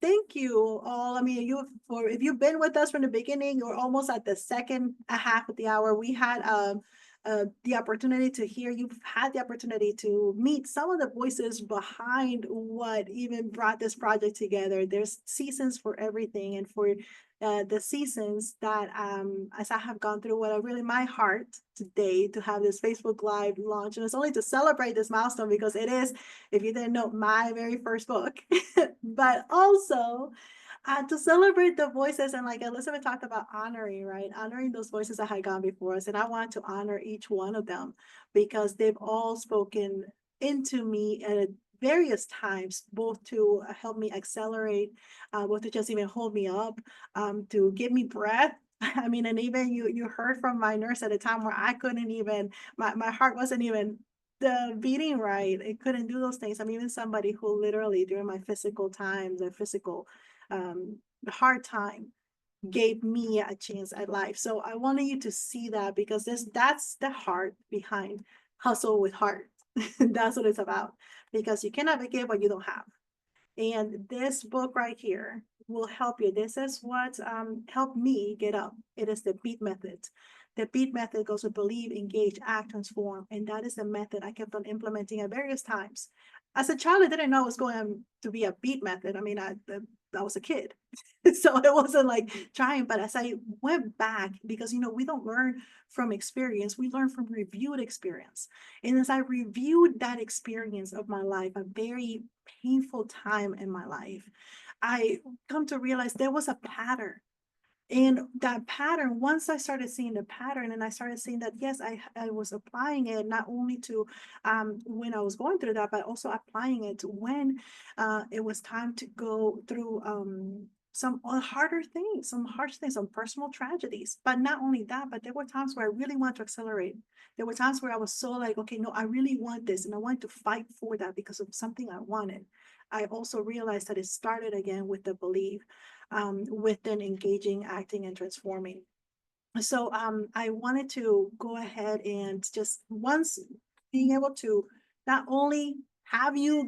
thank you all. I mean, if you've been with us from the beginning, you're almost at the second half of the hour. We had the opportunity to hear, you've had the opportunity to meet some of the voices behind what even brought this project together. There's seasons for everything, and for the seasons that as I have gone through, what are really my heart today to have this Facebook Live launch, and it's only to celebrate this milestone, because it is, if you didn't know, my very first book, but also to celebrate the voices. And like Elizabeth talked about, honoring, right? Honoring those voices that had gone before us. And I want to honor each one of them, because they've all spoken into me at various times, both to help me accelerate, both to just even hold me up, to give me breath. I mean, and even you heard from my nurse at a time where I couldn't even, my heart wasn't even the beating right. It couldn't do those things. I'm even somebody who literally during my physical times, the physical hard time, gave me a chance at life. So I wanted you to see that, because that's the heart behind Hustle with Heart. That's what it's about, because you cannot give what you don't have. And this book right here will help you. This is what helped me get up. It is the BEAT method. The BEAT method goes with believe, engage, act, transform. And that is the method I kept on implementing at various times. As a child, I didn't know it was going to be a BEAT method. I mean, I was a kid. So it wasn't like trying, but as I went back, because, we don't learn from experience, we learn from reviewed experience. And as I reviewed that experience of my life, a very painful time in my life, I come to realize there was a pattern. And that pattern, once I started seeing the pattern, and I started seeing that, yes, I was applying it not only to when I was going through that, but also applying it when it was time to go through some harder things, some harsh things, some personal tragedies. But not only that, but there were times where I really wanted to accelerate. There were times where I was so like, okay, no, I really want this. And I wanted to fight for that because of something I wanted. I also realized that it started again with the belief, with then engaging, acting, and transforming. So I wanted to go ahead and just once being able to not only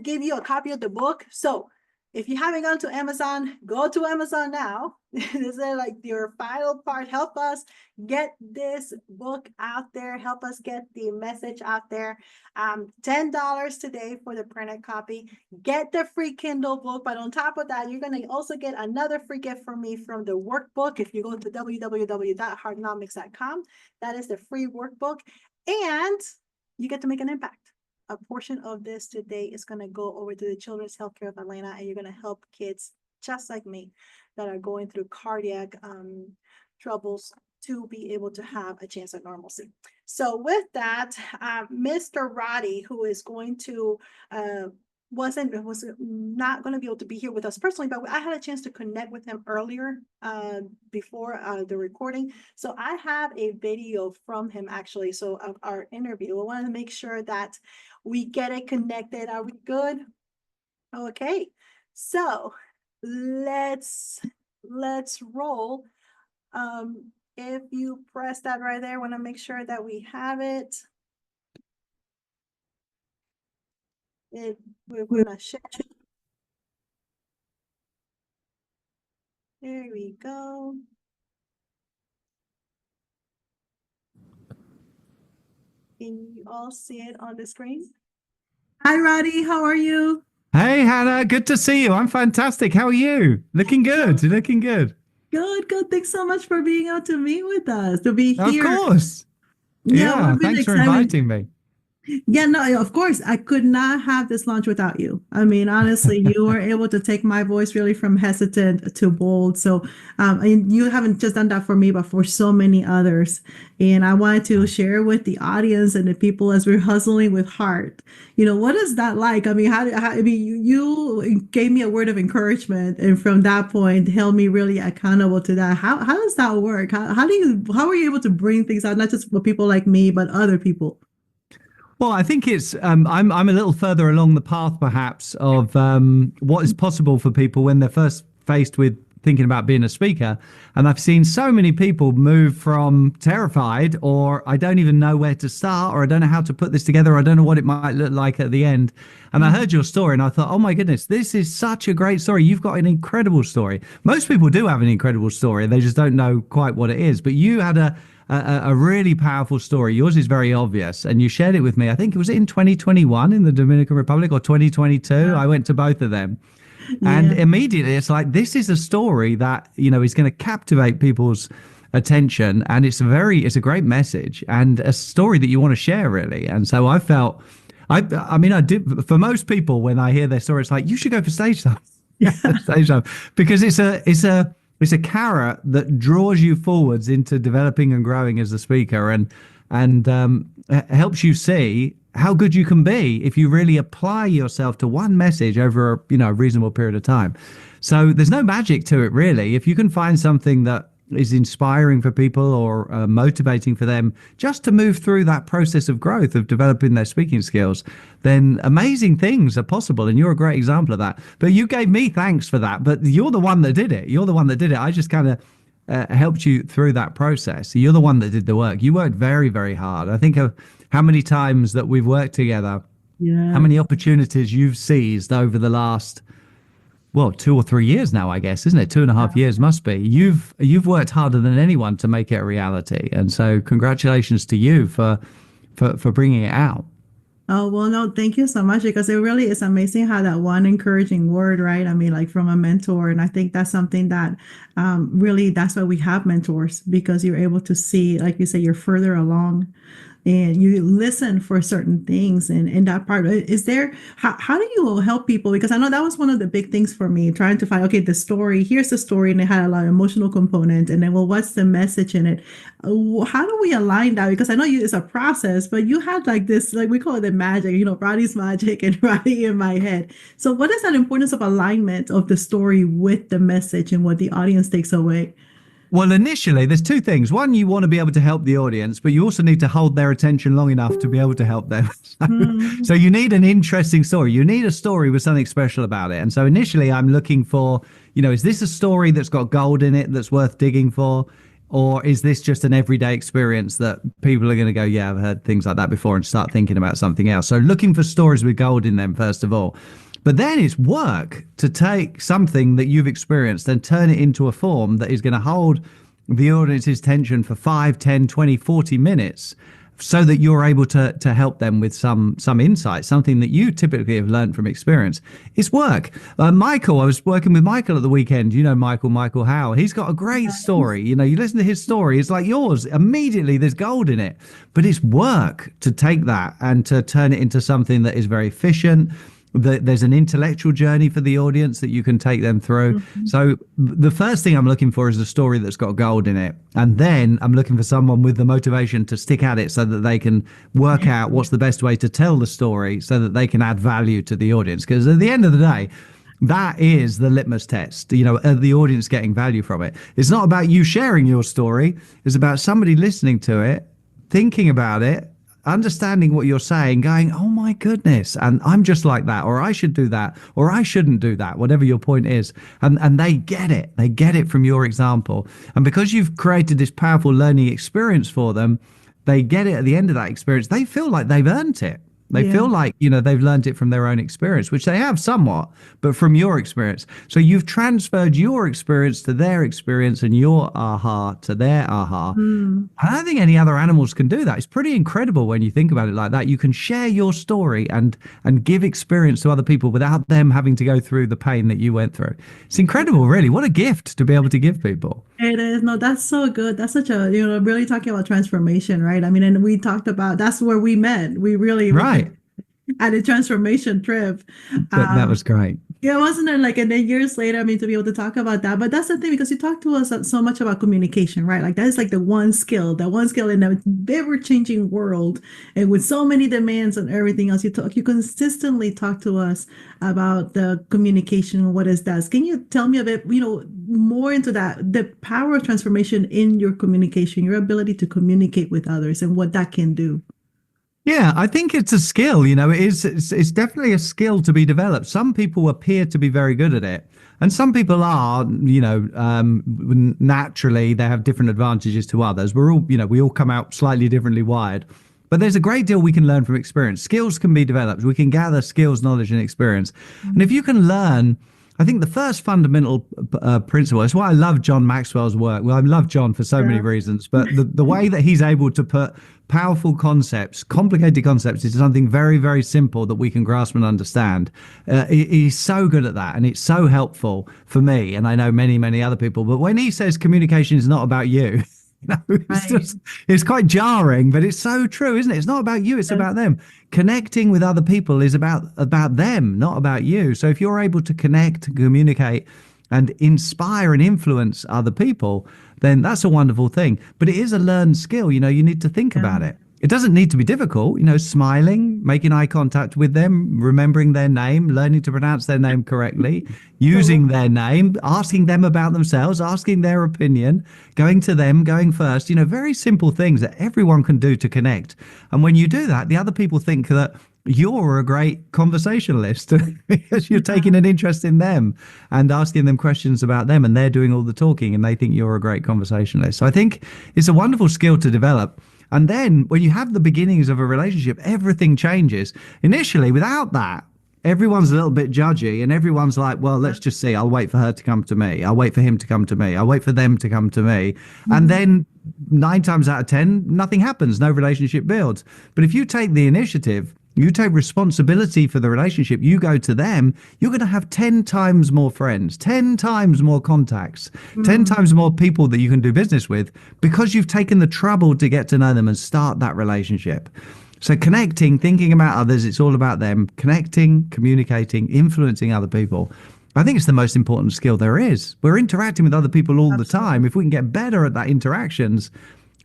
give you a copy of the book. So if you haven't gone to Amazon, go to Amazon now. This is like your final part. Help us get this book out there. Help us get the message out there. $10 today for the printed copy. Get the free Kindle book. But on top of that, you're going to also get another free gift from me from the workbook. If you go to www.heartnomics.com, that is the free workbook. And you get to make an impact. A portion of this today is going to go over to the Children's Healthcare of Atlanta, and you're going to help kids just like me that are going through cardiac troubles to be able to have a chance at normalcy. So with that, Mr. Roddy, who is going to was not going to be able to be here with us personally, but I had a chance to connect with him earlier before the recording. So I have a video from him actually. So of our interview, I wanted to make sure that we get it connected. Are we good? Okay. So let's roll. If you press that right there, I want to make sure that we have it. We're gonna share. There we go. Can you all see it on the screen? Hi, Roddy. How are you? Hey, Hannah, good to see you. I'm fantastic. How are you? Looking good. Looking good. Good, good. Thanks so much for being out to meet with us, to be Of here. course. Yeah, Yeah, we're really thanks for excited. inviting me. Yeah, no, of course, I could not have this launch without you. I mean, honestly, you were able to take my voice really from hesitant to bold. So, and you haven't just done that for me, but for so many others. And I wanted to share with the audience and the people as we're hustling with heart. What is that like? I mean, I mean, you gave me a word of encouragement, and from that point, held me really accountable to that. How does that work? How are you able to bring things out, not just for people like me, but other people? Well, I think it's I'm a little further along the path perhaps of what is possible for people when they're first faced with thinking about being a speaker. And I've seen so many people move from terrified or I don't even know where to start or I don't know how to put this together or I don't know what it might look like at the end. And I heard your story and I thought, oh my goodness, this is such a great story. You've got an incredible story. Most people do have an incredible story. They just don't know quite what it is. But you had a really powerful story. Yours is very obvious, and you shared it with me. I think it was in 2021 in the Dominican Republic or 2022. I went to both of them, and Yeah. immediately it's like this is a story that is going to captivate people's attention, and it's a great message and a story that you want to share really. And so I felt, I mean, I did for most people when I hear their story, it's like you should go for stage time. Yeah, stage time because it's a carrot that draws you forwards into developing and growing as a speaker and helps you see how good you can be if you really apply yourself to one message over a reasonable period of time. So there's no magic to it really. If you can find something that is inspiring for people or motivating for them just to move through that process of growth of developing their speaking skills, then amazing things are possible. And you're a great example of that. But you gave me thanks for that. But you're the one that did it. You're the one that did it. I just kind of helped you through that process. You're the one that did the work. You worked very, very hard. I think of how many times that we've worked together, Yeah. how many opportunities you've seized over the last 2 or 3 years now, I guess, isn't it? 2.5 years must be. You've worked harder than anyone to make it a reality, and so congratulations to you for bringing it out. Oh, well, no, thank you so much because it really is amazing how that one encouraging word, right? I mean, like from a mentor. And I think that's something that really, that's why we have mentors because you're able to see, like you say, you're further along and you listen for certain things. And that part, is there, how do you help people? Because I know that was one of the big things for me, trying to find, okay, the story, here's the story, and it had a lot of emotional component. And then, well, what's the message in it? How do we align that? Because I know it's a process, but you had like this, like we call it the magic, Roddy's magic and Roddy in my head. So what is that importance of alignment of the story with the message and what the audience takes away? Well, initially, there's two things. One, you want to be able to help the audience, but you also need to hold their attention long enough to be able to help them. So you need an interesting story. You need a story with something special about it. And so initially, I'm looking for, is this a story that's got gold in it that's worth digging for? Or is this just an everyday experience that people are going to go, yeah, I've heard things like that before and start thinking about something else? So looking for stories with gold in them, first of all. But then it's work to take something that you've experienced and turn it into a form that is going to hold the audience's attention for 5, 10, 20, 40 minutes so that you're able to help them with some insight, something that you typically have learned from experience. It's work. Michael, I was working with Michael at the weekend. Michael Howe. He's got a great story. You listen to his story, it's like yours. Immediately there's gold in it. But it's work to take that and to turn it into something that is very efficient. There's an intellectual journey for the audience that you can take them through. So the first thing I'm looking for is a story that's got gold in it. And then I'm looking for someone with the motivation to stick at it so that they can work out what's the best way to tell the story so that they can add value to the audience. Because at the end of the day, that is the litmus test, the audience getting value from it. It's not about you sharing your story. It's about somebody listening to it, thinking about it, understanding what you're saying, going, oh my goodness, and I'm just like that, or I should do that, or I shouldn't do that, whatever your point is. And they get it from your example. And because you've created this powerful learning experience for them, they get it at the end of that experience. They feel like they've earned it. They Yeah. feel like, they've learned it from their own experience, which they have somewhat, but from your experience. So you've transferred your experience to their experience and your aha to their aha. Mm. I don't think any other animals can do that. It's pretty incredible when you think about it like that. You can share your story and give experience to other people without them having to go through the pain that you went through. It's incredible, really. What a gift to be able to give people. It is. No, that's so good. That's such a, really talking about transformation, right? I mean, and we talked about, that's where we met. We really were Right. at a transformation trip. That was great. Yeah, wasn't it like, and then years later, I mean, to be able to talk about that, but that's the thing, because you talk to us so much about communication, right? Like that is like the one skill in a ever-changing world, and with so many demands and everything else, you consistently talk to us about the communication and what it does. Can you tell me a bit, more into that, the power of transformation in your communication, your ability to communicate with others, and what that can do? Yeah, I think it's a skill. It's definitely a skill to be developed. Some people appear to be very good at it, and some people are, naturally they have different advantages to others. We're all, we all come out slightly differently wired, but there's a great deal we can learn from experience. Skills can be developed. We can gather skills, knowledge, and experience. And if you can learn, I think the first fundamental principle is why I love John Maxwell's work. Well, I love John for so many reasons, but the way that he's able to put powerful concepts, complicated concepts, into something very, very simple that we can grasp and understand. He's so good at that, and it's so helpful for me, and I know many, many other people. But when he says communication is not about you, it's quite jarring, but it's so true, isn't it? It's not about you, it's about them. Connecting with other people is about them, not about you. So if you're able to connect, communicate, and inspire and influence other people, then that's a wonderful thing. But it is a learned skill. You need to think about it. It doesn't need to be difficult, smiling, making eye contact with them, remembering their name, learning to pronounce their name correctly, using their name, asking them about themselves, asking their opinion, going to them, going first, very simple things that everyone can do to connect. And when you do that, the other people think that you're a great conversationalist because you're taking an interest in them and asking them questions about them, and they're doing all the talking, and they think you're a great conversationalist. So I think it's a wonderful skill to develop. And then when you have the beginnings of a relationship, everything changes. Initially, without that, everyone's a little bit judgy, and everyone's like, well, let's just see. I'll wait for her to come to me. I'll wait for him to come to me. I'll wait for them to come to me. And then 9 times out of 10, nothing happens. No relationship builds. But if you take the initiative, you take responsibility for the relationship, you go to them, you're going to have 10 times more friends, 10 times more contacts, 10 times more people that you can do business with, because you've taken the trouble to get to know them and start that relationship. So connecting, thinking about others, it's all about them. Connecting, communicating, influencing other people. I think it's the most important skill there is. We're interacting with other people all the time. If we can get better at that interactions,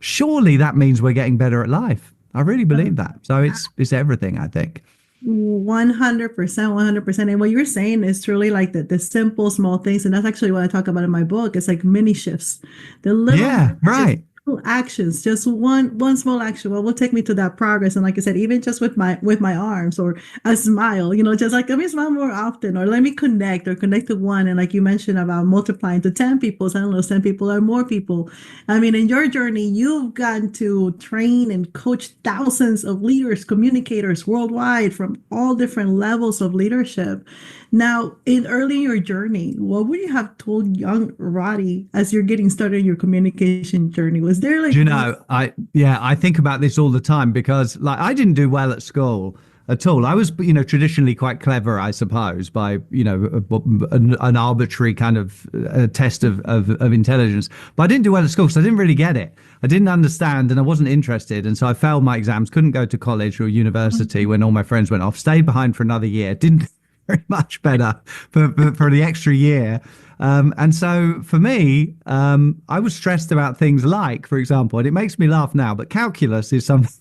surely that means we're getting better at life. I really believe that. So it's everything, I think. 100%, 100%. And what you're saying is truly like the simple, small things. And that's actually what I talk about in my book. It's like mini shifts. The little right. actions, just one small action will take me to that progress. And like I said, even just with my arms, or a smile, just like, let me smile more often, or let me connect to one. And like you mentioned about multiplying to 10 people, so I don't know, 10 people or more people. I mean, in your journey, you've gotten to train and coach thousands of leaders, communicators worldwide from all different levels of leadership. Now, early in your journey, what would you have told young Roddy as you're getting started in your communication journey? Was there like, I think about this all the time, because like I didn't do well at school at all. I was, traditionally quite clever, I suppose, by, an arbitrary kind of test of intelligence. But I didn't do well at school because I didn't really get it. I didn't understand, and I wasn't interested. And so I failed my exams, couldn't go to college or university when all my friends went off, stayed behind for another year, didn't very much better for the extra year. And so for me, I was stressed about things like, for example, and it makes me laugh now, but calculus is something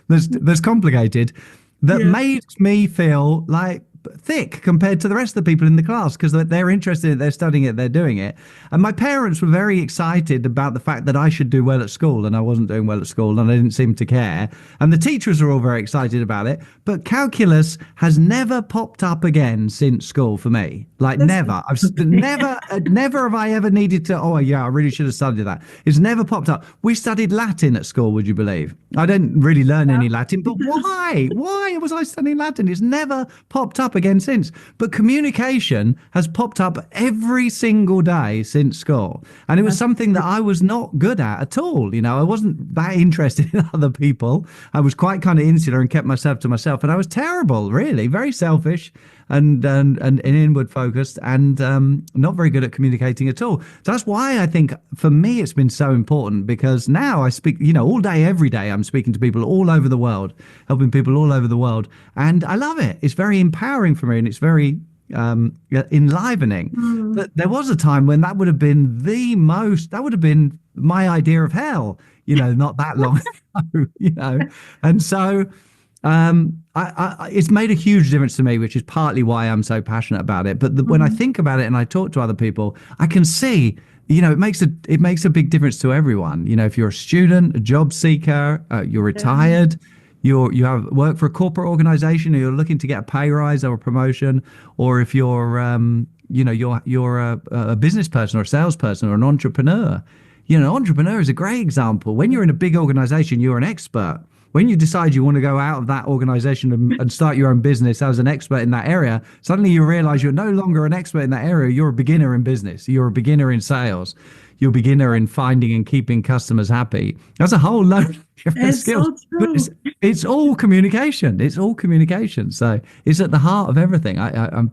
that's complicated, that made me feel like thick compared to the rest of the people in the class because they're interested in it, they're studying it, they're doing it. And my parents were very excited about the fact that I should do well at school, and I wasn't doing well at school and I didn't seem to care. And the teachers were all very excited about it. But calculus has never popped up again since school for me. Like never. Never have I ever needed to, oh yeah, I really should have studied that. It's never popped up. We studied Latin at school, would you believe? I didn't really learn any Latin, but why? Why was I studying Latin? It's never popped up again since. But communication has popped up every single day since school. And it was something that I was not good at all. You know, I wasn't that interested in other people. I was quite kind of insular and kept myself to myself. And I was terrible, really, very selfish and inward focused and not very good at communicating at all. So that's why I think for me it's been so important, because now I speak, you know, all day, every day I'm speaking to people all over the world, helping people all over the world. And I love it. It's very empowering for me and it's very enlivening. But there was a time when that would have been that would have been my idea of hell, you know, not that long ago, you know. And so it's made a huge difference to me, which is partly why I'm so passionate about it. But when I think about it and I talk to other people, I can see, you know, it makes a big difference to everyone. You know, if you're a student, a job seeker, you're retired, you have work for a corporate organization, or you're looking to get a pay rise or a promotion, or if you're you know, you're a business person or a salesperson or an entrepreneur. You know, an entrepreneur is a great example. When you're in a big organization, you're an expert. When you decide you want to go out of that organization and start your own business as an expert in that area, suddenly you realize you're no longer an expert in that area. You're a beginner in business. You're a beginner in sales. You're a beginner in finding and keeping customers happy. That's a whole load of different skills. So But it's all communication. It's all communication. So it's at the heart of everything. I'm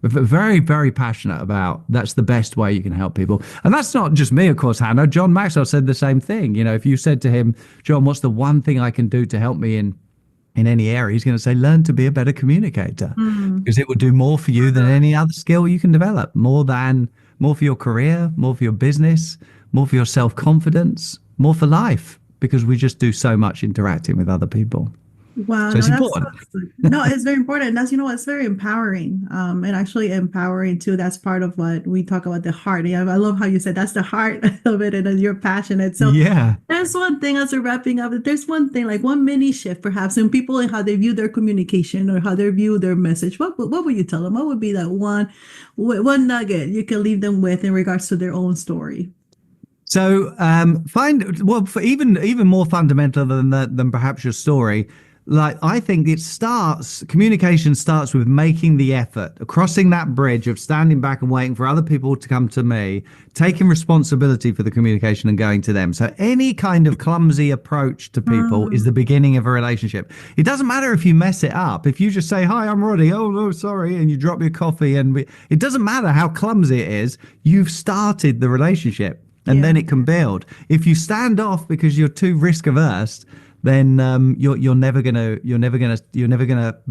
very, very passionate about that's the best way you can help people. And that's not just me, of course, Hannah. John Maxwell said the same thing. You know, if you said to him, John, what's the one thing I can do to help me in any area? He's going to say, learn to be a better communicator, because it will do more for you than any other skill you can develop, more for your career, more for your business, more for your self-confidence, more for life, because we just do so much interacting with other people. Wow, So it's no, important. no, it's very important. That's, you know, it's very empowering. And actually empowering too. That's part of what we talk about, the heart. Yeah, I love how you said that's the heart of it, and you're passionate. So yeah, there's one thing as we're wrapping up. There's one thing, like one mini shift, perhaps, in people and how they view their communication or how they view their message. What would you tell them? What would be that one nugget you can leave them with in regards to their own story? So for even more fundamental than perhaps your story, like I think communication starts with making the effort, crossing that bridge of standing back and waiting for other people to come to me, taking responsibility for the communication and going to them. So any kind of clumsy approach to people is the beginning of a relationship. It doesn't matter if you mess it up. If you just say, hi, I'm Roddy. Oh, no, sorry. And you drop your coffee it doesn't matter how clumsy it is. You've started the relationship. And then it can build. If you stand off because you're too risk averse, then you're never gonna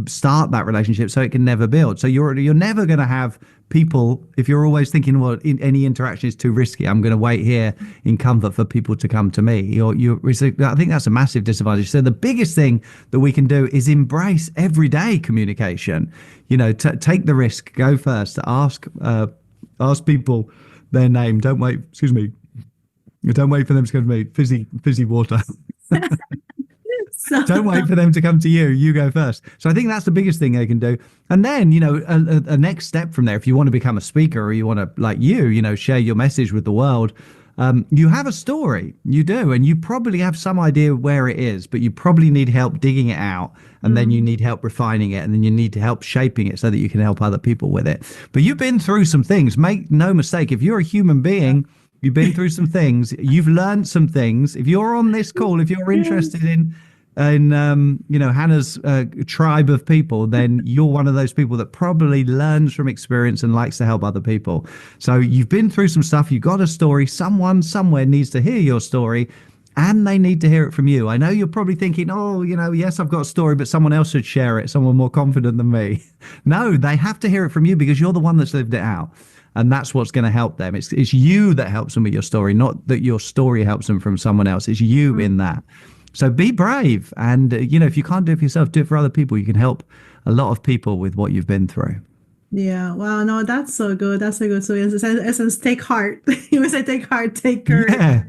start that relationship. So it can never build. So you're never gonna have people, if you're always thinking, well, any interaction is too risky, I'm gonna wait here in comfort for people to come to me. I think that's a massive disadvantage. So the biggest thing that we can do is embrace everyday communication. You know, take the risk, go first, ask people their name. Don't wait for them to come to me. Fizzy water. Don't wait for them to come to you. You go first. So I think that's the biggest thing they can do. And then, you know, a next step from there, if you want to become a speaker or you want to, like you know, share your message with the world, you have a story. You do. And you probably have some idea where it is, but you probably need help digging it out. And then you need help refining it. And then you need help shaping it so that you can help other people with it. But you've been through some things. Make no mistake. If you're a human being, you've been through some things. You've learned some things. If you're on this call, if you're interested in you know, Hannah's tribe of people, then you're one of those people that probably learns from experience and likes to help other people. So you've been through some stuff. You've got a story. Someone somewhere needs to hear your story, and they need to hear it from you. I know you're probably thinking, oh, you know, yes, I've got a story, but someone else should share it, someone more confident than me. No, they have to hear it from you because you're the one that's lived it out. And that's what's going to help them. It's you that helps them with your story, not that your story helps them from someone else. It's you in that. So be brave. And, you know, if you can't do it for yourself, do it for other people. You can help a lot of people with what you've been through. Yeah, wow, no, that's so good. That's so good. So in essence, take heart. You would say take heart, take courage. Yeah.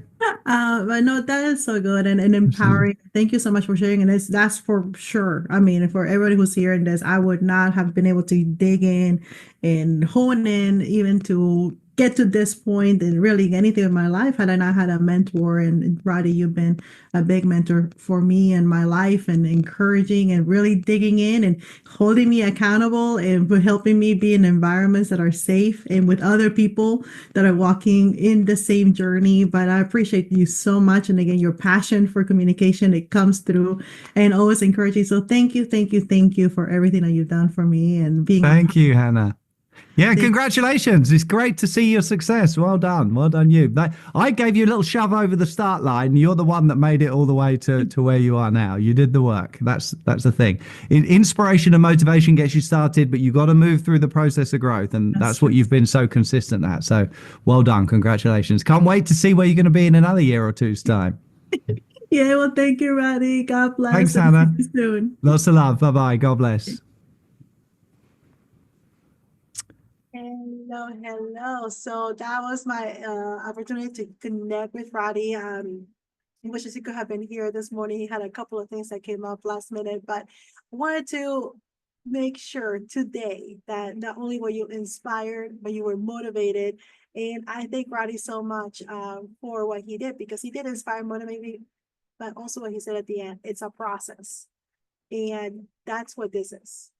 But no, that is so good and empowering. Thank you so much for sharing. And that's for sure. I mean, for everybody who's hearing this, I would not have been able to dig in and hone in even to get to this point and really anything in my life had I not had a mentor. And Roddy, you've been a big mentor for me in my life and encouraging and really digging in and holding me accountable and for helping me be in environments that are safe and with other people that are walking in the same journey. But I appreciate you so much. And again, your passion for communication, it comes through and always encouraging. So thank you, thank you, thank you for everything that you've done for me and being. Thank you, Hannah. Yeah, congratulations. It's great to see your success. Well done. Well done, you. I gave you a little shove over the start line. You're the one that made it all the way to where you are now. You did the work. That's the thing. Inspiration and motivation gets you started, but you got to move through the process of growth. And that's what you've been so consistent at. So well done. Congratulations. Can't wait to see where you're going to be in another year or two's time. Yeah, well, thank you, Roddy. God bless. Thanks, Hannah. See you soon. Lots of love. Bye-bye. God bless. Hello. So that was my opportunity to connect with Roddy. I wish he could have been here this morning. He had a couple of things that came up last minute, but I wanted to make sure today that not only were you inspired, but you were motivated. And I thank Roddy so much for what he did, because he did inspire, motivate me, but also what he said at the end, it's a process. And that's what this is.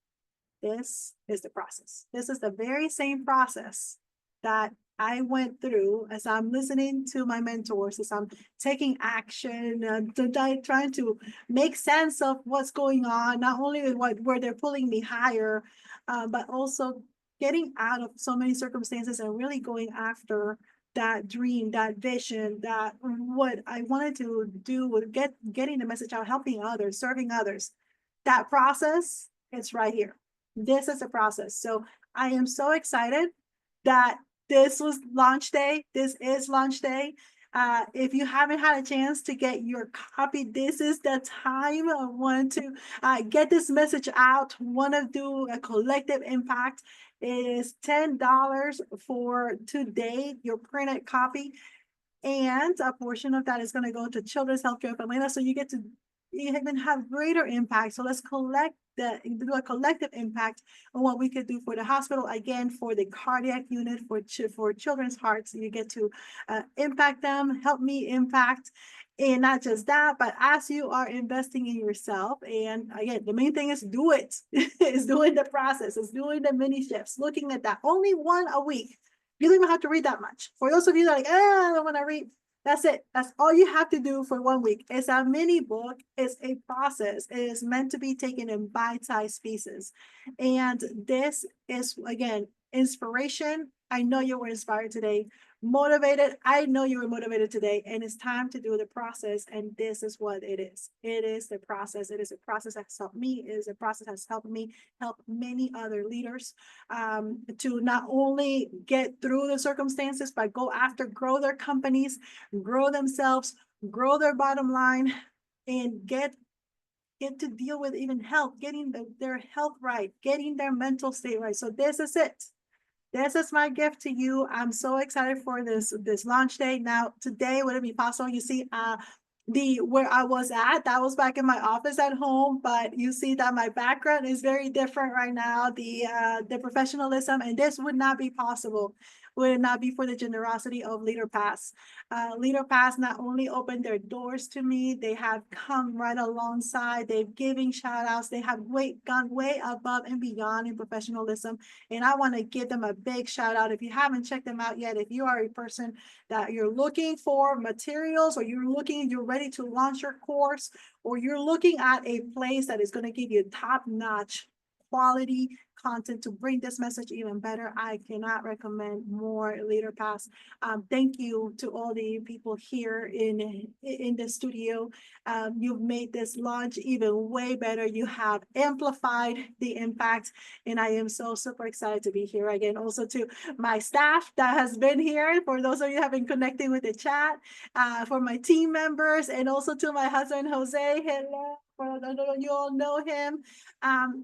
This is the process. This is the very same process that I went through as I'm listening to my mentors, as I'm taking action, trying to make sense of what's going on, not only with where they're pulling me higher, but also getting out of so many circumstances and really going after that dream, that vision, that what I wanted to do with getting the message out, helping others, serving others. That process, it's right here. This is a process. So I am so excited that this was launch day. This is launch day. If you haven't had a chance to get your copy, this is the time. I want to get this message out, want to do a collective impact. It is $10 for today, your printed copy. And a portion of that is going to go to Children's Healthcare of Atlanta. So you get to even have greater impact. So let's do a collective impact on what we could do for the hospital, again, for the cardiac unit, for children's hearts. You get to impact them, help me impact. And not just that, but as you are investing in yourself, and again, the main thing is do it. Is doing the process, is doing the mini shifts, looking at that. Only one a week. You don't even have to read that much. For those of you that are like, I don't want to read. That's it. That's all you have to do for 1 week. It's a mini book. It's a process. It is meant to be taken in bite-sized pieces. And this is, again, inspiration. I know you were inspired today. Motivated. I know you were motivated today. And it's time to do the process. And this is what it is. It is the process. It is a process that's helped me. It is a process that's helped me help many other leaders to not only get through the circumstances, but go after, grow their companies, grow themselves, grow their bottom line, and get to deal with even health, getting their health right, getting their mental state right. So this is it. This is my gift to you. I'm so excited for this launch day. Now, today, would it be possible? You see, where I was at, that was back in my office at home, but you see that my background is very different right now. The professionalism, and this would not be possible, would it not be for the generosity of Leader Pass. Leader Pass not only opened their doors to me, they have come right alongside, they've given shout outs, they have gone way above and beyond in professionalism. And I want to give them a big shout out. If you haven't checked them out yet, if you are a person that you're looking for materials, or you're ready to launch your course, or you're looking at a place that is going to give you top-notch quality content to bring this message even better, I cannot recommend more Leader Pass. Thank you to all the people here in the studio. You've made this launch even way better. You have amplified the impact, and I am so super excited to be here again. Also to my staff that has been here, for those of you who have been connecting with the chat, for my team members, and also to my husband Jose. Hello. You all know him.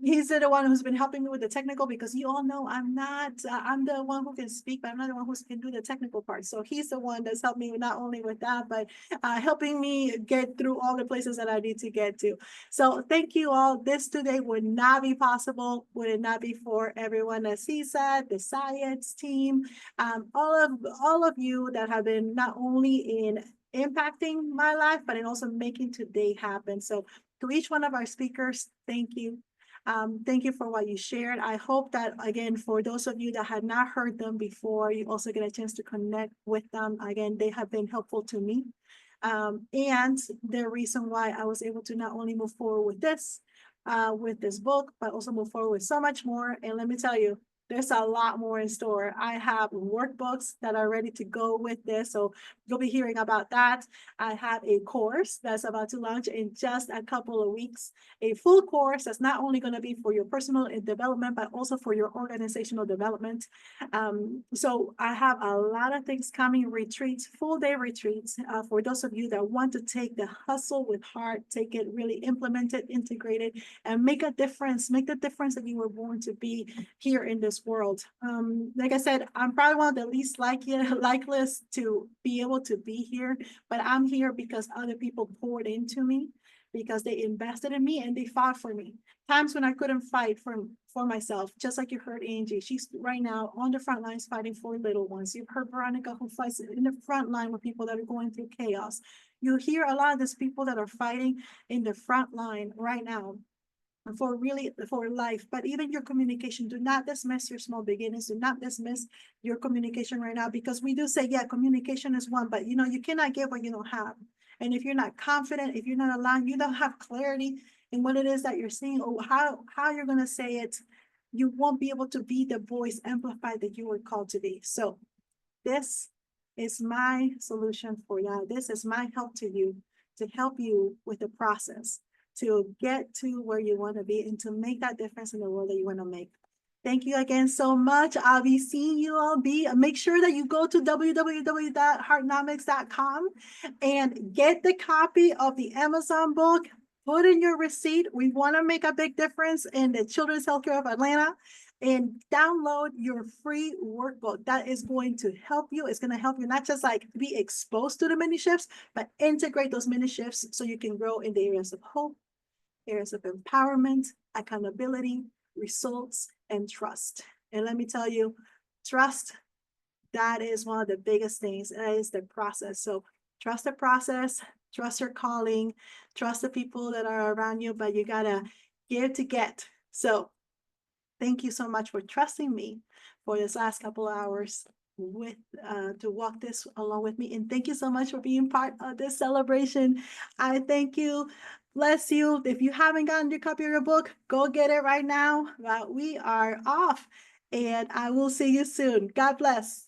He's the one who's been helping me with the technical, because you all know I'm not, I'm the one who can speak, but I'm not the one who can do the technical part. So he's the one that's helped me not only with that, but helping me get through all the places that I need to get to. So thank you all. This today would not be possible, would it not be for everyone at CSAT, the science team, all of you that have been not only in impacting my life, but in also making today happen. So to each one of our speakers, thank you. Thank you for what you shared. I hope that, again, for those of you that had not heard them before, you also get a chance to connect with them. Again, they have been helpful to me. And the reason why I was able to not only move forward with this book, but also move forward with so much more. And let me tell you, there's a lot more in store. I have workbooks that are ready to go with this, so you'll be hearing about that. I have a course that's about to launch in just a couple of weeks, a full course that's not only going to be for your personal development, but also for your organizational development. So I have a lot of things coming, retreats, full day retreats, for those of you that want to take the hustle with heart, take it, really implement it, integrate it, and make a difference, make the difference that you were born to be here in this world. Like I said, I'm probably one of the least likeliest to be able to be here, but I'm here because other people poured into me, because they invested in me and they fought for me. Times when I couldn't fight for myself, just like you heard Angie. She's right now on the front lines fighting for little ones. You've heard Veronica, who fights in the front line with people that are going through chaos. You hear a lot of these people that are fighting in the front line right now for life. But even your communication, do not dismiss your small beginnings. Do not dismiss your communication right now, because we do say, yeah, communication is one, but you cannot give what you don't have. And if you're not confident, if you're not aligned, you don't have clarity in what it is that you're saying, or how you're going to say it, you won't be able to be the voice amplified that you were called to be. So this is my solution for that. This is my help to you, to help you with the process, to get to where you want to be and to make that difference in the world that you want to make. Thank you again so much. I'll be seeing you all. Make sure that you go to www.heartnomics.com and get the copy of the Amazon book. Put in your receipt. We want to make a big difference in the Children's Healthcare of Atlanta. And download your free workbook. That is going to help you. It's going to help you not just like be exposed to the mini shifts, but integrate those mini shifts so you can grow in the areas of hope, areas of empowerment, accountability, results, and trust. And let me tell you, trust, that is one of the biggest things. That is the process. So trust the process, trust your calling, trust the people that are around you, but you gotta give to get. So thank you so much for trusting me for this last couple of hours to walk this along with me. And thank you so much for being part of this celebration. I thank you. Bless you. If you haven't gotten your copy of your book, go get it right now. We are off, and I will see you soon. God bless.